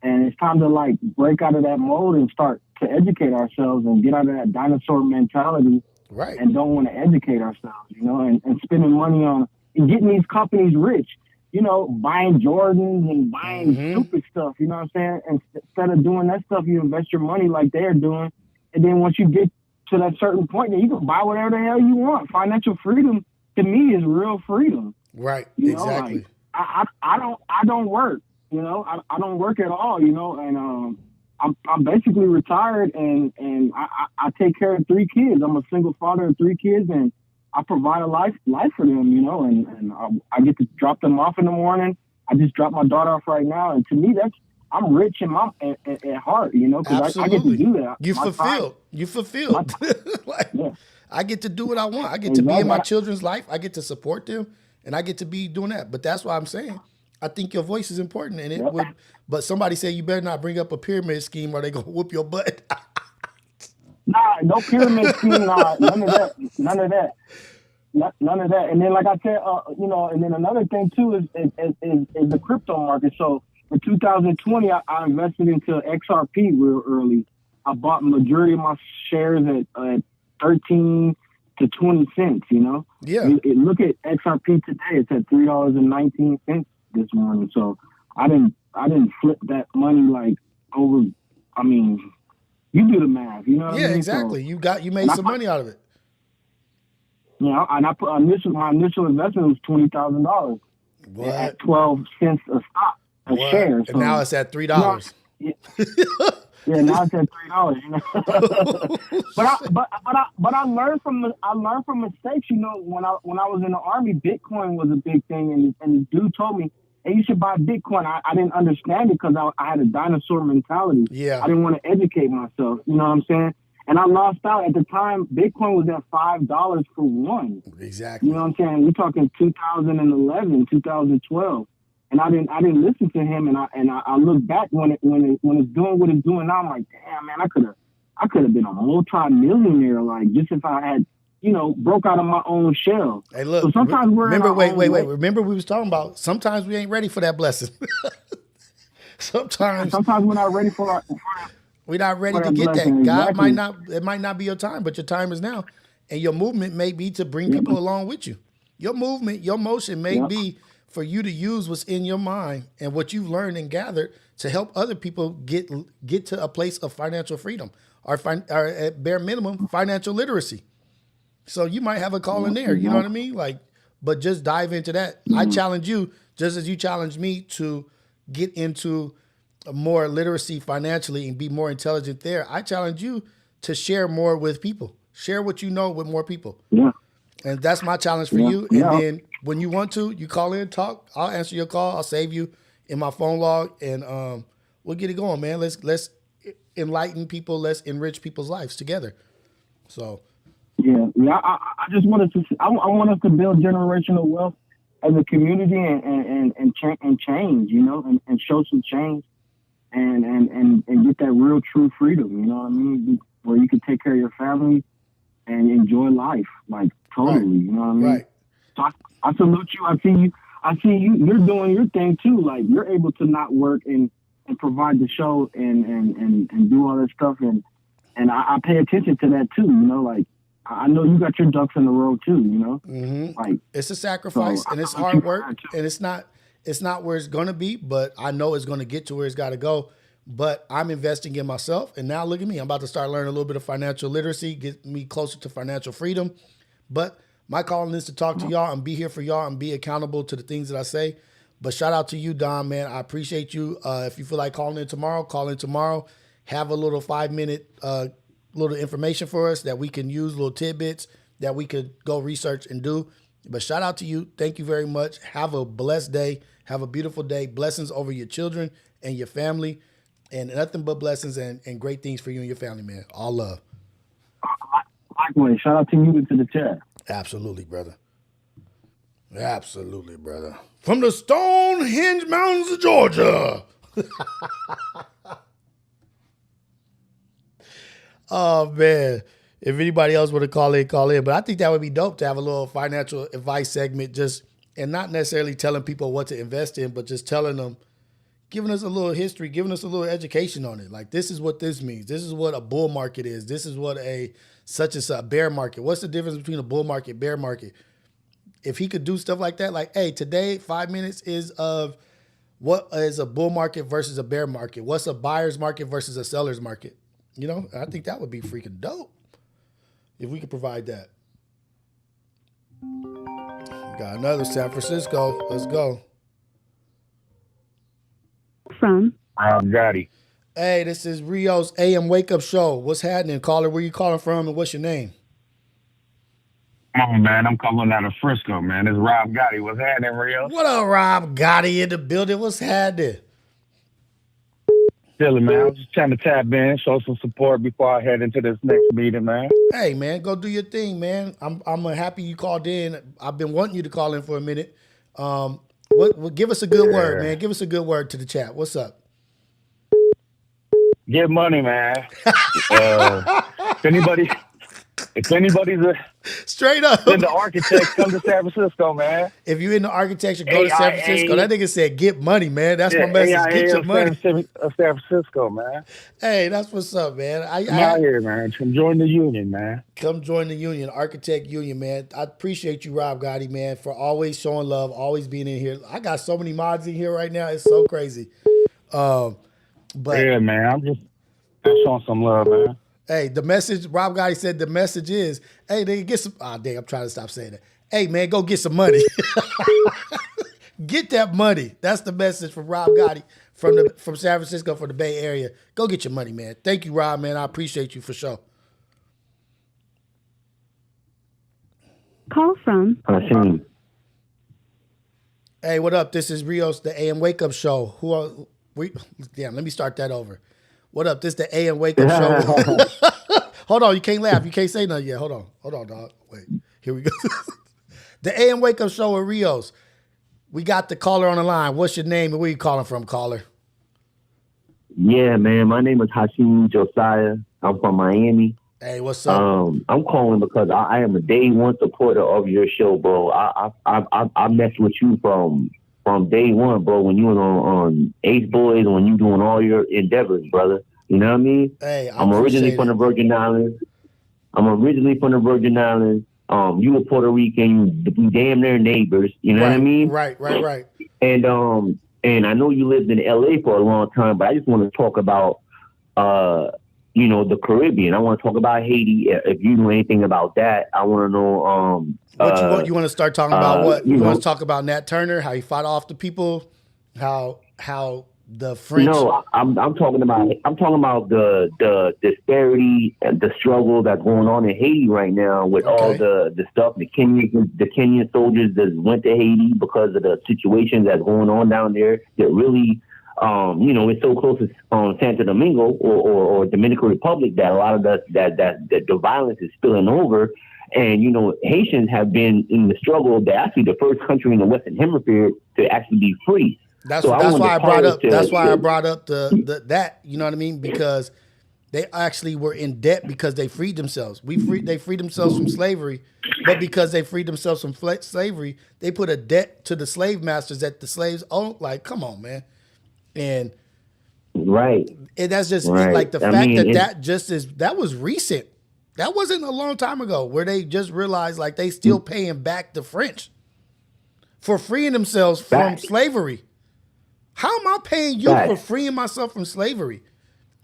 and it's time to like break out of that mold and start to educate ourselves and get out of that dinosaur mentality. Right. And don't want to educate ourselves, you know, and spending money on and getting these companies rich, you know, buying Jordans and buying stupid stuff, you know what I'm saying? And instead of doing that stuff, you invest your money like they're doing. And then once you get to that certain point, then you can buy whatever the hell you want. Financial freedom to me is real freedom. Right. You Exactly. Know, like, I don't work, you know, I don't work at all, you know, and I'm basically retired and I take care of 3 kids. I'm a single father of 3 kids, and I provide a life for them, you know, and I get to drop them off in the morning. I just dropped my daughter off right now. And to me, I'm rich at heart, you know, because I get to do that. You fulfilled. Like, I get to do what I want. I get to be in my children's life. I get to support them, and I get to be doing that. But that's why I'm saying, I think your voice is important, and it would. But somebody said you better not bring up a pyramid scheme, or they gonna whoop your butt. Nah, no pyramid scheme. Nah, none of that. None of that. And then, like I said, you know, and then another thing too is the crypto market. So in 2020, I invested into XRP real early. I bought majority of my shares at 13 to 20 cents. You know. Yeah. Look at XRP today. It's at $3.19 this morning. So I didn't flip that money like over. I mean, you do the math, you know what I mean? Exactly. So, you made some money out of it. Yeah, and I put my initial investment was $20,000 at 12 cents a stock a share. So, and now it's at $3. You know, yeah, now it's at $3. You know, but I learned from mistakes. You know, when I was in the Army, Bitcoin was a big thing, and the dude told me, hey, you should buy Bitcoin. I didn't understand it because I had a dinosaur mentality. Yeah. I didn't want to educate myself. You know what I'm saying? And I lost out. At the time, Bitcoin was at $5 for one. Exactly. You know what I'm saying? We're talking 2011, 2012. And I didn't listen to him. And I look back when it's doing what it's doing now. I'm like, damn, man, I could have been a multi-millionaire. Like, just if I had, you know, broke out of my own shell. Hey, look. So sometimes wait. Remember we was talking about sometimes we ain't ready for that blessing. sometimes we're not ready for it. We're not ready to get that. God it might not be your time, but your time is now. And your movement may be to bring people along with you. Your movement, your motion may be for you to use what's in your mind and what you've learned and gathered to help other people get to a place of financial freedom or at bare minimum financial literacy. So you might have a call in there, you know what I mean? Like, but just dive into that. I challenge you, just as you challenged me to get into more literacy financially and be more intelligent there. I challenge you to share more with people. Share what you know with more people. Yeah. And that's my challenge for you. And then when you want to, you call in, talk. I'll answer your call. I'll save you in my phone log, and we'll get it going, man. Let's enlighten people. Let's enrich people's lives together. So. Yeah. I just wanted to. I want us to build generational wealth as a community and change, you know, and show some change, and get that real true freedom. You know what I mean? Where you can take care of your family and enjoy life, like totally. Right. You know what I mean? Right. So I salute you. I see you. You're doing your thing too. Like you're able to not work and provide the show and do all that stuff, and I pay attention to that too. You know, like. I know you got your ducks in a row too, you know. Mm-hmm. Like it's a sacrifice and it's hard work, and it's not where it's gonna be, but I know it's gonna get to where it's got to go. but I'm investing in myself. And now look at me. I'm about to start learning a little bit of financial literacy, get me closer to financial freedom. But my calling is to talk to y'all and be here for y'all and be accountable to the things that I say. But shout out to you, Don, man. I appreciate you. If you feel like calling in tomorrow, call in tomorrow. Have a little 5-minute little information for us that we can use, little tidbits that we could go research and do. But shout out to you. Thank you very much. Have a blessed day. Have a beautiful day. Blessings over your children and your family. And nothing but blessings and great things for you and your family, man. All love. Likewise, shout out to you and to the chat. Absolutely, brother. Absolutely, brother. From the Stonehenge Mountains of Georgia. Oh, man. If anybody else want to call in, call in. But I think that would be dope to have a little financial advice segment, just and not necessarily telling people what to invest in, but just telling them, giving us a little history, giving us a little education on it. Like, this is what this means. This is what a bull market is. This is what such as a bear market. What's the difference between a bull market, bear market? If he could do stuff like that, like, hey, today 5 minutes is of what is a bull market versus a bear market. What's a buyer's market versus a seller's market? You know, I think that would be freaking dope if we could provide that. Got another San Francisco. Let's go. From Gotti. Hey, this is Rios AM Wake Up Show. What's happening, caller? Where you calling from and what's your name? Oh, man, I'm calling out of Frisco, man. It's Rob Gotti. What's happening, Rio? What up, Rob Gotti in the building? What's happening? Chilling, man. I was just trying to tap in, show some support before I head into this next meeting, man. Hey, man, go do your thing, man. I'm happy you called in. I've been wanting you to call in for a minute. Give us a good word, man. Give us a good word to the chat. What's up? Get money, man. If anybody's straight up in the architects, come to San Francisco, man. If you're in the architecture, go to San Francisco. That nigga said, "Get money, man." That's my message. Get your money. San Francisco, man. Hey, that's what's up, man. Come out here, man. Come join the union, man. Come join the union, Architect Union, man. I appreciate you, Rob Gotti, man, for always showing love, always being in here. I got so many mods in here right now. It's so crazy. But yeah, man, I'm just showing some love, man. Hey, the message, Rob Gotti said the message is, hey, they get some, dang, I'm trying to stop saying that. Hey, man, go get some money. Get that money. That's the message from Rob Gotti from San Francisco, for the Bay Area. Go get your money, man. Thank you, Rob, man. I appreciate you for sure. Call from Haitian. Hey, what up? This is Rios, the AM Wake Up Show. Damn, let me start that over. What up? This the AM Wake Up Show. Hold on, you can't laugh. You can't say nothing yet. Hold on, dog. Wait, here we go. The AM Wake Up Show with Rios. We got the caller on the line. What's your name and where you calling from, caller? Yeah, man. My name is Haitian Josiah. I'm from Miami. Hey, what's up? I'm calling because I am a day one supporter of your show, bro. I messed with you from day one, bro, when you was on Ace Boys, when you doing all your endeavors, brother. You know what I mean? Hey, I'm originally from the Virgin Islands. You were Puerto Rican, you damn near neighbors. You know what I mean? Right. And I know you lived in LA for a long time, but I just want to talk about the Caribbean. I want to talk about Haiti. If you know anything about that, I want to know. What you want to start talking about? What you want to talk about? Nat Turner, how he fought off the people, how the French. No, I'm talking about the disparity and the struggle that's going on in Haiti right now with all the stuff. The Kenyan soldiers that went to Haiti because of the situation that's going on down there. That really. It's so close to Santo Domingo or Dominican Republic that a lot of the violence is spilling over. And, Haitians have been in the struggle. They're actually the first country in the Western Hemisphere to actually be free. That's why I brought up that, you know what I mean? Because they actually were in debt because they freed themselves. They freed themselves from slavery, but because they freed themselves from slavery, they put a debt to the slave masters that the slaves own. Like, come on, man. And that's just like the fact that was recent. That wasn't a long time ago where they just realized like they still paying back the French for freeing themselves from slavery. How am I paying you for freeing myself from slavery?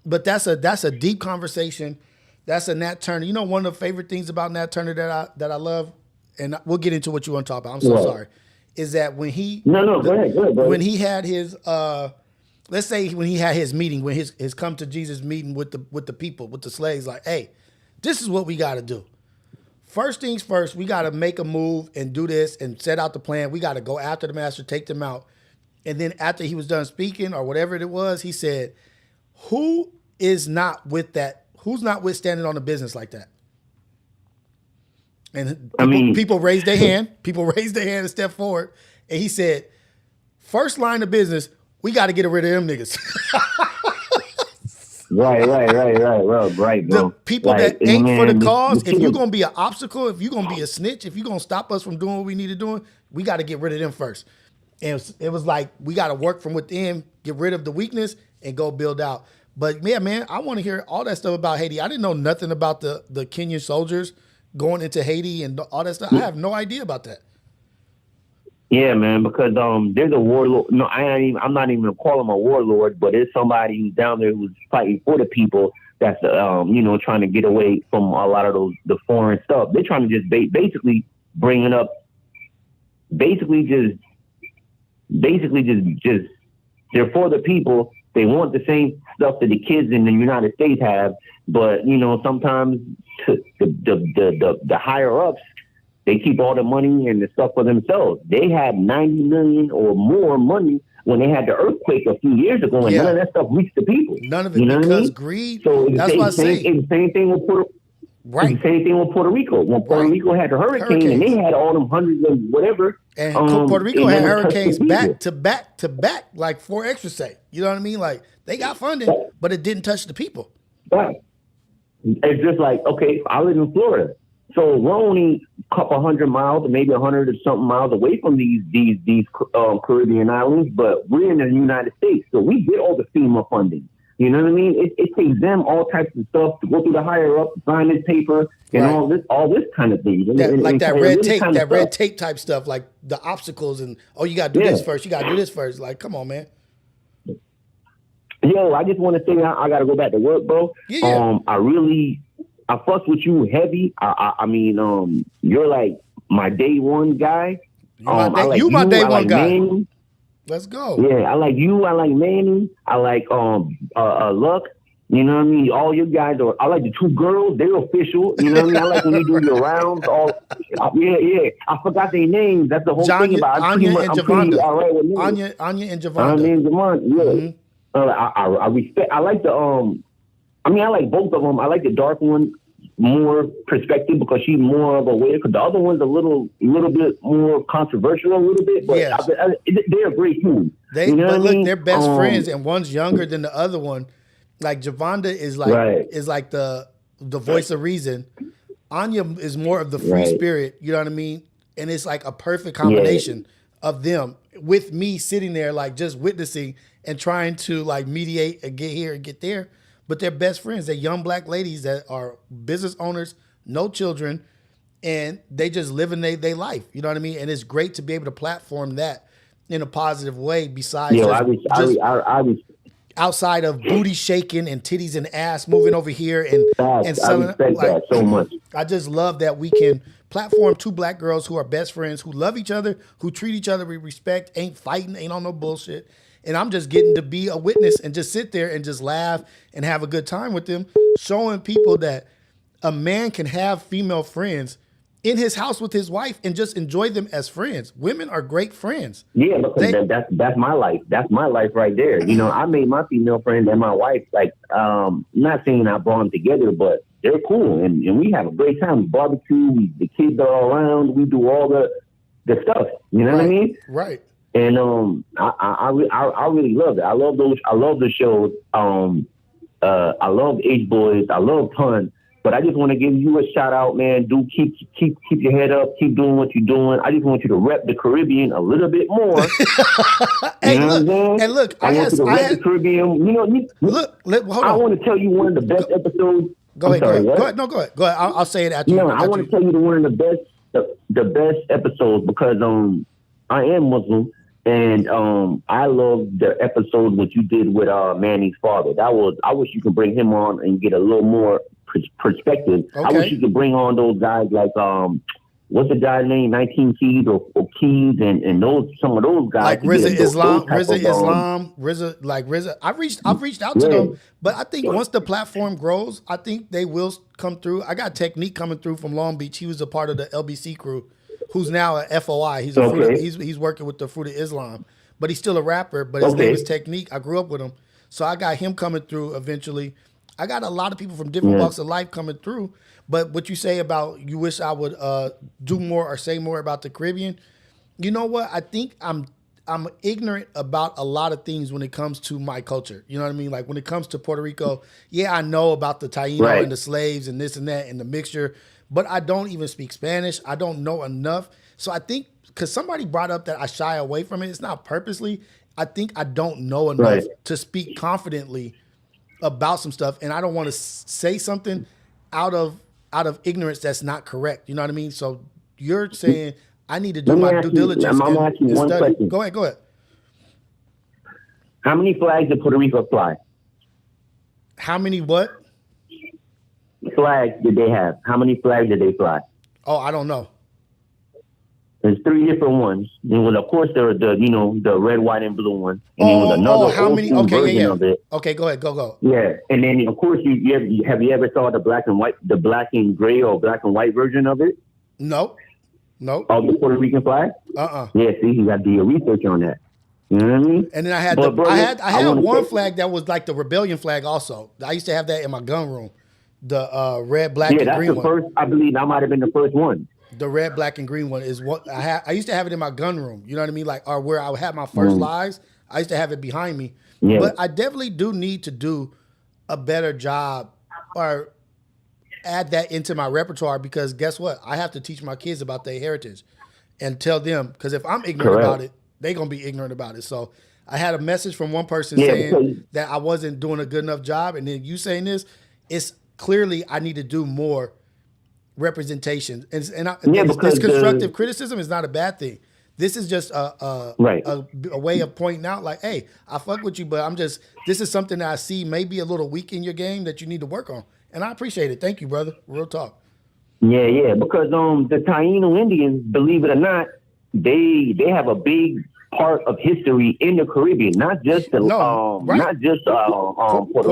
But that's a deep conversation. That's a Nat Turner. You know, one of the favorite things about Nat Turner that I love, and we'll get into what you want to talk about. I'm so sorry. Is that when he go ahead, when he had his let's say when he had his meeting, when his come to Jesus meeting with the people, with the slaves, like, hey, this is what we got to do. First things first, we got to make a move and do this and set out the plan. We got to go after the master, take them out. And then after he was done speaking or whatever it was, he said, who is not with that? Who's not with standing on a business like that? And people raised their hand. People raised their hand and stepped forward. And he said, first line of business, we got to get rid of them niggas. Right, bro. The people that ain't for the cause, if you're going to be an obstacle, if you're going to be a snitch, if you're going to stop us from doing what we need to do, we got to get rid of them first. And it was like, we got to work from within, get rid of the weakness, and go build out. But yeah, man, I want to hear all that stuff about Haiti. I didn't know nothing about the Kenyan soldiers going into Haiti and all that stuff. I have no idea about that. Yeah, man, because there's a warlord. No, I'm not even gonna call him a warlord, but it's somebody who's down there who's fighting for the people. That's trying to get away from a lot of the foreign stuff. They're trying to just basically bringing up, basically just they're for the people. They want the same stuff that the kids in the United States have, but sometimes the higher ups, they keep all the money and the stuff for themselves. They had 90 million or more money when they had the earthquake a few years ago, and none of that stuff reached the people. None of it, because greed. So that's what I say. It's the same thing with Puerto. Right. It's the same thing with Puerto Rico. When Puerto Rico had the hurricane and they had all them hundreds of whatever. And Puerto Rico had hurricanes back to back, like 4 extra say. You know what I mean? Like, they got funding, but it didn't touch the people. Right. It's just like, okay, I live in Florida. So we're only a couple hundred miles, maybe 100 or something miles away from these Caribbean islands, but we're in the United States. So we get all the FEMA funding. You know what I mean? It takes them all types of stuff to go through the higher up, sign this paper, and all this kind of thing. That red tape type stuff, like the obstacles and, you got to do this first. You got to do this first. Like, come on, man. Yo, I just want to say I got to go back to work, bro. Yeah. I fuss with you heavy. I mean, you're like my day one guy. You my day one guy. Manny. Let's go. Yeah, I like you. I like Manny. I like Luck. You know what I mean? All you guys are. I like the 2 girls. They're official. You know what I mean? I like when you do your rounds. Yeah. I forgot their names. That's the whole thing about Anya and Javonda. All right with me. Anya and Javonda. Anya and Javonda. Yeah. Mm-hmm. I respect. I like the I like both of them. I like the dark one more perspective because she's more of a waiter. Because the other one's a little bit more controversial, a little bit. But they're great too. They're best friends, and one's younger than the other one. Like Javonda is like the voice of reason. Anya is more of the free spirit. You know what I mean? And it's like a perfect combination of them with me sitting there, like just witnessing and trying to like mediate and get here and get there. But they're best friends. They're young black ladies that are business owners, no children, and they just living their life. You know what I mean? And it's great to be able to platform that in a positive way. Besides, outside of booty shaking and titties and ass moving over here and selling. I respect that so much. I just love that we can platform 2 black girls who are best friends, who love each other, who treat each other with respect, ain't fighting, ain't on no bullshit. And I'm just getting to be a witness and just sit there and just laugh and have a good time with them, showing people that a man can have female friends in his house with his wife and just enjoy them as friends. Women are great friends. Yeah, because that's my life. That's my life right there. You know, I made my female friend and my wife, like, not saying I brought them together, but they're cool. And we have a great time. We barbecue. The kids are all around. We do all the stuff. You know what I mean? Right. And I really love it. I love the shows. I love H Boys. I love Pun. But I just want to give you a shout out, man. Do keep your head up. Keep doing what you're doing. I just want you to rep the Caribbean a little bit more. Hey, look, I want you to rep the Caribbean. You know, hold on. I want to tell you one of the best episodes. Go ahead. Go ahead. I'll say it after you. No, I want to tell you one of the best episodes because I am Muslim. And I love the episode what you did with Manny's father. I wish you could bring him on and get a little more perspective. Okay. I wish you could bring on those guys like what's the guy's name? 19 Keys or Keys and those some of those guys. Like RZA Islam. I've reached out to them, but I think once the platform grows, I think they will come through. I got Technique coming through from Long Beach. He was a part of the LBC crew, who's now at FOI. He's he's working with the Fruit of Islam, but he's still a rapper. But his name is Technique. I grew up with him, so I got him coming through eventually. I got a lot of people from different walks of life coming through. But what you say about you wish I would do more or say more about the Caribbean, you know what? I think I'm ignorant about a lot of things when it comes to my culture. You know what I mean? Like when it comes to Puerto Rico, yeah, I know about the Taíno and the slaves and this and that and the mixture, but I don't even speak Spanish. I don't know enough. So I think because somebody brought up that I shy away from it, it's not purposely. I think I don't know enough to speak confidently about some stuff, and I don't want to say something out of ignorance that's not correct. You know what I mean? So you're saying I need to do my due diligence. I'm asking one question. Go ahead. How many flags did Puerto Rico fly? How many what? Flags did they have? How many flags did they fly? Oh, I don't know. There's 3 different ones. There was, of course, there was the red, white, and blue one. And there was another how many? Okay, version of it. Okay, go ahead, go. Yeah, and then of course have you ever saw the black and gray or black and white version of it? No. Of the Puerto Rican flag? Yeah, see, you got to do your research on that. You know what I mean? And then I had I had one flag that was like the rebellion flag. Also, I used to have that in my gun room. The red, black, and green one. First. I believe that might have been the first one. The red, black, and green one is what I had. I used to have it in my gun room. You know what I mean? Like, or where I would have my first lives. I used to have it behind me. Yeah. But I definitely do need to do a better job or add that into my repertoire because guess what? I have to teach my kids about their heritage and tell them because if I'm ignorant about it, they're gonna be ignorant about it. So I had a message from one person saying that I wasn't doing a good enough job, and then you saying this, it's clearly I need to do more representation, and this constructive criticism is not a bad thing. This is just a way of pointing out, like, hey, I fuck with you, but this is something that I see maybe a little weak in your game that you need to work on, and I appreciate it. Thank you, brother. Real talk. Yeah, because the Taíno Indians, believe it or not, they have a big part of history in the Caribbean, not just Puerto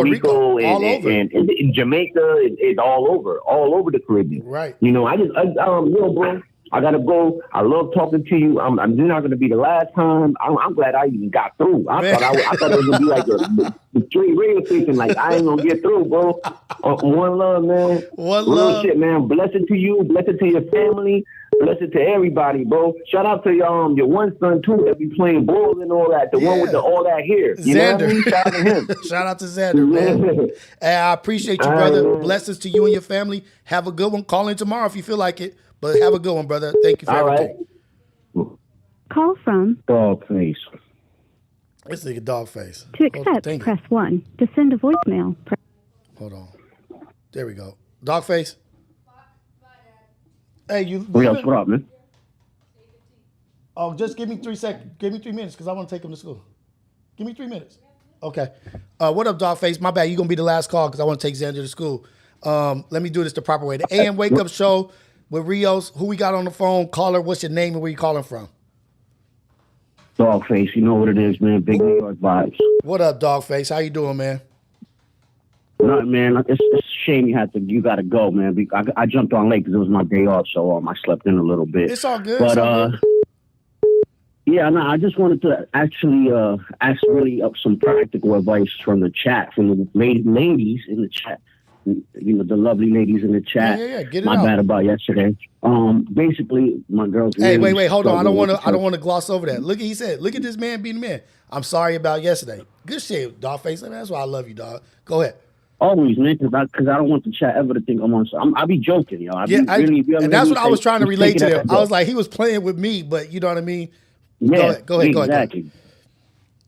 Rico and Jamaica. It's all over the Caribbean. Right. You know, bro, I gotta go. I love talking to you. I'm not gonna be the last time. I'm glad I even got through. I thought it was gonna be like the straight radio station. Like I ain't gonna get through, bro. One love, man. One love, shit, man. Blessing to you. Blessing to your family. Blessing to everybody, bro. Shout out to your one son too that be playing ball and all that. The one with all that hair. You know what I mean? Shout out to him. Shout out to Xander, man. Hey, I appreciate you, brother. Blessings to you and your family. Have a good one. Call in tomorrow if you feel like it. But have a good one, brother. Thank you for everything. Call from Dogface. This nigga Dogface. To accept, press 1. To send a voicemail, press... Hold on. There we go. Dogface. Hey, you. Rios, what up, man? Oh, just give me 3 seconds. Give me 3 minutes because I want to take him to school. Give me 3 minutes. Okay. What up, Dogface? My bad. You're going to be the last call because I want to take Xander to school. Let me do this the proper way. The AM Wake Up Show with Rios. Who we got on the phone? Caller, what's your name and where you calling from? Dogface, you know what it is, man. Big New York vibes. What up, Dogface? How you doing, man? No, man, it's a shame you got to go, man. I jumped on late because it was my day off, so I slept in a little bit. It's all good. But yeah, no, I just wanted to actually ask really some practical advice from the chat, from the ladies in the chat. You know, the lovely ladies in the chat. Yeah. Get it my out. Bad about yesterday. Basically, my girls. Hey, wait, hold on. I don't want to gloss over that. He said, look at this man being a man. I'm sorry about yesterday. Good shit, Dogface. Man, that's why I love you, dog. Go ahead. Always, man, because I don't want the chat ever to think I'm on. I be joking, yo. And that's what I was trying to relate to them. I was like, he was playing with me, but you know what I mean? Yeah, go ahead. Exactly.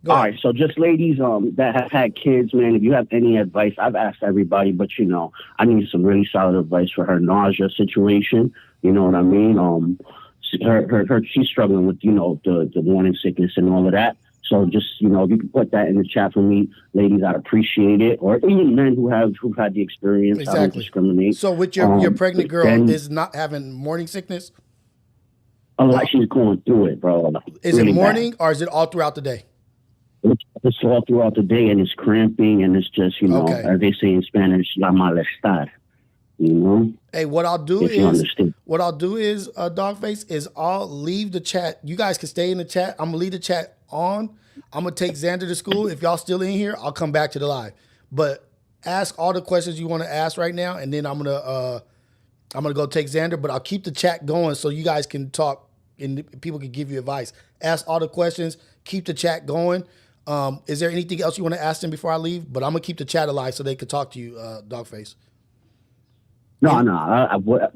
All right, so just ladies that have had kids, man, if you have any advice, I've asked everybody, but you know, I need some really solid advice for her nausea situation. You know what I mean? she's struggling with, you know, the morning sickness and all of that. So just, you know, if you can put that in the chat for me, ladies, I'd appreciate it. Or even men who've had the experience. Exactly. I don't discriminate. So with your pregnant girl is not having morning sickness? She's going through it, bro. Is it morning or is it all throughout the day? It's all throughout the day, and it's cramping, and it's just, you know, as they say in Spanish, la malestar. You know. Hey, what I'll do is Dogface, is I'll leave the chat. You guys can stay in the chat. I'm gonna leave the chat on. I'm gonna take Xander to school. If y'all still in here, I'll come back to the live. But ask all the questions you want to ask right now, and then I'm gonna go take Xander. But I'll keep the chat going so you guys can talk and people can give you advice. Ask all the questions. Keep the chat going. Is there anything else you want to ask them before I leave? But I'm gonna keep the chat alive so they can talk to you, Dogface. No.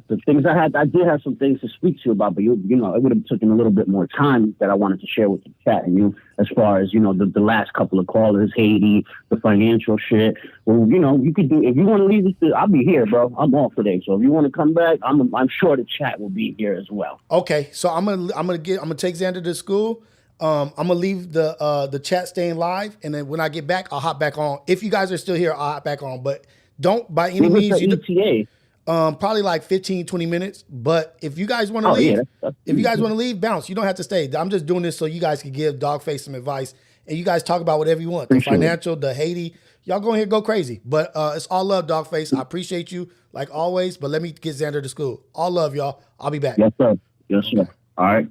The things I did have some things to speak to you about, but you know, it would have taken a little bit more time that I wanted to share with the chat and you, as far as, you know, the last couple of callers, Haiti, the financial shit. Well, you know, you could do, if you want to leave this, I'll be here, bro. I'm off today, so if you want to come back, I'm sure the chat will be here as well. Okay, so I'm gonna take Xander to school. I'm gonna leave the chat staying live, and then when I get back, I'll hop back on. If you guys are still here, I'll hop back on. But don't by any means. ETA? Probably like 15, 20 minutes. But if you guys want to leave, bounce. You don't have to stay. I'm just doing this so you guys can give Dogface some advice, and you guys talk about whatever you want. The financial, the Haiti. Y'all go ahead, go crazy. But it's all love, Dogface. I appreciate you like always. But let me get Xander to school. All love, y'all. I'll be back. Yes, sir. Yes, sir. All right.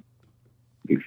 Peace.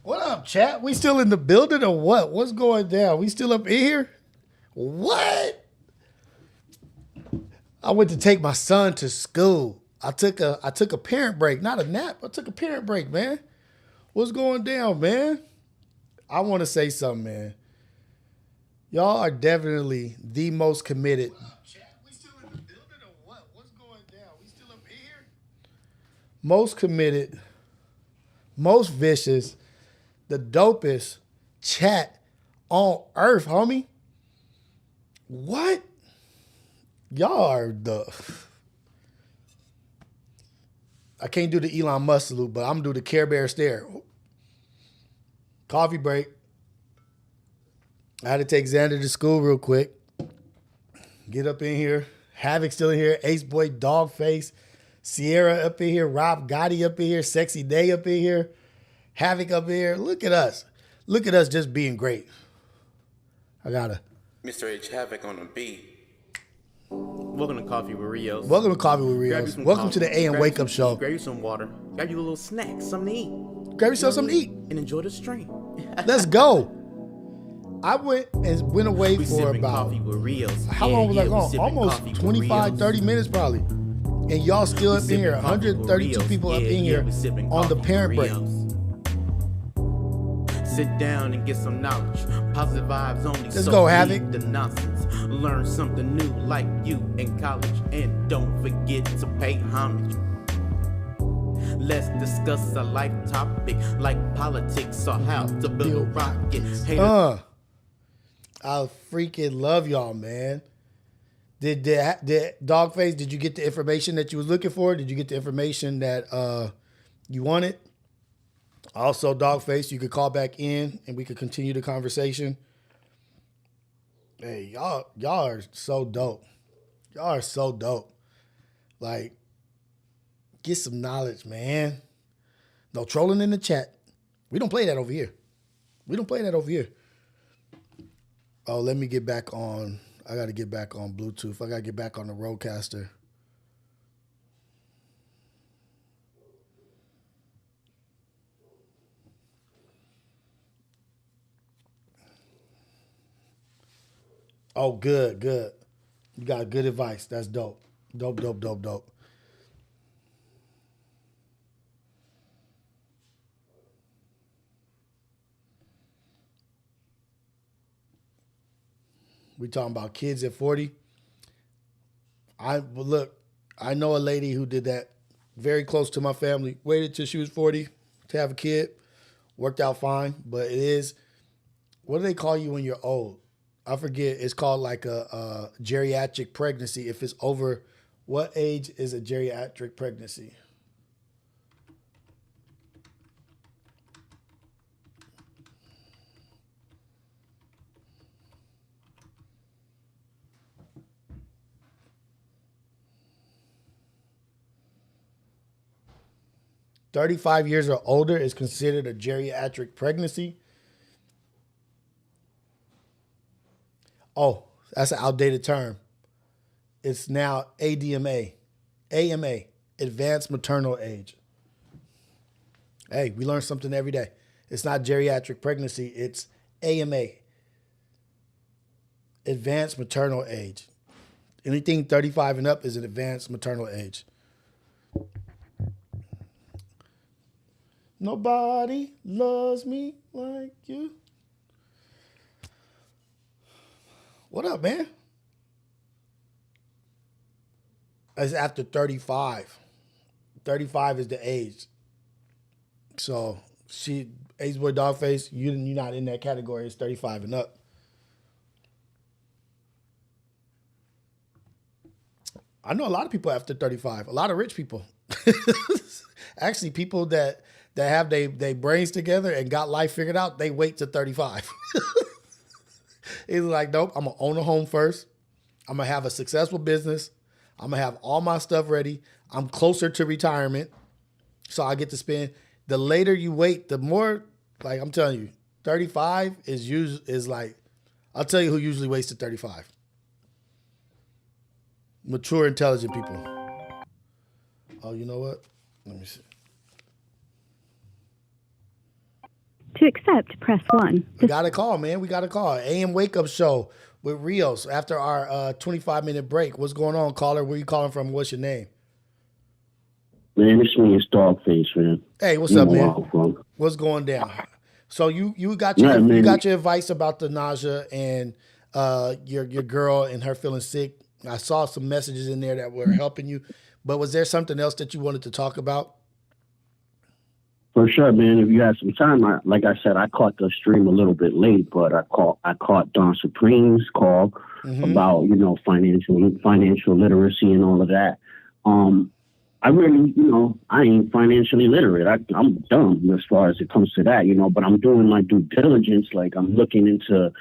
What up, chat? We still in the building or what? What's going down? We still up in here? What? I went to take my son to school. I took a parent break, not a nap. I took a parent break, man. What's going down, man? I want to say something, man. Y'all are definitely the most committed. We still in the building or what? What's going down? We still up in here? Most committed, most vicious, the dopest chat on earth, homie. What? Y'all are the... I can't do the Elon Musk salute, but I'm going to do the Care Bear stare. Coffee break. I had to take Xander to school real quick. Get up in here. Havoc still in here. Ace Boy, Dogface. Sierra up in here. Rob Gotti up in here. Sexy Day up in here. Havoc up in here. Look at us. Look at us just being great. I gotta. Mr. H Havoc on the beat. Welcome to Coffee with Rios. Welcome to Coffee with Rios. Welcome to the AM Wake Up Show. Grab you some water. Grab you a little snack, something to eat. Grab yourself something to eat. And enjoy the stream. Let's go. I went away for about, how long was I gone? Almost 25, 30 minutes probably. And y'all still up in here, 132 people up in here on the parent break. Sit down and get some knowledge. Positive vibes only. Let's go, Havoc. The nonsense. Learn something new like you in college. And don't forget to pay homage. Let's discuss a life topic like politics or how to build a rocket. I freaking love y'all, man. Did Dogface, did you get the information that you was looking for? Did you get the information that you wanted? Also, Dogface, you could call back in and we could continue the conversation. Hey, y'all are so dope. Y'all are so dope. Like, get some knowledge, man. No trolling in the chat. We don't play that over here. We don't play that over here. Oh, let me get back on. I got to get back on Bluetooth. I got to get back on the Rodecaster. Oh, good, good. You got good advice. That's dope. Dope, dope, dope, dope. We talking about kids at 40. I know a lady who did that very close to my family. Waited till she was 40 to have a kid. Worked out fine, but it is, what do they call you when you're old? I forget. It's called like a geriatric pregnancy. If it's over, what age is a geriatric pregnancy? $35 years or older is considered a geriatric pregnancy. Oh, that's an outdated term. It's now ADMA, AMA, advanced maternal age. Hey, we learn something every day. It's not geriatric pregnancy, it's AMA, advanced maternal age. Anything 35 and up is an advanced maternal age. Nobody loves me like you. What up, man? It's after 35. 35 is the age. So Ace Boy Dogface, you're not in that category. It's 35 and up. I know a lot of people after 35. A lot of rich people. Actually, people that have they brains together and got life figured out, they wait to 35. It's like, nope, I'm going to own a home first. I'm going to have a successful business. I'm going to have all my stuff ready. I'm closer to retirement. So I get to spend. The later you wait, the more, like I'm telling you, 35 is like, I'll tell you who usually waits to 35. Mature, intelligent people. Oh, you know what? Let me see. To accept, press 1. We got a call, man. We got a call. AM Wake Up Show with Rios after our 25-minute break. What's going on, caller? Where you calling from? What's your name? Man, this one is Dogface, man. Hey, what's up, man? What's going down? So you got your you got your advice about the nausea and your girl and her feeling sick. I saw some messages in there that were helping you, but was there something else that you wanted to talk about? For sure, man. If you had some time, like I said, I caught the stream a little bit late, but I caught Don Supreme's call about financial literacy and all of that. I really, I ain't financially literate. I'm dumb as far as it comes to that, but I'm doing my due diligence. Like I'm looking into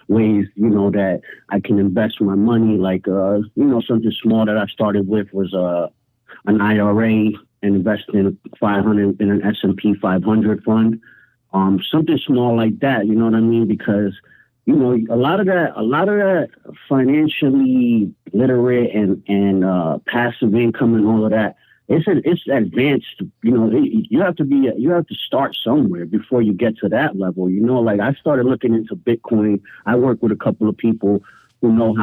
ways, that I can invest my money. Like, something small that I started with was an IRA and investing 500 in an S&P 500 fund. Something small like that, you know what I mean? Because, a lot of that financially literate and passive income and all of that, it's advanced, you have to start somewhere before you get to that level. Like I started looking into Bitcoin. I work with a couple of people who know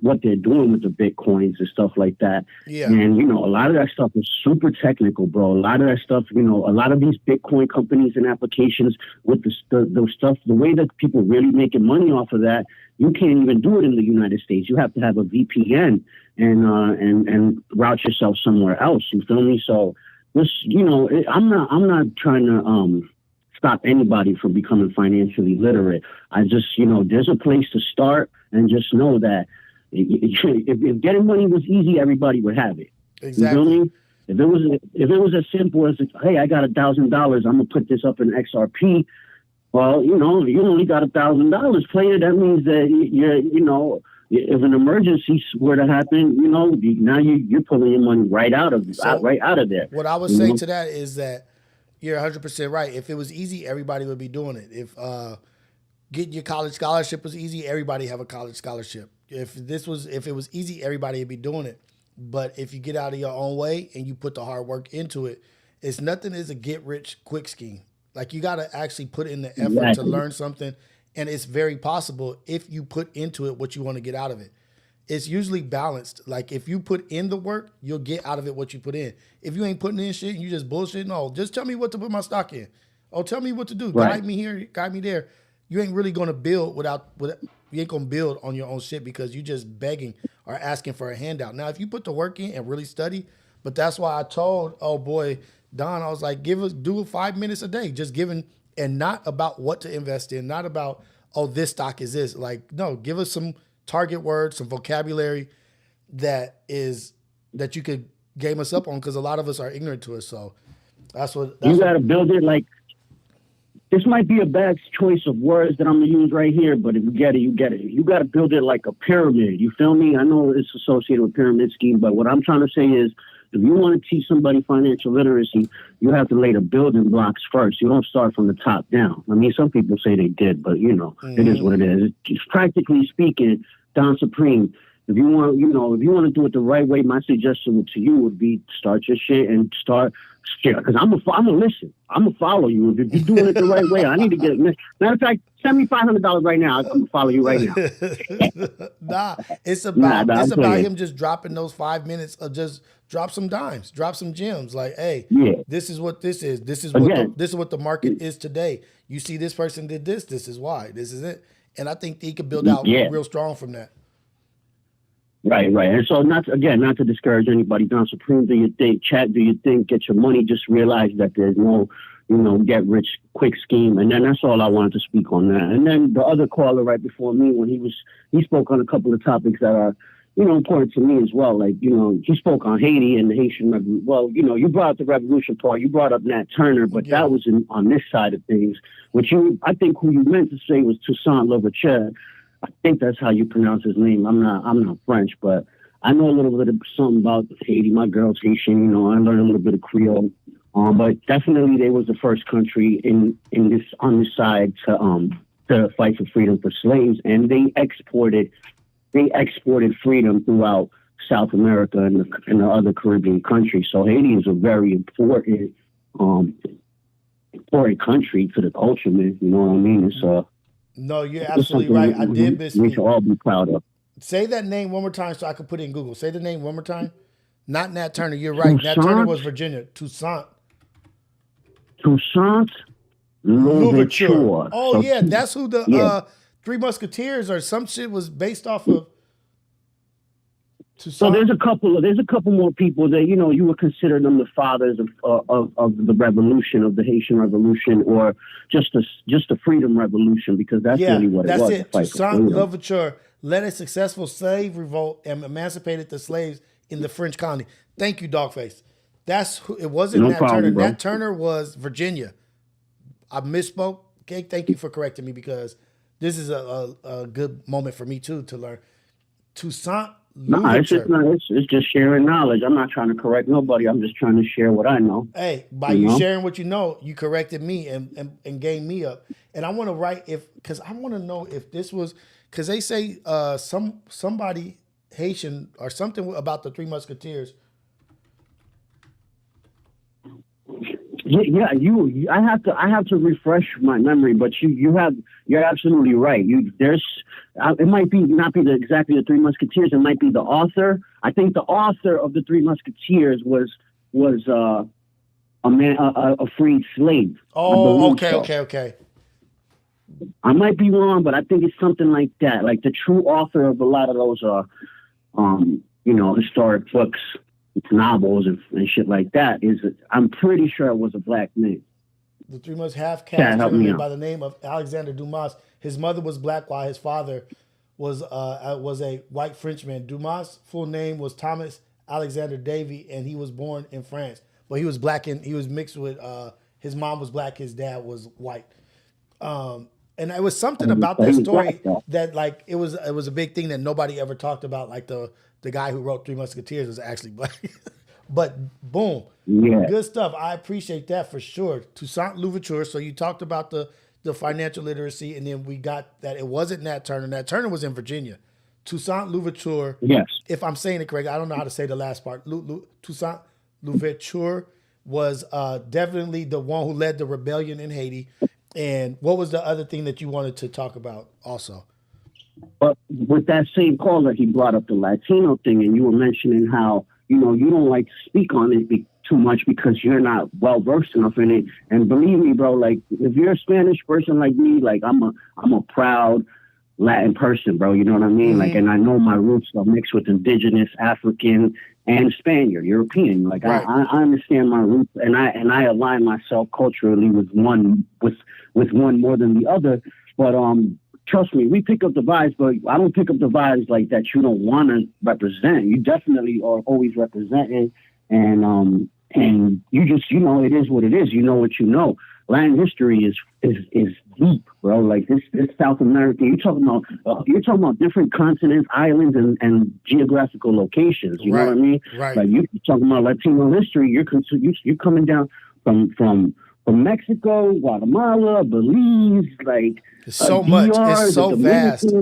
what they're doing with the Bitcoins and stuff like that. Yeah. And, a lot of that stuff is super technical, bro. A lot of that stuff, a lot of these Bitcoin companies and applications with the stuff, the way that people really making money off of that, you can't even do it in the United States. You have to have a VPN and route yourself somewhere else. You feel me? So this, I'm not trying to, stop anybody from becoming financially literate. I just, there's a place to start, and just know that if getting money was easy, everybody would have it. Exactly. You feel me? If it was as simple as, hey, I got $1,000, I'm gonna put this up in XRP. Well, you only got $1,000 playing. That means that if an emergency were to happen, now you're pulling your money right out of there. What I would say to that is that you're 100% right. If it was easy, everybody would be doing it. If getting your college scholarship was easy, everybody have a college scholarship. If it was easy, everybody would be doing it. But if you get out of your own way and you put the hard work into it, it's nothing is a get rich quick scheme. Like you got to actually put in the effort to learn something, and it's very possible if you put into it what you want to get out of it. It's usually balanced. Like if you put in the work, you'll get out of it what you put in. If you ain't putting in shit and you just bullshit, no, just tell me what to put my stock in. Oh, tell me what to do. Right. Guide me here, guide me there. You ain't really gonna build you ain't gonna build on your own shit because you just begging or asking for a handout. Now, if you put the work in and really study, but that's why I told, oh boy, Don, I was like, do 5 minutes a day, just giving, and not about what to invest in, not about, oh, this stock is this. Like, no, give us some target words, some vocabulary that you could game us up on, because a lot of us are ignorant to it. So that's you got to build it. Like, this might be a bad choice of words that I'm gonna use right here, but if you get it, you get it. You got to build it like a pyramid. You feel me? I know it's associated with pyramid scheme, but what I'm trying to say is, if you want to teach somebody financial literacy, you have to lay the building blocks first. You don't start from the top down. I mean, some people say they did, but it is what it is. Just practically speaking, Don Supreme, if you want, if you want to do it the right way, my suggestion to you would be start your shit and start. Because I'm gonna listen. I'm gonna follow you. If you're doing it the right way, I need to get it. Matter of fact, send me $500 right now. I'm gonna follow you right now. It's about him just dropping those 5 minutes of just drop some dimes, drop some gems. Like, hey, this is what this is. This is what the market is today. You see, this person did this. This is why. This is it. And I think he could build out real strong from that. Right. And so not to discourage anybody, Don Supreme, do you think, get your money, just realize that there's no, get rich quick scheme. And then that's all I wanted to speak on that. And then the other caller right before me, when he spoke on a couple of topics that are, important to me as well. Like, he spoke on Haiti and the Haitian revolution. Well, you brought up the revolution part, you brought up Nat Turner, but that was on this side of things, which I think who you meant to say was Toussaint Louverture. I think that's how you pronounce his name. I'm not French, but I know a little bit of something about Haiti. My girl's Haitian, I learned a little bit of Creole. But definitely they was the first country on this side to fight for freedom for slaves, and they exported freedom throughout South America and the other Caribbean countries. So Haiti is a very important foreign country to the culture, man. You know what I mean? It's No, you're it's absolutely something right. I did we misspeak. should all be proud of. Say that name one more time so I can put it in Google. Say the name one more time. Not Nat Turner. You're right. Nat Turner was Virginia. Toussaint Louverture. Oh, So, yeah. That's who the yeah. Three Musketeers or some shit was based off of. So there's a couple more people that you would consider them the fathers of the revolution, of the Haitian Revolution, or just the freedom revolution, because that's really what it was. That's it. Toussaint Louverture led a successful slave revolt and emancipated the slaves in the French colony. Thank you, Dogface. That's who it wasn't. Nat Turner. Bro. Nat Turner was Virginia. I misspoke. Okay, thank you for correcting me, because this is a good moment for me too to learn. Toussaint Louverture. It's just sharing knowledge. I'm not trying to correct nobody. I'm just trying to share what I know. Hey, by you sharing what you know, you corrected me and gained me up. And I want to write because I want to know if this was, because they say somebody Haitian or something about the Three Musketeers. Yeah, I have to refresh my memory, but you're absolutely right. It might not be exactly the Three Musketeers. It might be the author. I think the author of the Three Musketeers was a freed slave. Oh, okay. I might be wrong, but I think it's something like that. Like the true author of a lot of those historic books, novels and shit like that I'm pretty sure it was a black man. The Three Must Half Caste gentleman by the name of Alexander Dumas. His mother was black while his father was a white Frenchman. Dumas' full name was Thomas Alexander Davy, and he was born in France. But he was black and he was mixed with his mom was black, his dad was white. And it was something about that story that like it was a big thing that nobody ever talked about. Like the guy who wrote Three Musketeers was actually black. But boom, good stuff. I appreciate that for sure. Toussaint Louverture. So you talked about the financial literacy, and then we got that it wasn't Nat Turner. Nat Turner was in Virginia. Toussaint Louverture. Yes. If I'm saying it correct, I don't know how to say the last part. Toussaint Louverture was definitely the one who led the rebellion in Haiti. And what was the other thing that you wanted to talk about also? But with that same caller, he brought up the Latino thing, and you were mentioning how, you don't like to speak on it too much because you're not well versed enough in it. And believe me, bro, like if you're a Spanish person like me, like I'm a proud Latin person, bro. You know what I mean? Mm-hmm. Like, and I know my roots are mixed with indigenous, African, and Spaniard, European. Like right. I understand my roots, and I align myself culturally with one more than the other. But trust me, we pick up the vibes, but I don't pick up the vibes like that you don't want to represent. You definitely are always representing, and you just, it is what it is. You know what you know. Latin history is deep, bro. Like this South America. You're talking about different continents, islands, and geographical locations. You know what I mean? Right. Like you're talking about Latino history. You're coming down from Mexico, Guatemala, Belize, like it's so much. It's so vast.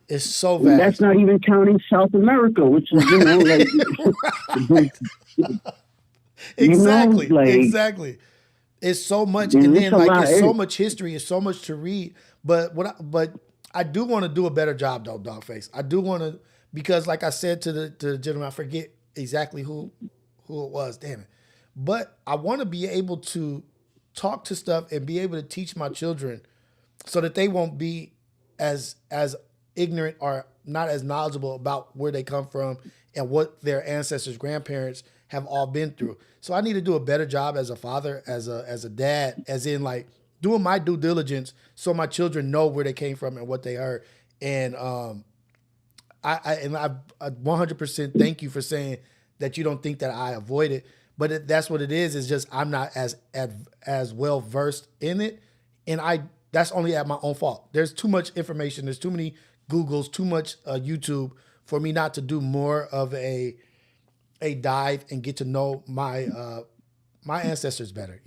It's so vast. That's not even counting South America, which is like exactly. Exactly. It's so much, and then like it's so much history. It's so much to read. But I do want to do a better job, though, Dogface. I do want to, because like I said to the gentleman, I forget exactly who it was. Damn it. But I want to be able to talk to stuff and be able to teach my children so that they won't be as ignorant or not as knowledgeable about where they come from and what their ancestors, grandparents have all been through. So I need to do a better job as a father, as a dad, as in like doing my due diligence so my children know where they came from and what they heard. And I 100% thank you for saying that you don't think that I avoid it. But that's what it is. It's just I'm not as well versed in it, and that's only at my own fault. There's too much information. There's too many Googles, too much YouTube for me not to do more of a dive and get to know my ancestors better.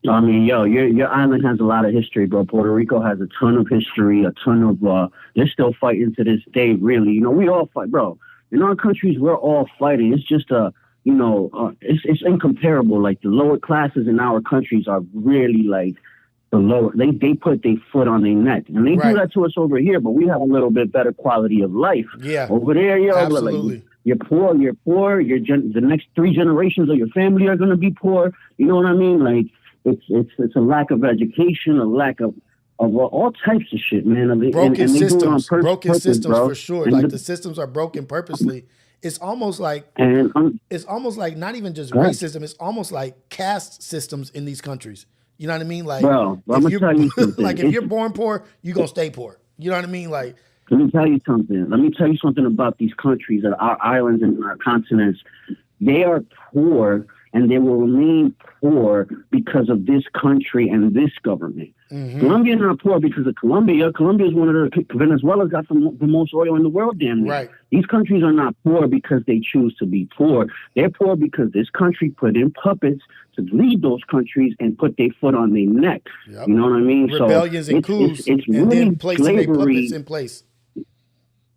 I mean, your island has a lot of history, bro. Puerto Rico has a ton of history, a ton of. They're still fighting to this day. Really, we all fight, bro. In our countries, we're all fighting. It's just it's incomparable. Like the lower classes in our countries are really like the lower. They put their foot on their neck, and they do that to us over here. But we have a little bit better quality of life. Yeah, over there, absolutely. Like, you're poor. The next 3 generations of your family are going to be poor. You know what I mean? Like it's a lack of education, a lack of all types of shit, man. Broken systems, bro. for sure. And like the systems are broken purposely. It's almost like not even just racism. It's almost like caste systems in these countries. You know what I mean? Like, bro, I'm gonna tell you something. Like if you're born poor, you're gonna stay poor. You know what I mean? Like, let me tell you something about these countries, our islands and our continents. They are poor, and they will remain poor because of this country and this government. Mm-hmm. Colombia not poor because of Colombia. Colombia is one of the Venezuela's got the most oil in the world, damn near. Right. These countries are not poor because they choose to be poor. They're poor because this country put in puppets to lead those countries and put their foot on their neck. Yep. You know what I mean? Rebellions and coups, it's and really then placing their puppets in place.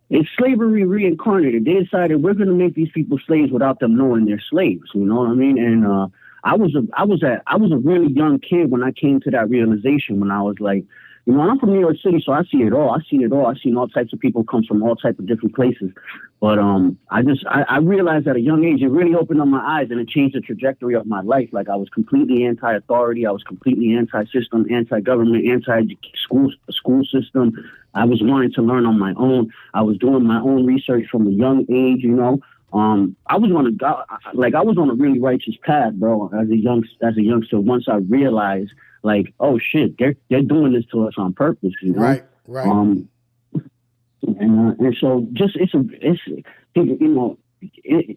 It's slavery reincarnated. They decided we're going to make these people slaves without them knowing they're slaves. You know what I mean? And I was a really young kid when I came to that realization. When I was like, I'm from New York City, so I see it all. I've seen all types of people come from all types of different places. But I realized at a young age, it really opened up my eyes, and it changed the trajectory of my life. Like I was completely anti-authority. I was completely anti-system, anti-government, anti-school system. I was wanting to learn on my own. I was doing my own research from a young age, I was on a really righteous path, bro, as a youngster. Once I realized, like, oh shit, they're doing this to us on purpose, Right. And so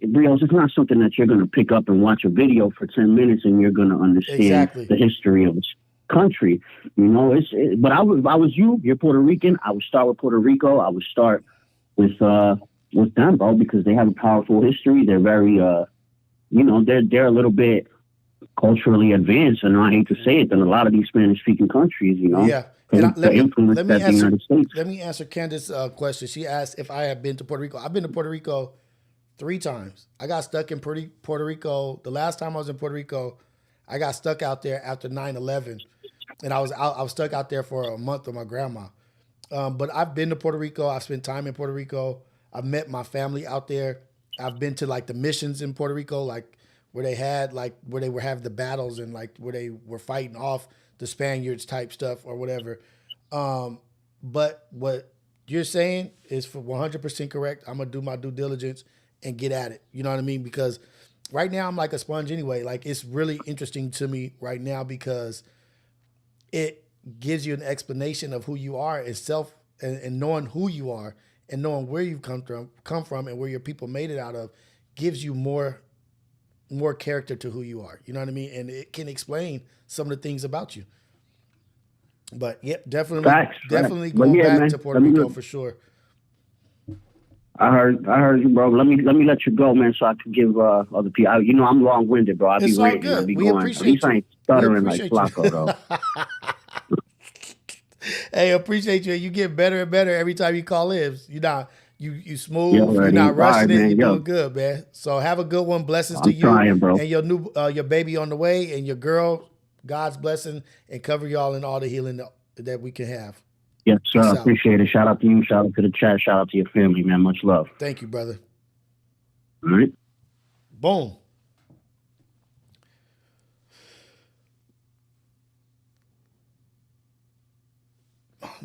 Rios, it's not something that you're gonna pick up and watch a video for 10 minutes and you're gonna understand the history of this country. But I was you're Puerto Rican. I would start with Puerto Rico. I would start with them, bro, because they have a powerful history. They're very, they're a little bit culturally advanced, and I hate to say it, than a lot of these Spanish-speaking countries, Yeah. Let me answer Candace's question. She asked if I have been to Puerto Rico. I've been to Puerto Rico 3 times. I got stuck in Puerto Rico. The last time I was in Puerto Rico, I got stuck out there after 9/11, and I was stuck out there for a month with my grandma. But I've been to Puerto Rico. I've spent time in Puerto Rico. I've met my family out there. I've been to like the missions in Puerto Rico, like where they were having the battles and like where they were fighting off the Spaniards type stuff or whatever. But what you're saying is for 100% correct. I'm gonna do my due diligence and get at it. You know what I mean? Because right now I'm like a sponge anyway. Like it's really interesting to me right now because it gives you an explanation of who you are and knowing who you are and knowing where you've come from and where your people made it out of gives you more character to who you are. You know what I mean? And it can explain some of the things about you. But yep, definitely going back to Puerto Rico for sure. I heard you, bro. Let me let you go, man, so I can give other people. I'm long winded, bro. I'll be ready. I'll be going. At least I ain't stuttering like Flacco, though. Hey, appreciate you. You get better and better every time you call in. You smooth. You're not rushing it. You're doing good, man. So have a good one. Blessings to you trying, bro. And your baby on the way and your girl. God's blessing and cover y'all in all the healing that we can have. Yes, sir. I appreciate it. Shout out to you. Shout out to the chat. Shout out to your family, man. Much love. Thank you, brother. All right. Boom.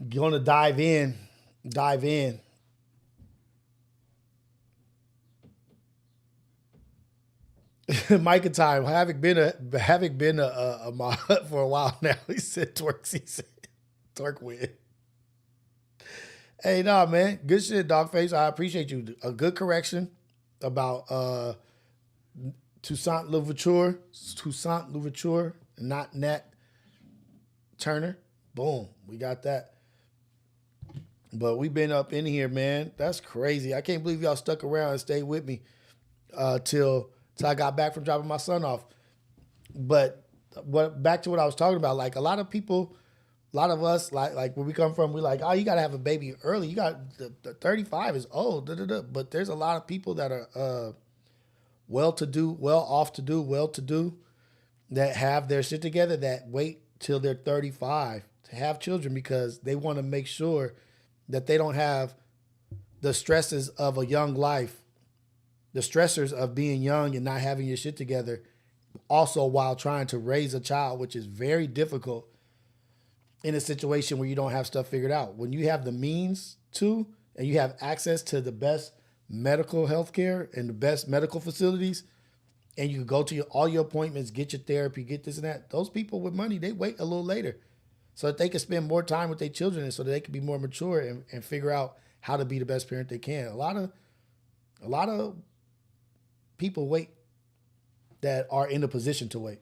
Gonna dive in. Micah time. Havoc been a mod for a while now. He said twerks. He said twerk win. Hey, nah, man. Good shit, Dogface. I appreciate you. A good correction about Toussaint Louverture, not Nat Turner. Boom. We got that. But we've been up in here, man. That's crazy. I can't believe y'all stuck around and stayed with me till I got back from dropping my son off. But back to what I was talking about, like a lot of us, like where we come from, we're like, oh, you got to have a baby early. You got the 35 is old, But there's a lot of people that are well-to-do, well-to-do that have their shit together that wait till they're 35 to have children because they want to make sure that they don't have the stresses of a young life, the stressors of being young and not having your shit together, also while trying to raise a child, which is very difficult in a situation where you don't have stuff figured out. When you have the means to, and you have access to the best medical health care and the best medical facilities, and you can go to all your appointments, get your therapy, get this and that, those people with money, they wait a little later so that they can spend more time with their children and so that they can be more mature and figure out how to be the best parent they can. A lot of people wait that are in a position to wait.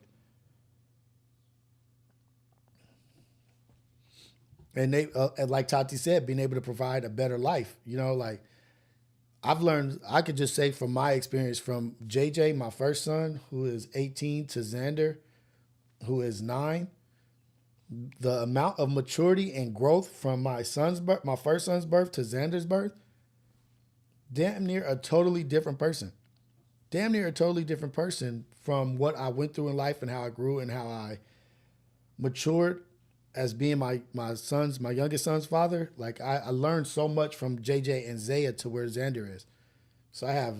And they, like Tati said, being able to provide a better life. You know, like I've learned, I could just say from my experience from JJ, my first son, who is 18, to Xander, who is 9, the amount of maturity and growth from my first son's birth to Xander's birth, damn near a totally different person. Damn near a totally different person from what I went through in life and how I grew and how I matured as being my youngest son's father. Like I learned so much from JJ and Zaya to where Xander is. So I have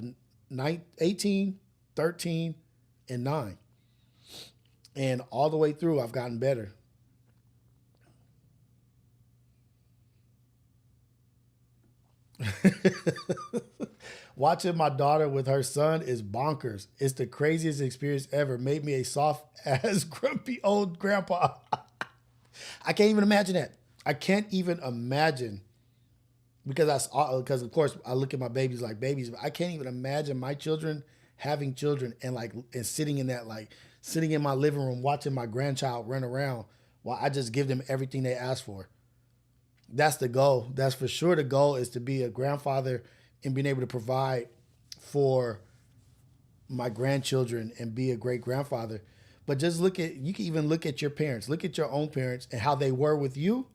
18, 13, and 9. And all the way through, I've gotten better. Watching my daughter with her son is bonkers. It's the craziest experience ever. Made me a soft-ass, grumpy old grandpa. I can't even imagine that. I can't even imagine because of course I look at my babies like babies, but I can't even imagine my children having children and sitting in my living room watching my grandchild run around while I just give them everything they ask for. That's the goal. That's for sure the goal, is to be a grandfather and being able to provide for my grandchildren and be a great grandfather. But just you can even look at your parents. Look at your own parents and how they were with you,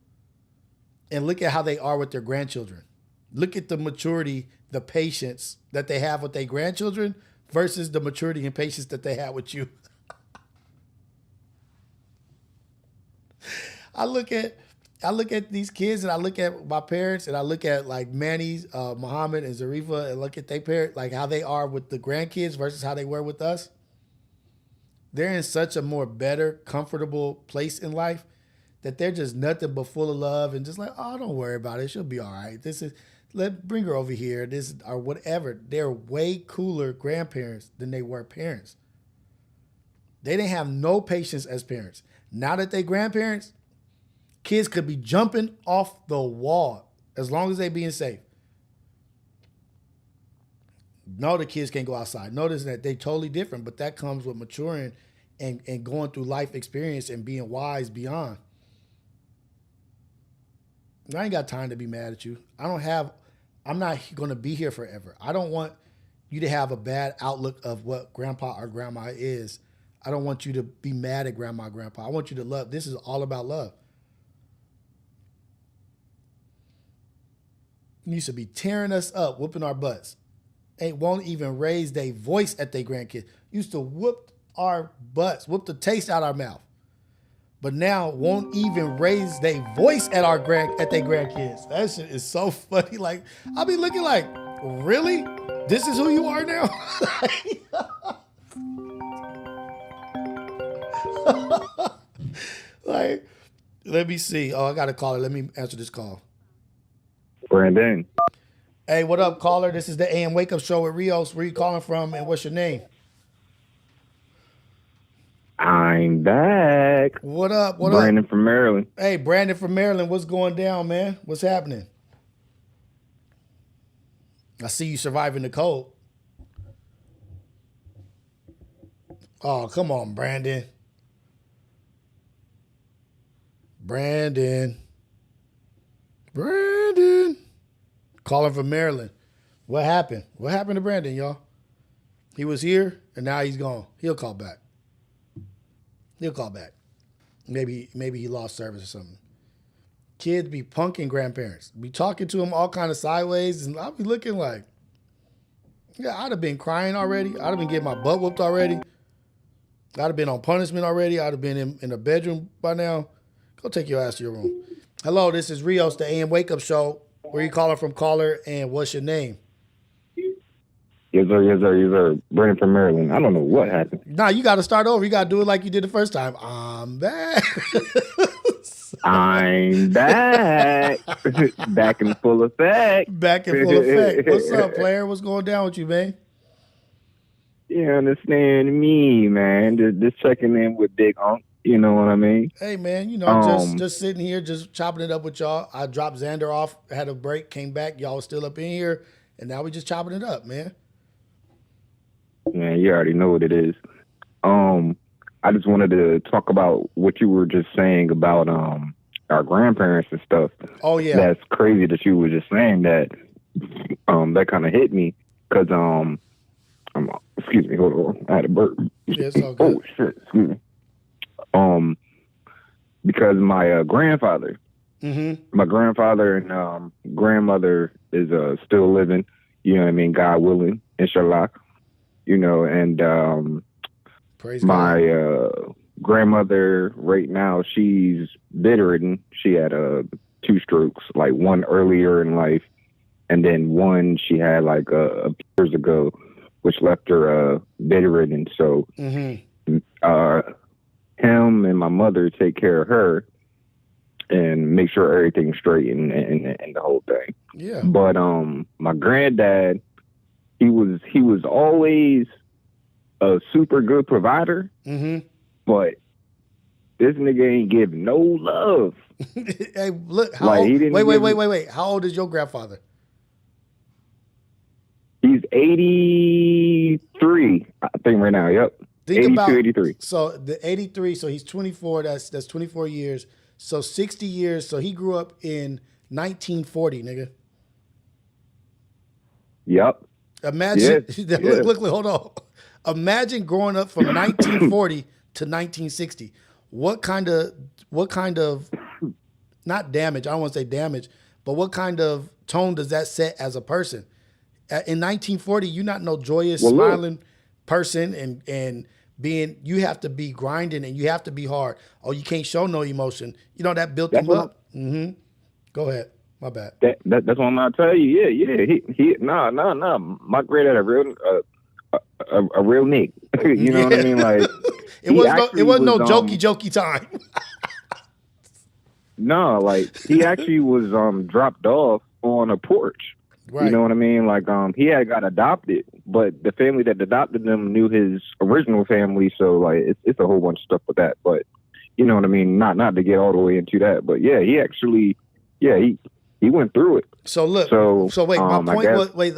and look at how they are with their grandchildren. Look at the maturity, the patience that they have with their grandchildren versus the maturity and patience that they had with you. I look at these kids and I look at my parents and I look at like Manny's, Muhammad and Zarifa, and look at their parents, like how they are with the grandkids versus how they were with us. They're in such a more better, comfortable place in life that they're just nothing but full of love and just like, oh, don't worry about it. She'll be all right. Bring her over here. Or whatever. They're way cooler grandparents than they were parents. They didn't have no patience as parents. Now that they grandparents, kids could be jumping off the wall as long as they being safe. No, the kids can't go outside. Notice that they totally different, but that comes with maturing and going through life experience and being wise beyond. I ain't got time to be mad at you. I'm not going to be here forever. I don't want you to have a bad outlook of what grandpa or grandma is. I don't want you to be mad at grandma, grandpa. I want you to love. This is all about love. You used to be tearing us up, whooping our butts. Won't even raise their voice at their grandkids. Used to whoop our butts, whoop the taste out our mouth. But now won't even raise their voice at their grandkids. That shit is so funny. Like, I'll be looking like, really? This is who you are now? Like, let me see. Oh, I got a caller. Let me answer this call. Brandon. Hey, what up, caller? This is the AM Wake Up Show with Rios. Where you calling from and what's your name? I'm back. What up? Brandon from Maryland. Hey, Brandon from Maryland. What's going down, man? What's happening? I see you surviving the cold. Oh, come on, Brandon. Brandon. Calling from Maryland. What happened? What happened to Brandon, y'all? He was here and now he's gone. He'll call back. Maybe he lost service or something. Kids be punking grandparents. Be talking to them all kind of sideways, and I'll be looking like, Yeah, I'd have been crying already. I'd have been getting my butt whooped already. I'd have been on punishment already. I'd have been in a bedroom by now. Go take your ass to your room. Hello, this is Rios, the AM Wake Up Show. Where you calling from, caller, and what's your name? Yes, sir. Yes, sir. Yes, sir. Brandon from Maryland. I don't know what happened. Nah, you got to start over. You got to do it like you did the first time. I'm back. I'm back. Back in full effect. Back in full effect. What's up, player? What's going down with you, man? You understand me, man. Just checking in with Big Unc. You know what I mean? Hey, man, you know, just sitting here, just chopping it up with y'all. I dropped Xander off, had a break, came back. Y'all was still up in here, and now we just chopping it up, man. Man, you already know what it is. I just wanted to talk about what you were just saying about our grandparents and stuff. Oh yeah, that's crazy that you were just saying that. That kind of hit me because excuse me, hold on, I had a burp. Yeah, it's all good. Oh shit, excuse me. Because my grandfather, my grandfather and grandmother is still living. You know what I mean? God willing, inshallah. You know, and praise my God. Grandmother right now, she's bedridden. She had 2 strokes, like one earlier in life, and then one she had like years ago, which left her bedridden. So him and my mother take care of her and make sure everything's straight and the whole thing. Yeah. But my granddad, he was always a super good provider, but this nigga ain't give no love. Hey, look, how like, old, wait. How old is your grandfather? He's 83, I think right now. Yep. Think 82, about 83. So the 83, so he's 24. That's 24 years. So 60 years. So he grew up in 1940, nigga. Yep. Imagine, look, hold on. Imagine growing up from 1940 to 1960. What kind of, not damage, I don't want to say damage, but what kind of tone does that set as a person? In 1940, you're not no joyous, smiling person and being, you have to be grinding and you have to be hard. Oh, you can't show no emotion. You know, that built him up. Go ahead. My bad. That's what I'm gonna tell you. Yeah. He nah. My granddad a real Nick. You know what I mean? Like it wasn't no jokey time. No, like he actually was dropped off on a porch. Right. You know what I mean? Like he had got adopted, but the family that adopted him knew his original family, so like it's a whole bunch of stuff with that. But you know what I mean? Not to get all the way into that, but yeah, he actually, he went through it. So look, so wait, my point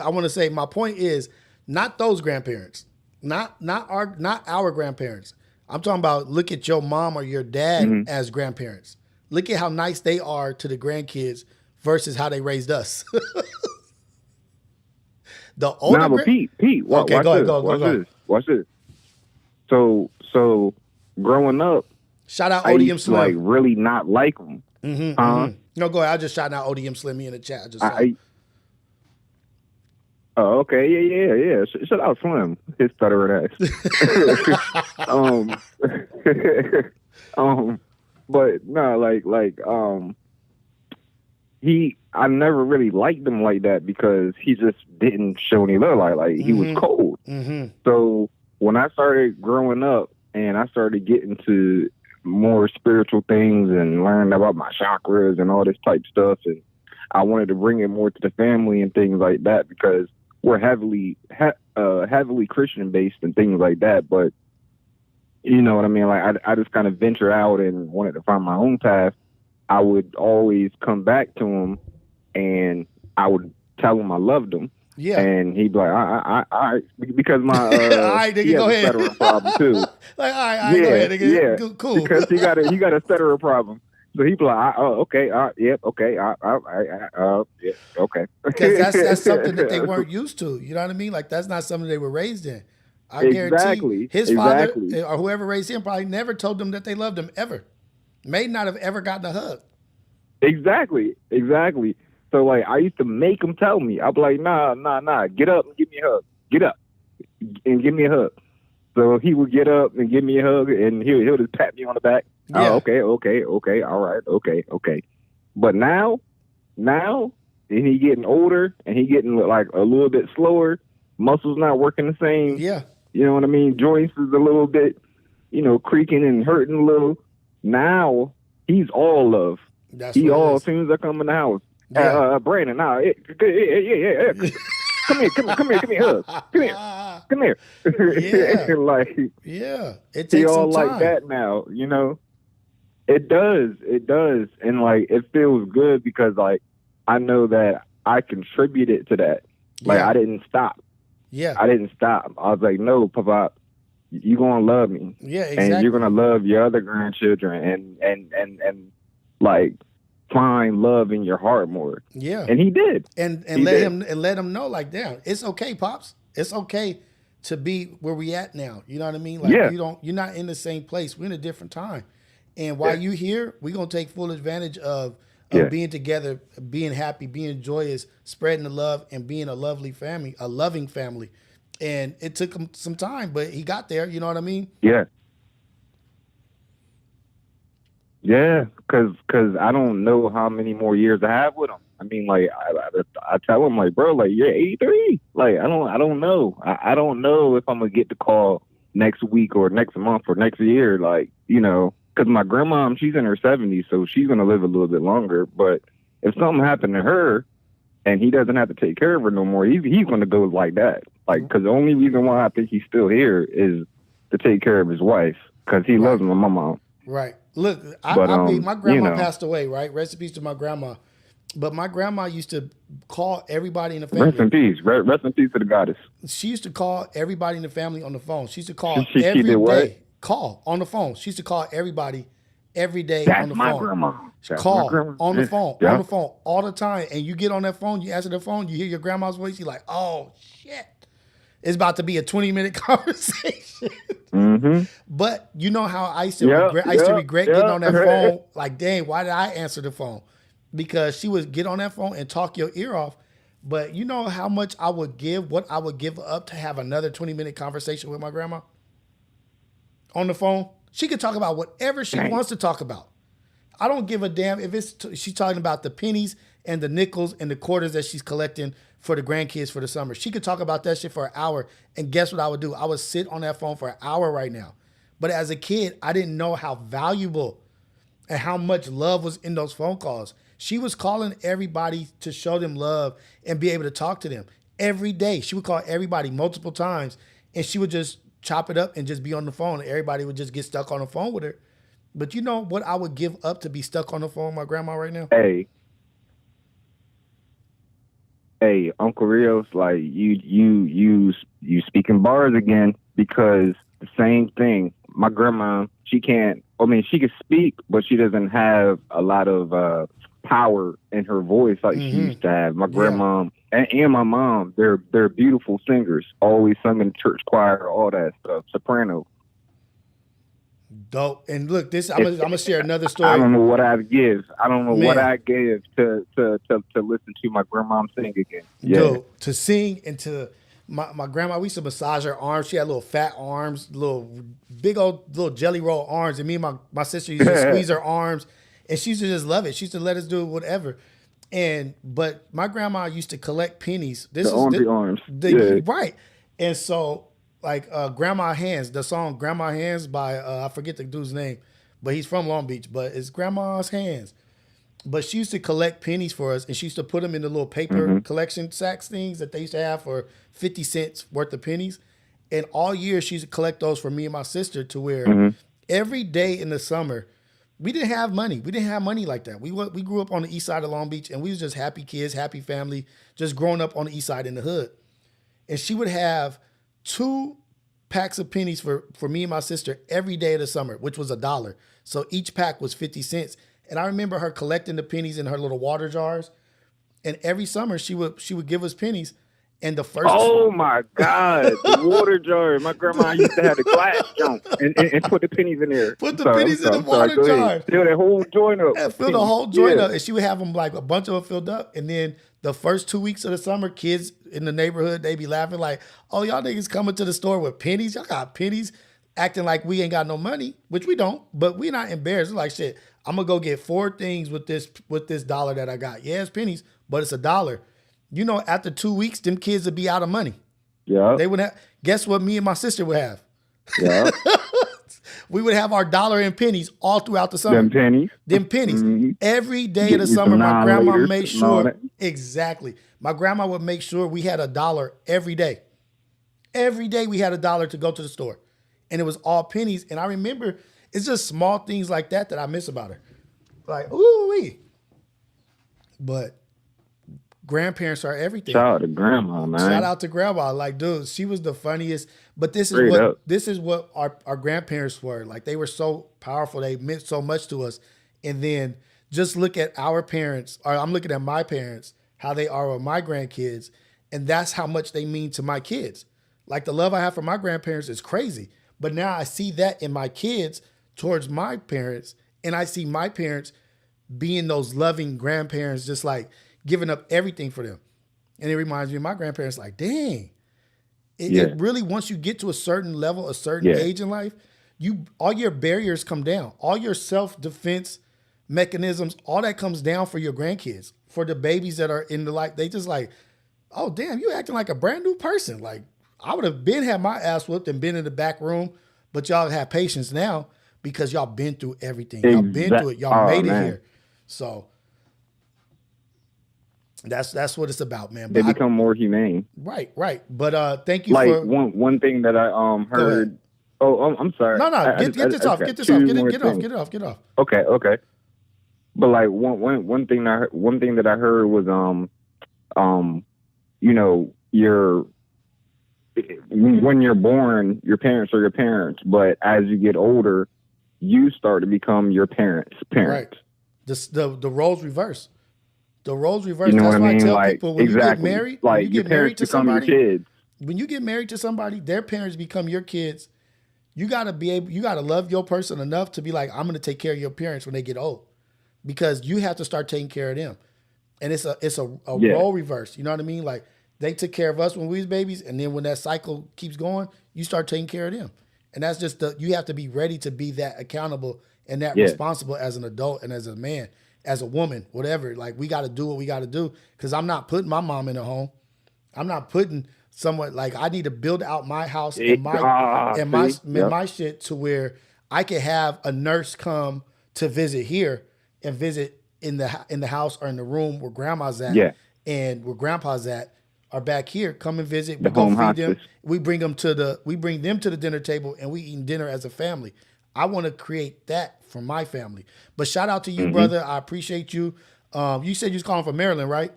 I want to say my point is not those grandparents, not our grandparents. I'm talking about look at your mom or your dad as grandparents. Look at how nice they are to the grandkids versus how they raised us. The older but Pete, watch this. So growing up, shout out ODM Slim. Like really not like them. No, go ahead. I just shouting out ODM Slimmy in the chat. I just oh, okay, yeah. Shout out Slim, his stuttering ass. But no, I never really liked him like that because he just didn't show any love. Like he was cold. So when I started growing up and I started getting to more spiritual things and learning about my chakras and all this type stuff, and I wanted to bring it more to the family and things like that because we're heavily Christian based and things like that. But you know what I mean? Like I just kind of venture out and wanted to find my own path. I would always come back to him and I would tell him I loved him. Yeah. And he'd be like, I because my all right, nigga, go ahead. Stuttering problem too. Like, all right, go ahead, nigga. Yeah. Cool. Because he got a stuttering problem. So he'd be like, okay, yep, okay, yeah, okay. Because that's something that they weren't used to. You know what I mean? Like that's not something they were raised in. I guarantee his father or whoever raised him probably never told them that they loved him ever. May not have ever gotten a hug. Exactly. So like I used to make him tell me. I'd be like, nah, get up and give me a hug. get up and give me a hug. So he would get up and give me a hug, and he'll just pat me on the back. Yeah. Oh, okay, all right, okay. But now, and he getting older, and he getting like a little bit slower. Muscles not working the same. Yeah. You know what I mean? Joints is a little bit, creaking and hurting a little. Now he's all love. That's he what all it as soon as I come in the house. Yeah. Brandon, yeah. Come here, give me a hug. Come here. Yeah. Like, yeah. It he takes all some time. like that now, It does. And like, it feels good because like, I know that I contributed to that. Like, Yeah. I didn't stop. Yeah. I didn't stop. I was like, no, Papa, you're going to love me. Yeah, exactly. And you're going to love your other grandchildren and like find love in your heart more. Yeah. And he did. And He let did. him know, like, damn, it's okay, Pops. It's okay to be where we at now. You know what I mean? Like, Yeah. you're not in the same place. We're in a different time. And while you here, we're gonna take full advantage of being together, being happy, being joyous, spreading the love, and being a lovely family, a loving family. And it took him some time, but he got there. You know what I mean? Yeah. Yeah, cause I don't know how many more years I have with him. I mean, like I tell him, like, bro, like, you're 83. Like, I don't know. I don't know if I'm gonna get the call next week or next month or next year. Like, cause my grandma, she's in her 70s, so she's gonna live a little bit longer. But if something happened to her and he doesn't have to take care of her no more, he's gonna go like that. Like, cause the only reason why I think he's still here is to take care of his wife, cause he loves my mom. Right. Look, my grandma passed away, right? Rest in peace to my grandma. But my grandma used to call everybody in the family. Rest in peace. Rest in peace to the goddess. She used to call everybody in the family on the phone. She used to call She every did what? day. Call on the phone. She used to call everybody every day That's on the my phone. grandma. That's Call my grandma. on the phone, Yeah. on the phone all the time. And you get on that phone, you answer the phone, you hear your grandma's voice, you're like, oh, shit. It's about to be a 20-minute conversation. Mm-hmm. But you know how I used to regret getting on that phone. Like, dang, why did I answer the phone? Because she would get on that phone and talk your ear off. But you know how much I would give, what I would give up to have another 20-minute conversation with my grandma on the phone? She could talk about whatever she wants to talk about. I don't give a damn if she's talking about the pennies and the nickels and the quarters that she's collecting for the grandkids for the summer. She could talk about that shit for an hour. And guess what I would do? I would sit on that phone for an hour right now. But as a kid, I didn't know how valuable and how much love was in those phone calls. She was calling everybody to show them love and be able to talk to them every day. She would call everybody multiple times, and she would just chop it up and just be on the phone. And everybody would just get stuck on the phone with her. But you know what I would give up to be stuck on the phone with my grandma right now? Hey, Uncle Rios, like you speaking bars again, because the same thing. My grandma, she can speak, but she doesn't have a lot of power in her voice like she used to have. My grandma and my mom, they're beautiful singers. Always sung in church choir, all that stuff. Soprano. Dope. And look, I'm gonna share another story. I don't know what I'd give. I don't know what I'd give to listen to my grandma sing again. Yeah. Dope. To sing and to my grandma, we used to massage her arms. She had little fat arms, big old little jelly roll arms. And me and my sister used to squeeze her arms, and she used to just love it. She used to let us do whatever. But my grandma used to collect pennies. Arms. Right. And so like Grandma Hands, the song Grandma Hands by I forget the dude's name, but he's from Long Beach, but it's Grandma's Hands. But she used to collect pennies for us, and she used to put them in the little paper collection sacks things that they used to have for 50 cents worth of pennies. And all year she used to collect those for me and my sister, to where every day in the summer, we didn't have money. We didn't have money like that. We grew up on the east side of Long Beach, and we was just happy kids, happy family, just growing up on the east side in the hood. And she would have 2 packs of pennies for me and my sister every day of the summer, which was $1. So each pack was 50 cents. And I remember her collecting the pennies in her little water jars. And every summer she would give us pennies. And the first Oh my God, the water jar. My grandma used to have the glass jump and put the pennies in there. Put the pennies in the water jar. Fill that whole joint up. Yeah, fill the whole joint up. And she would have them, like a bunch of them filled up. And then The first 2 weeks of the summer, kids in the neighborhood, they be laughing like, oh, y'all niggas coming to the store with pennies. Y'all got pennies, acting like we ain't got no money, which we don't, but we not embarrassed. It's like, shit, I'm going to go get 4 things with this dollar that I got. Yeah, it's pennies, but it's $1. You know, after 2 weeks, them kids would be out of money. Yeah. They would have, guess what me and my sister would have? Yeah. We would have our dollar and pennies all throughout the summer. Them pennies. Mm-hmm. Every day of the summer, my grandma made sure. Exactly. My grandma would make sure we had $1 every day. Every day we had $1 to go to the store. And it was all pennies. And I remember it's just small things like that I miss about her. Like, ooh-wee. But grandparents are everything. Shout out to grandma, man. Shout out to grandma. Like, dude, she was the funniest. But this is what our grandparents were. Like, they were so powerful. They meant so much to us. And then just look at our parents, or I'm looking at my parents, how they are with my grandkids. And that's how much they mean to my kids. Like, the love I have for my grandparents is crazy. But now I see that in my kids towards my parents. And I see my parents being those loving grandparents, just like giving up everything for them. And it reminds me of my grandparents, like, dang. It really, once you get to a certain level, a certain age in life, all your barriers come down. All your self-defense mechanisms, all that comes down for your grandkids, for the babies that are in the life. They just like, oh, damn, you acting like a brand new person. Like, I would have had my ass whooped and been in the back room, but y'all have patience now because y'all been through everything. Y'all been through it. Y'all made it here. So that's what it's about, man. But they become more humane. Right. But thank you like for one thing that I heard. Oh, I'm sorry. No. Get this off. Get it off. Okay. But like one thing that I heard was you know, when you're born, your parents are your parents, but as you get older, you start to become your parents. Right. The roles reverse. The roles reverse. You know That's what I mean? why I tell Like, people when exactly. you get married, like when you your get parents married to become somebody, your kids. when you get married to somebody, their parents become your kids. You gotta love your person enough to be like, I'm gonna take care of your parents when they get old, because you have to start taking care of them. And it's a role reverse. You know what I mean? Like, they took care of us when we was babies, and then when that cycle keeps going, you start taking care of them. And that's just you have to be ready to be that accountable and that responsible as an adult and as a man, as a woman, whatever. Like, we got to do what we got to do, because I'm not putting my mom in a home. I'm not putting someone, like, I need to build out my house and my shit to where I can have a nurse come to visit here and visit in the house or in the room where grandma's at and where grandpa's at, are back here. Come and visit. We go feed them. We bring them to the dinner table, and we eat dinner as a family. I want to create that for my family. But shout out to you, brother. I appreciate you. You said you was calling from Maryland, right?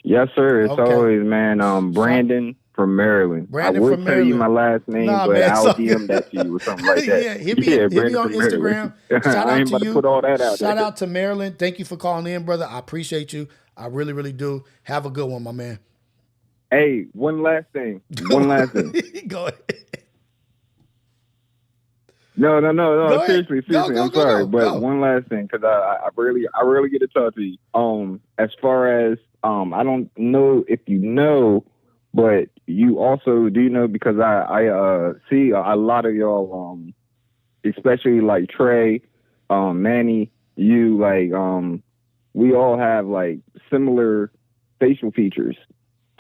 Yes, sir. It's always, man. Brandon from Maryland. Brandon I would from tell you my last name, but man, I'll DM that to you or something like that. Hit me on Instagram. Shout out to you. Put all that out Shout out to Maryland. Thank you for calling in, brother. I appreciate you. I really, really do. Have a good one, my man. Hey, one last thing. Go ahead. No. Seriously. I'm sorry, but one last thing, because I rarely get to talk to you. As far as I don't know if you know, but you also do know, because I see a lot of y'all, especially like Trey, Manny, you, like we all have like similar facial features.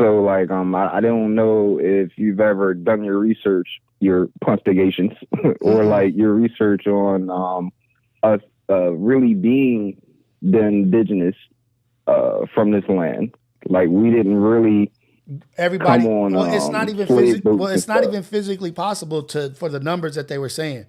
So like I don't know if you've ever done your research, your punctigations, or like your research on us really being the indigenous from this land. Like, we didn't really everybody come on, it's not even even physically possible for the numbers that they were saying.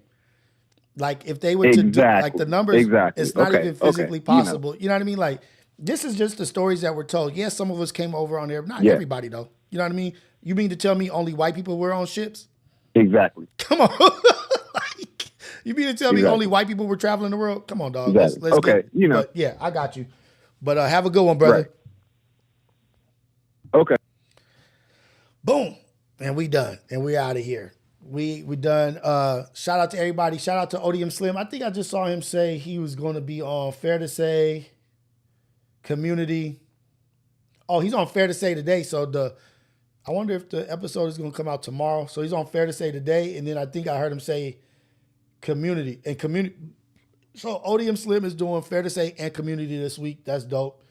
Like, if they were to do like the numbers, it's not even physically possible. You know what I mean? Like, this is just the stories that were told. Yes, some of us came over on there, not everybody though. You know what I mean? You mean to tell me only white people were on ships? Exactly. Come on. Like, you mean to tell me only white people were traveling the world? Come on, dog. Exactly. Let's get, you know. But yeah, I got you. But have a good one, brother. Right. Okay. Boom. And we done. And we out of here. We done. Shout out to everybody. Shout out to Odium Slim. I think I just saw him say he was going to be on Fair to Say, Community. Oh, he's on Fair to Say today. So I wonder if the episode is going to come out tomorrow. So he's on Fair to Say today, and then I think I heard him say Community and Community. So Odium Slim is doing Fair to Say and Community this week. That's dope.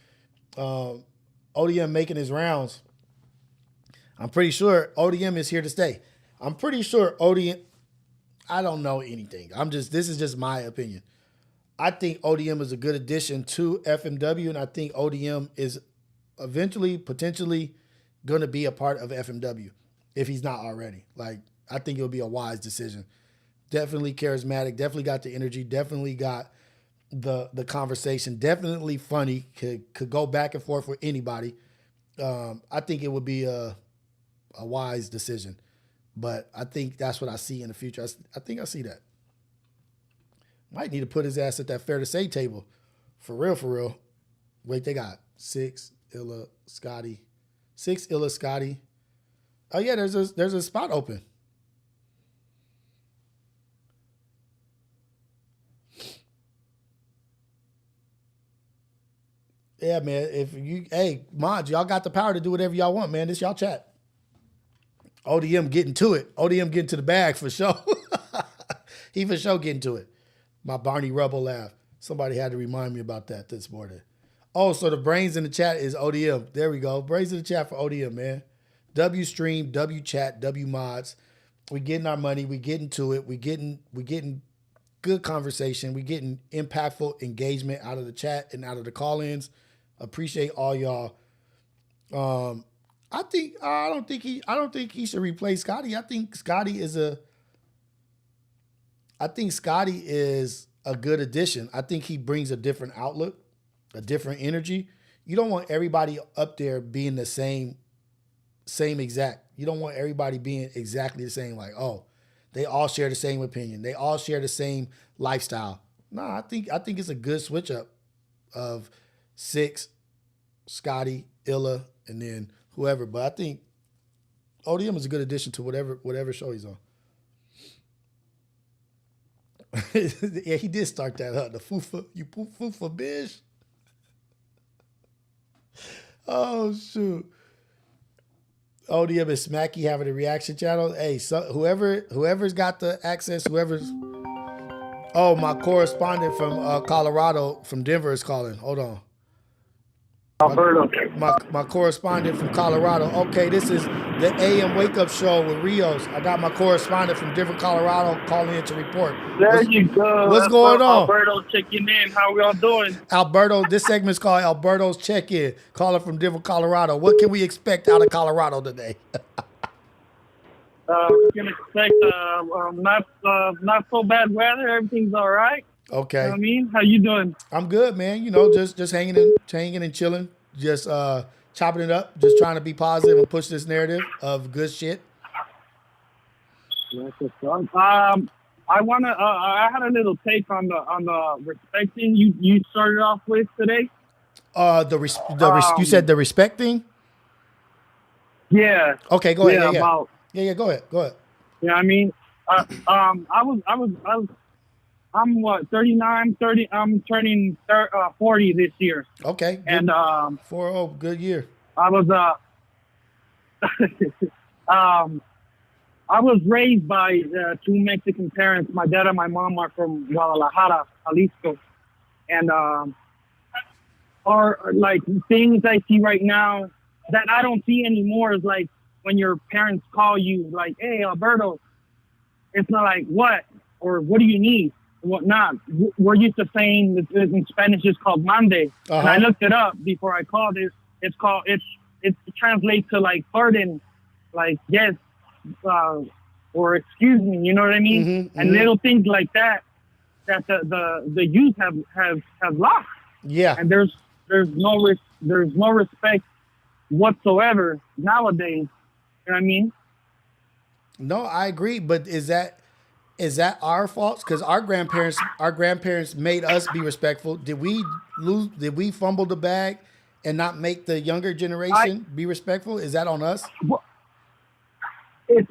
Odium making his rounds. I'm pretty sure Odium is here to stay. I'm pretty sure Odium, I don't know anything. This is just my opinion. I think Odium is a good addition to FMW, and I think Odium is eventually, potentially going to be a part of FMW if he's not already. Like, I think it'll be a wise decision. Definitely charismatic, definitely got the energy, definitely got the conversation, definitely funny, could go back and forth with anybody. I think it would be a wise decision. But I think that's what I see in the future. I think I see that. Might need to put his ass at that Fair to Say table. For real, for real. Wait, they got 6 Illa Scotty. 6 Illa Scotty. Oh yeah, there's a spot open. Yeah, man. Hey, mods, y'all got the power to do whatever y'all want, man. This y'all chat. ODM getting to it. ODM getting to the bag for sure. He for sure getting to it. My Barney Rubble laugh. Somebody had to remind me about that this morning. Oh, so the brains in the chat is ODM. There we go. Brains in the chat for ODM, man. W stream, W chat, W mods. We getting our money. We getting to it. We getting good conversation. We getting impactful engagement out of the chat and out of the call-ins. Appreciate all y'all. I don't think he should replace Scotty. I think Scotty is a good addition. I think he brings a different outlook, a different energy. You don't want everybody up there being the same exact. You don't want everybody being exactly the same, like, oh, they all share the same opinion. They all share the same lifestyle. No, I think it's a good switch up of 6, Scotty, Illa, and then whoever. But I think ODM is a good addition to whatever show he's on. Yeah, he did start that up. The fufa, you fufa bitch. Oh shoot. ODM is Smacky having a reaction channel. Hey, so whoever's got the access, oh, my correspondent from Colorado, from Denver is calling. Hold on. Alberto. My correspondent from Colorado. Okay, this is the AM Wake Up Show with Rios. I got my correspondent from Denver, Colorado calling in to report. You go. What's going on? Alberto checking in. How we all doing? Alberto, this segment's called Alberto's Check-In, calling from Denver, Colorado. What can we expect out of Colorado today? We can expect not so bad weather. Everything's all right. Okay. You know what I mean? How you doing? I'm good, man. You know, just hanging and chilling. Just chopping it up. Just trying to be positive and push this narrative of good shit. I had a little take on the respecting you started off with today. You said the respecting? Yeah. Okay, go ahead. Yeah, go ahead. Yeah, I mean, I'm what, 39, 30, I'm turning 40 this year. Okay. Good. And 40, good year. I was I was raised by 2 Mexican parents. My dad and my mom are from Guadalajara, Jalisco. And are like things I see right now that I don't see anymore is like when your parents call you like, hey, Alberto, it's not like what or what do you need and whatnot. We're used to saying in Spanish it's called mande. Uh-huh. And I looked it up before I called it. It translates to like pardon, like yes, or excuse me, you know what I mean? Mm-hmm, and little things like that the youth have lost. Yeah. And there's no respect whatsoever nowadays. You know what I mean? No, I agree. But is that our fault? Because our grandparents made us be respectful. Did we fumble the bag and not make the younger generation be respectful? Is that on us? It's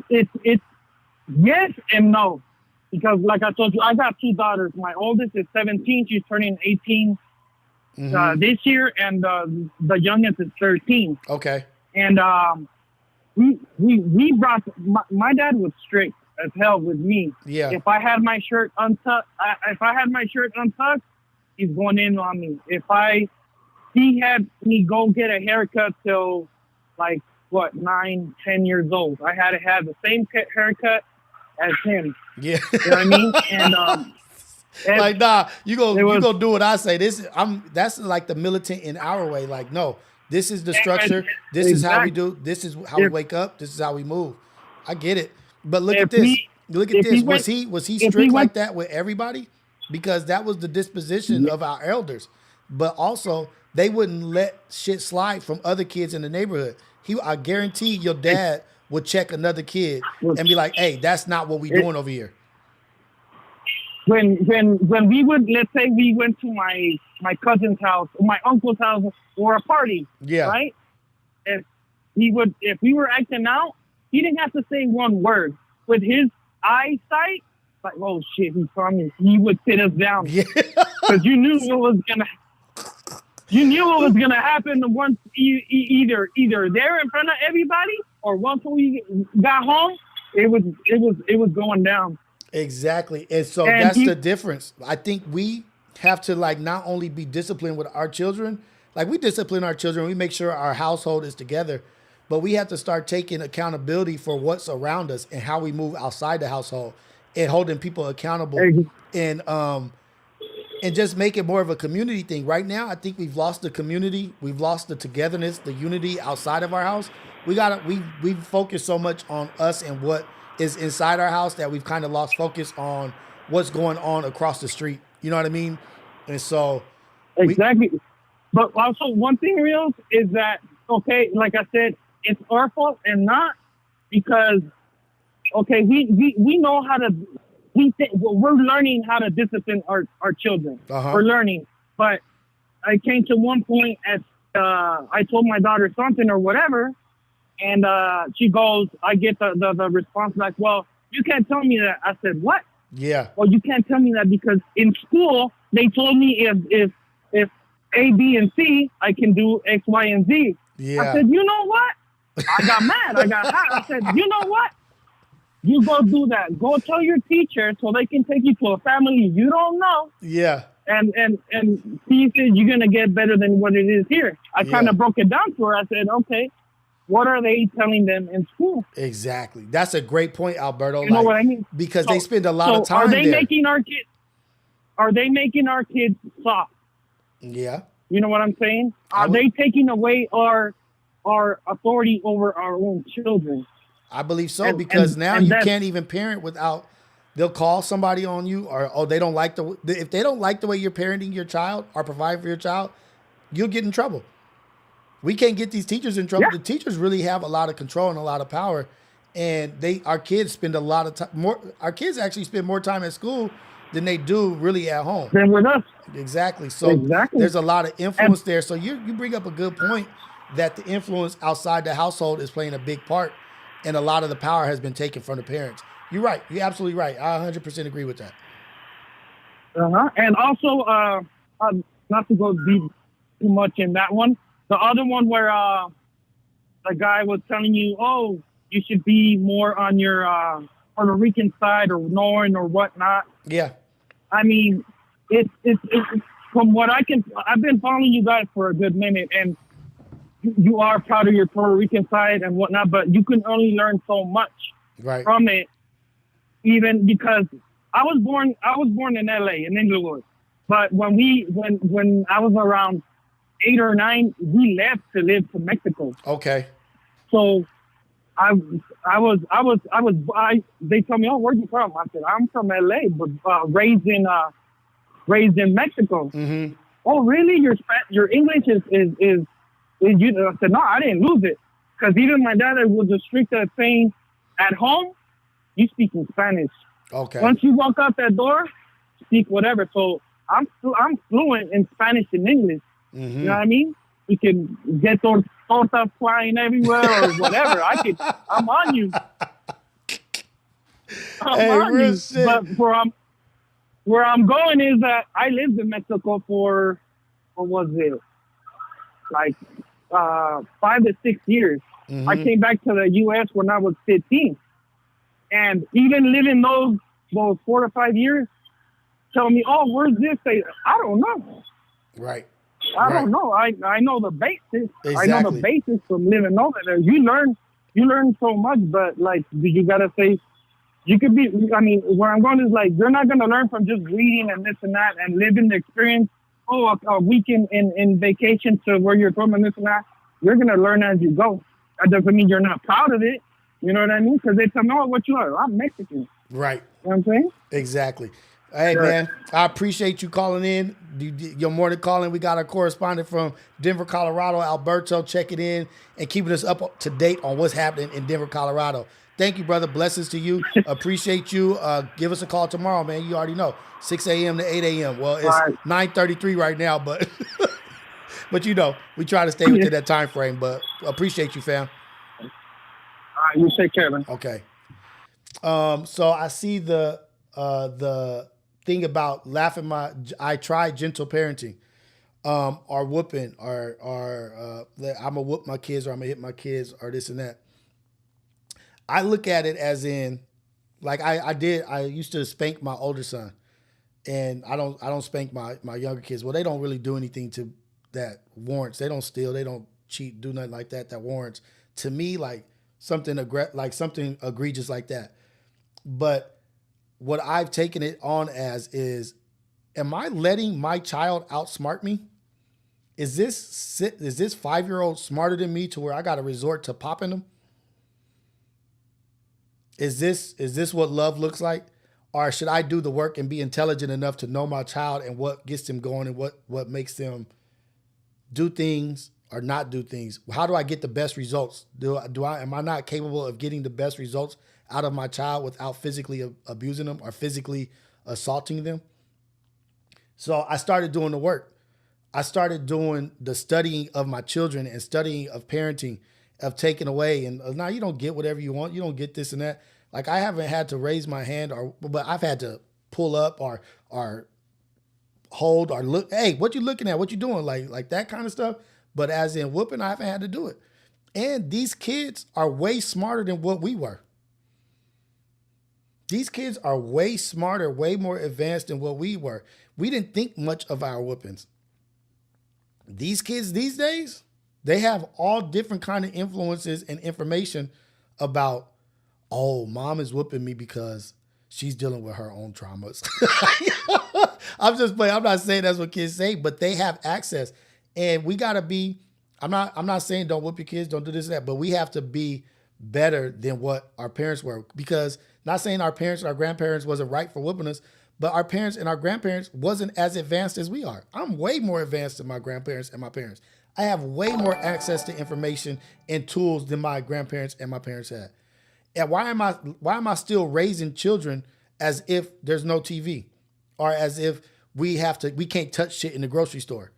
Yes and no. Because like I told you, I got two daughters. My oldest is 17. She's turning 18 this year. And the youngest is 13. Okay. And we brought, my dad was strict as hell with me. Yeah. If I had my shirt untucked, he's going in on me. He had me go get a haircut till 9, 10 years old. I had to have the same haircut as him. Yeah. You know what I mean? And nah, you go do what I say. That's like the militant in our way. Like, no, this is the structure. This is how we do. This is how we wake up. This is how we move. I get it. But look at this. Was he strict like that with everybody? Because that was the disposition of our elders. But also, they wouldn't let shit slide from other kids in the neighborhood. I guarantee your dad would check another kid and be like, "Hey, that's not what we doing over here." When we would, let's say we went to my cousin's house, or my uncle's house, or a party, right? If we were acting out, he didn't have to say one word. With his eyesight, like, oh shit, he's coming. He would sit us down because you knew what was gonna. You knew what was gonna happen once either there in front of everybody, or once we got home, it was going down. Exactly, and so that's the difference. I think we have to not only be disciplined with our children, like we discipline our children, we make sure our household is together, but we have to start taking accountability for what's around us and how we move outside the household and holding people accountable and just make it more of a community thing. Right now, I think we've lost the community. We've lost the togetherness, the unity outside of our house. We focus so much on us and what is inside our house that we've kind of lost focus on what's going on across the street. You know what I mean? And so exactly. But also one thing, Rios, is that like I said, it's our fault and not because we know how to. We're learning how to discipline our children. We're learning. But I came to one point as I told my daughter something or whatever, and she goes, I get the response like, well, you can't tell me that. I said, what? Yeah. Well, you can't tell me that because in school, they told me if A, B, and C, I can do X, Y, and Z. Yeah. I said, you know what? I got mad. I got hot. I said, you know what? You go do that. Go tell your teacher so they can take you to a family you don't know. Yeah. And see if you're gonna get better than what it is here. I kind of broke it down to her. I said, okay, what are they telling them in school? Exactly. That's a great point, Alberto. You know what I mean? Because they spend a lot of time Are they there. making our kids soft? Yeah. You know what I'm saying? Are they taking away our authority over our own children? I believe so, because now you can't even parent without, they'll call somebody on you, or they don't like if they don't like the way you're parenting your child or providing for your child, you'll get in trouble. We can't get these teachers in trouble. Yeah. The teachers really have a lot of control and a lot of power, and our kids spend a lot of time. Our kids actually spend more time at school than they do really at home. Than with us. Exactly. So there's a lot of influence there. So you bring up a good point that the influence outside the household is playing a big part. And a lot of the power has been taken from the parents. You're right. You're absolutely right. I 100% agree with that. And also, not to go deep too much in that one, the other one where the guy was telling you, oh, you should be more on your Puerto Rican side or knowing or whatnot. Yeah. I mean, it's from what I've been following you guys for a good minute, and you are proud of your Puerto Rican side and whatnot, but you can only learn so much from it. Even because I was born in LA, in Inglewood, but when I was around 8 or 9, we left to live to Mexico. Okay. So they told me, oh, where you from? I said, I'm from LA, but raised in Mexico. Mm-hmm. Oh, really? Your English is you? I said, no, I didn't lose it. Because even my dad was just strict at saying, at home, you speak in Spanish. Okay. Once you walk out that door, speak whatever. So I'm fluent in Spanish and English. Mm-hmm. You know what I mean? We can get those tortas flying everywhere or whatever. I'm on you. Hey, real shit. But where I'm going is that I lived in Mexico for, what was it, like 5 to 6 years. Mm-hmm. I came back to the U.S. when I was 15. And even living those 4 to 5 years, tell me, oh, where's this? I don't know. Right. I don't know. I know the basics. Exactly. I know the basics from living over there. You learn so much, but like you gotta say, you could be. I mean, where I'm going is like you're not gonna learn from just reading and this and that and living the experience. Oh, a week in vacation to where you're from and this and that. You're gonna learn as you go. That doesn't mean you're not proud of it. You know what I mean? Because they tell me, oh, what you are? I'm Mexican. Right. You know what I'm saying? Exactly. Hey, man, I appreciate you calling in. Your morning calling. We got our correspondent from Denver, Colorado, Alberto, checking in and keeping us up to date on what's happening in Denver, Colorado. Thank you, brother. Blessings to you. Appreciate you. Give us a call tomorrow, man. You already know, 6 a.m. to 8 a.m. Well, it's 9:33 right now, but but you know, we try to stay within that time frame. But appreciate you, fam. All right, you take care, man. Okay. So I see the thing about laughing I tried gentle parenting, or whooping, or I'm gonna whoop my kids, or I'm gonna hit my kids, or this and that. I look at it as in, like I used to spank my older son, and I don't spank my younger kids. Well, they don't really do anything to that warrants. They don't steal, they don't cheat, do nothing like that warrants to me like something egregious like that. But what I've taken it on as is, am I letting my child outsmart me? Is this 5-year-old smarter than me to where I got to resort to popping them? Is this what love looks like? Or should I do the work and be intelligent enough to know my child and what gets them going and what makes them do things or not do things? How do I get the best results? Am I not capable of getting the best results out of my child without physically abusing them or physically assaulting them? So I started doing the work. I started doing the studying of my children and studying of parenting, of taking away. And now you don't get whatever you want. You don't get this and that. Like I haven't had to raise my hand, but I've had to pull up or hold or look. Hey, what you looking at? What you doing? Like that kind of stuff. But as in whooping, I haven't had to do it. And these kids are way smarter than what we were. These kids are way smarter, way more advanced than what we were. We didn't think much of our whoopings. These kids these days, they have all different kind of influences and information about, oh, mom is whooping me because she's dealing with her own traumas. I'm just playing. I'm not saying that's what kids say, but they have access. And we got to be, I'm not saying don't whoop your kids, don't do this and that, but we have to be better than what our parents were. Because not saying our parents and our grandparents wasn't right for whooping us, but our parents and our grandparents wasn't as advanced as we are. I'm way more advanced than my grandparents and my parents. I have way more access to information and tools than my grandparents and my parents had. And why am I still raising children as if there's no TV, or as if we can't touch shit in the grocery store?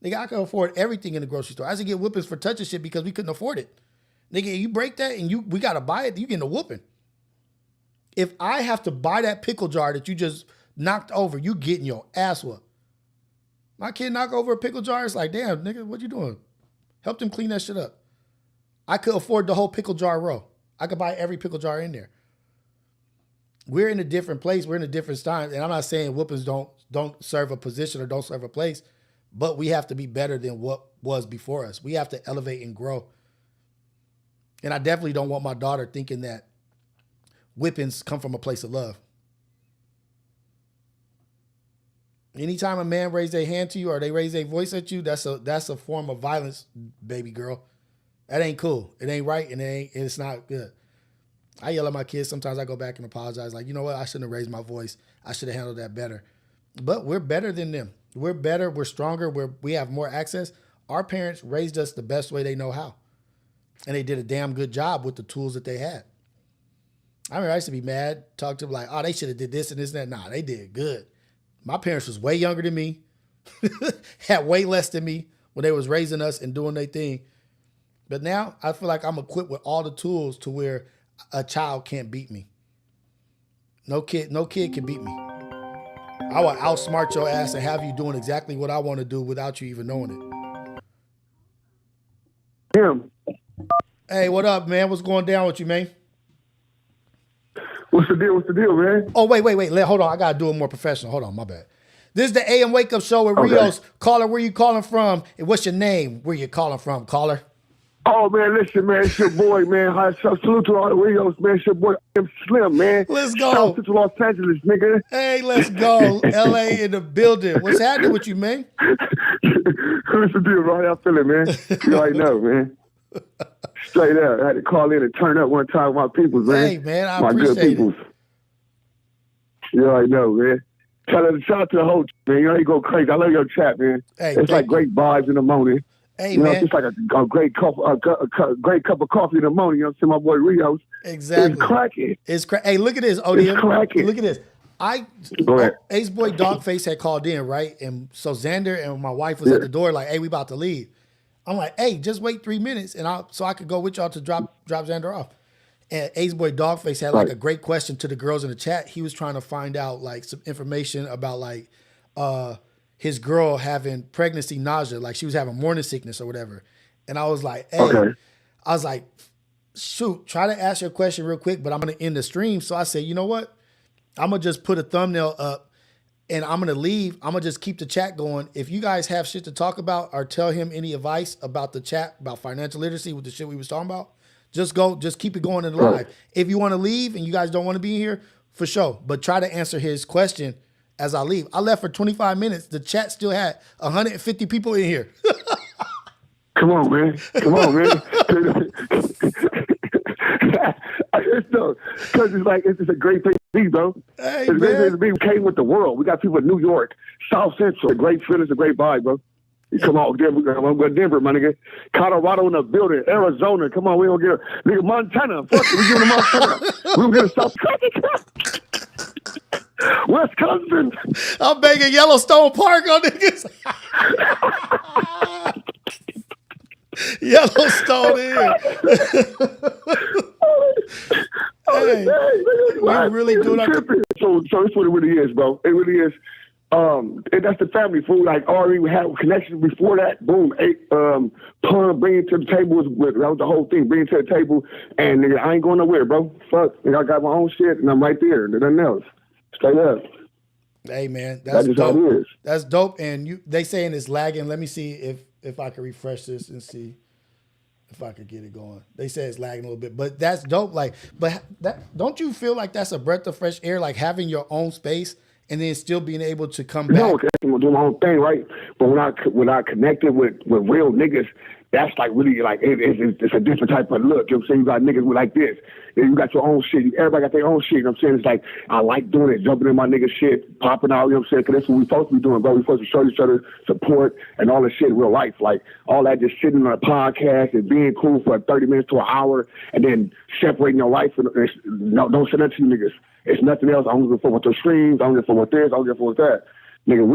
Nigga, I can afford everything in the grocery store. I used to get whoopings for touching shit because we couldn't afford it. Nigga, you break that and we gotta buy it, you getting a whooping. If I have to buy that pickle jar that you just knocked over, you getting your ass whooped. My kid knock over a pickle jar, it's like, damn, nigga, what you doing? Help them clean that shit up. I could afford the whole pickle jar row. I could buy every pickle jar in there. We're in a different place. We're in a different time. And I'm not saying whoopings don't serve a position or don't serve a place, but we have to be better than what was before us. We have to elevate and grow. And I definitely don't want my daughter thinking that whippings come from a place of love. Anytime a man raises their hand to you or they raise their voice at you, that's a form of violence, baby girl. That ain't cool. It ain't right, and it's not good. I yell at my kids. Sometimes I go back and apologize. Like, you know what? I shouldn't have raised my voice. I should have handled that better. But we're better than them. We're better. We're stronger. We have more access. Our parents raised us the best way they know how. And they did a damn good job with the tools that they had. I remember I used to be mad, talk to them like, oh, they should have did this and this and that. Nah, they did good. My parents was way younger than me, had way less than me when they was raising us and doing their thing. But now I feel like I'm equipped with all the tools to where a child can't beat me. No kid can beat me. I will outsmart your ass and have you doing exactly what I want to do without you even knowing it. Him. Hey, what up, man? What's going down with you, man? What's the deal, man? Oh, wait. Hold on. I got to do it more professional. Hold on. My bad. This is the AM Wake Up Show with Rios. Caller, where you calling from? And what's your name? Where you calling from, caller? Oh, man, listen, man. It's your boy, man. Salute to all the Rios, man. It's your boy, I'm Slim, man. Let's go. South Central Los Angeles, nigga. Hey, let's go. LA in the building. What's happening with you, man? What's the deal, bro? How y'all feeling, man? You already know, man. Straight up. I had to call in and turn up one time with my peoples, man. Hey, man, I my appreciate good peoples. You already know, man. Shout out to the whole man. You know you go crazy. I love your chat, man. Hey, it's like great vibes in the morning. Hey, you know, man. it's just like a great cup, great cup of coffee in the morning. You know what I'm saying? My boy Rios. Exactly. It's cracking. Hey, look at this, ODM. It's cracking. Look at this. Go ahead. Ace Boy Dogface had called in, right? And so Xander and my wife was at the door, like, hey, we about to leave. I'm like, hey, just wait 3 minutes, and so I could go with y'all to drop Xander off. And Ace Boy Dogface had like a great question to the girls in the chat. He was trying to find out like some information about like his girl having pregnancy nausea, like she was having morning sickness or whatever. And I was like, hey, I was like, shoot, try to ask your question real quick, but I'm gonna end the stream. So I said, you know what? I'm gonna just put a thumbnail up and I'm gonna leave. I'm gonna just keep the chat going. If you guys have shit to talk about or tell him any advice about the chat, about financial literacy with the shit we was talking about, just keep it going in the live. If you want to leave and you guys don't want to be here, for sure. But try to answer his question as I leave. I left for 25 minutes. The chat still had 150 people in here. Come on, man. Because it's like it's a great place to be, bro. Hey, it's a great place to be. We came with the world. We got people in New York, South Central. A great feeling, a great vibe, bro. You come on, Denver, I'm going to Denver, my nigga. Colorado in the building, Arizona. Come on, we don't get nigga Montana. Fuck it, we give them Montana. We don't get a South Wisconsin. I'm banging Yellowstone Park on niggas. Yellowstone here. Hey, we really doing our... So it's what it really is, bro. It really is. And that's the family food. Like already we had connections before that. Boom, Pun bring it to the table. That was the whole thing. Bring it to the table, and nigga, I ain't going nowhere, bro. Fuck, nigga, I got my own shit, and I'm right there. Nothing else. Straight up. Hey man, that's dope. How it is. That's dope. And they saying it's lagging. Let me see if I can refresh this and see if I could get it going. They say it's lagging a little bit, but that's dope. Like, but that don't you feel like that's a breath of fresh air? Like having your own space. And then still being able to come back. No, I'm gonna do my own thing, right? But when I connected with real niggas, that's like really like it's a different type of look. You know what I'm saying? You got niggas with like this. You got your own shit. Everybody got their own shit. You know what I'm saying? It's like I like doing it, jumping in my nigga shit, popping out. You know what I'm saying? Because that's what we supposed to be doing, bro. We supposed to show each other support and all this shit in real life. Like all that just sitting on a podcast and being cool for 30 minutes to an hour, and then separating your life. And don't say that to you niggas. It's nothing else. I don't give a fuck with your streams. I don't give a fuck with this. I don't give a fuck with that. Nigga,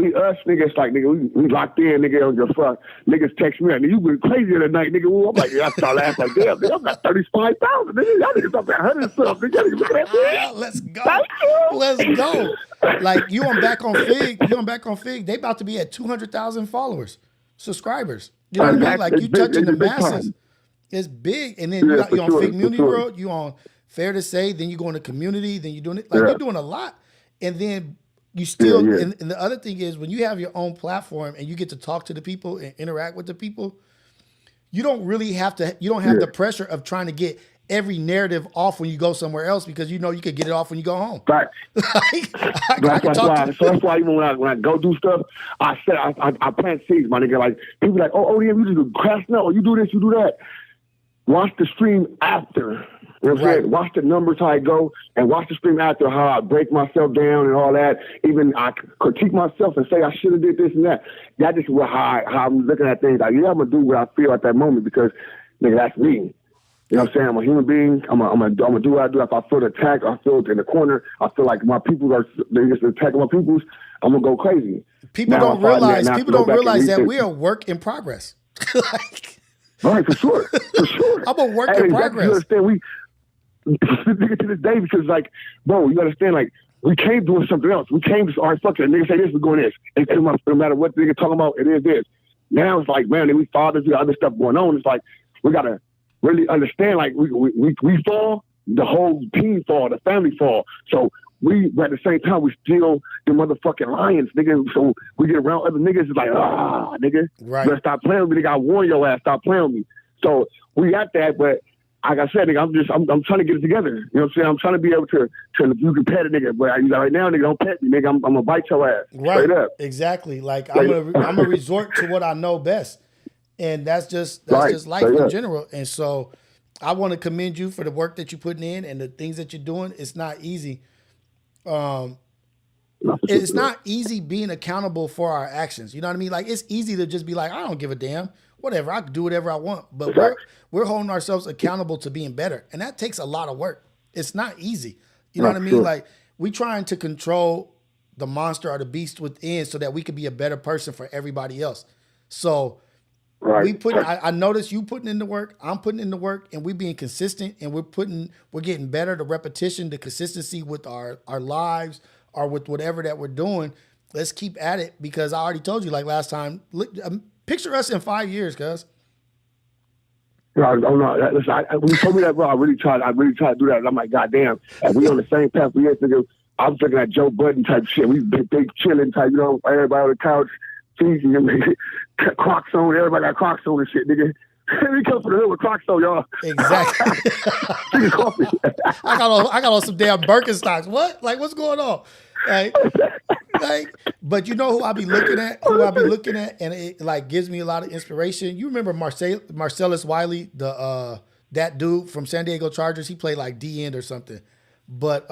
niggas, like, nigga, we locked in, nigga, I don't give a fuck. Niggas text me, nigga, you been crazy the night, nigga. I'm like, I start laughing like, damn, nigga, I got 35,000, nigga. Y'all niggas up at 100 something, nigga. Look at that, Let's go. Let's go. Like, you on Back on Fig, they about to be at 200,000 subscribers. You know what I mean? Like, you touching the masses. It's big. And then you on Fig Community World, you on Fair to Say, then you go in the community, then you're doing it. Like, you're doing a lot. And then you still, and the other thing is when you have your own platform and you get to talk to the people and interact with the people, you don't really have to, you don't have the pressure of trying to get every narrative off when you go somewhere else because you know you could get it off when you go home. Right. That's why even when I go do stuff, I plant seeds, my nigga. Like, people like, oh, yeah, you just do crash now, or you do this, you do that. Watch the stream after. You know what I'm saying? Watch the numbers how I go, and watch the stream after how I break myself down and all that. Even I critique myself and say I should have did this and that. That is how I'm looking at things. Like, yeah, I'm gonna do what I feel at that moment because, nigga, that's me. You know what I'm saying? I'm a human being. I'm gonna do what I do. If I feel the attack, I feel it in the corner. I feel like my people they're just attacking my peoples. I'm gonna go crazy. People don't realize that we're a work in progress. Right, for sure. I'm a work in progress. You understand? To this day, because like, bro, you understand, like, we came doing something else. We came to, all right, fuck it. Nigga say this, we're going this. And no matter what the nigga talking about, it is this. Now it's like, man, we fathers, we got other stuff going on. It's like, we got to really understand, like, we fall, the whole team fall, the family fall. So but at the same time, we still the motherfucking lions, nigga. So we get around other niggas, it's like, nigga, right. You better stop playing with me, nigga. I warn your ass, stop playing with me. So we got that, but like I said, nigga, I'm trying to get it together. You know what I'm saying? I'm trying to be able to you can pet a nigga, but right now, nigga, don't pet me, nigga. I'm gonna bite your ass. Right. Straight up. Exactly. Like I'm gonna resort to what I know best. And that's just life in general. And so I want to commend you for the work that you're putting in and the things that you're doing. It's not easy. It's not easy being accountable for our actions. You know what I mean? Like, it's easy to just be like, I don't give a damn. Whatever, I can do whatever I want. But we're holding ourselves accountable to being better. And that takes a lot of work. It's not easy. You know what I mean? Like, we trying to control the monster or the beast within so that we could be a better person for everybody else. So I noticed you putting in the work, I'm putting in the work, and we being consistent, and we're getting better. The repetition, the consistency with our lives or with whatever that we're doing. Let's keep at it, because I already told you, like last time, picture us in 5 years, cuz. No, listen, when you told me that, bro, I really tried to do that. And I'm like, goddamn, we on the same path. I was looking at Joe Budden type shit. We big chilling type, you know, everybody on the couch, Crocs on, everybody got Crocs on and shit, nigga. We come from the hill with Crocs on, y'all. Exactly. I got on some damn Birkenstocks. What? Like, what's going on? But you know who I be looking at? And it like gives me a lot of inspiration. You remember Marcellus Wiley, that dude from San Diego Chargers? He played like D end or something. But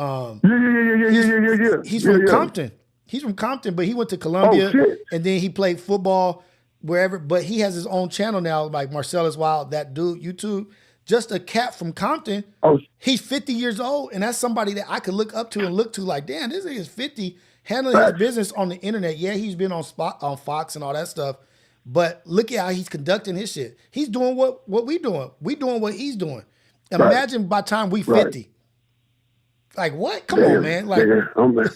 he's from Compton. He's from Compton, but he went to Columbia and then he played football wherever. But he has his own channel now, like Marcellus Wild, that dude, YouTube. Just a cat from Compton. He's 50 years old, and that's somebody that I could look up to and look to like, damn, this nigga is 50, handling his business on the internet. Yeah, he's been on Fox and all that stuff, but look at how he's conducting his shit. He's doing what we doing. We doing what he's doing. Imagine by the time we 50. Like, what? Come on, man. Like, nigga, I'm gonna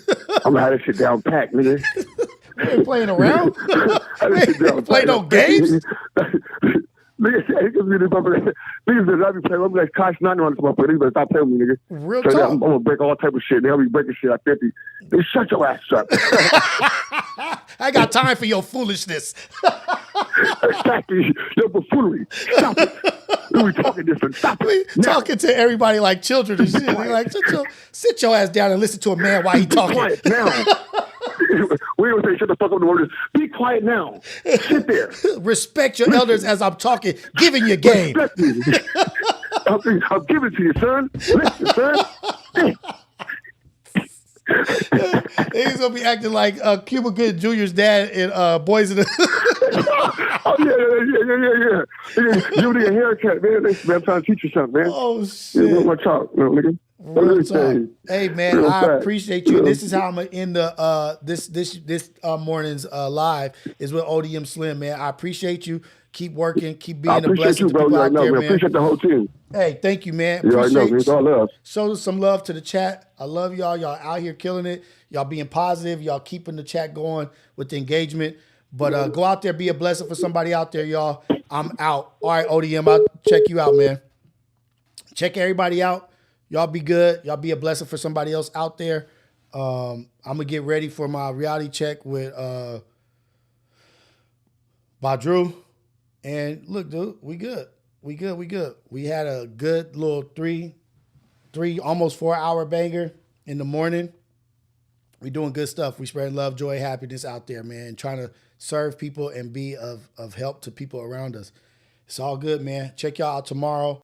have this shit down packed, nigga. We ain't playing around. We ain't playing no games. Niggas that I be playing, I'm like, Kosh not on this motherfucker. Niggas better stop playing with me, nigga. Real so talk. I'm gonna break all type of shit. They'll be breaking shit at 50. They shut your ass up. I got time for your foolishness. Exactly. Your buffoonery. Stop it. We talking different. Stop it. Talking to everybody like children and shit. They're like, sit your ass down and listen to a man while he talking. Quiet now. We don't say shut the fuck up. The word is be quiet now. Sit there. Respect your elders as I'm talking, giving you game. Respect me. I'll give it to you, son. Listen, son. He's gonna be acting like Cuba Gooding Jr.'s dad in Boys in the. Oh yeah. You need a haircut, man. I'm trying to teach you something, man. Oh shit. Yeah, what talk, nigga. Hey man, I appreciate you. This is how I'm gonna end the this morning's live is with ODM Slim, man. I appreciate you. Keep working, keep being a blessing to people out there, man. Appreciate the whole team. Hey, thank you, man. You already know, man. It's all love. Show some love to the chat. I love y'all. Y'all out here killing it. Y'all being positive. Y'all keeping the chat going with the engagement. But go out there, be a blessing for somebody out there, y'all. I'm out. All right, ODM, I'll check you out, man. Check everybody out. Y'all be good. Y'all be a blessing for somebody else out there. I'm going to get ready for my reality check with Badru. And look, dude, we good. We good. We had a good little three, almost 4 hour banger in the morning. We doing good stuff. We spreading love, joy, happiness out there, man. Trying to serve people and be of help to people around us. It's all good, man. Check y'all out tomorrow.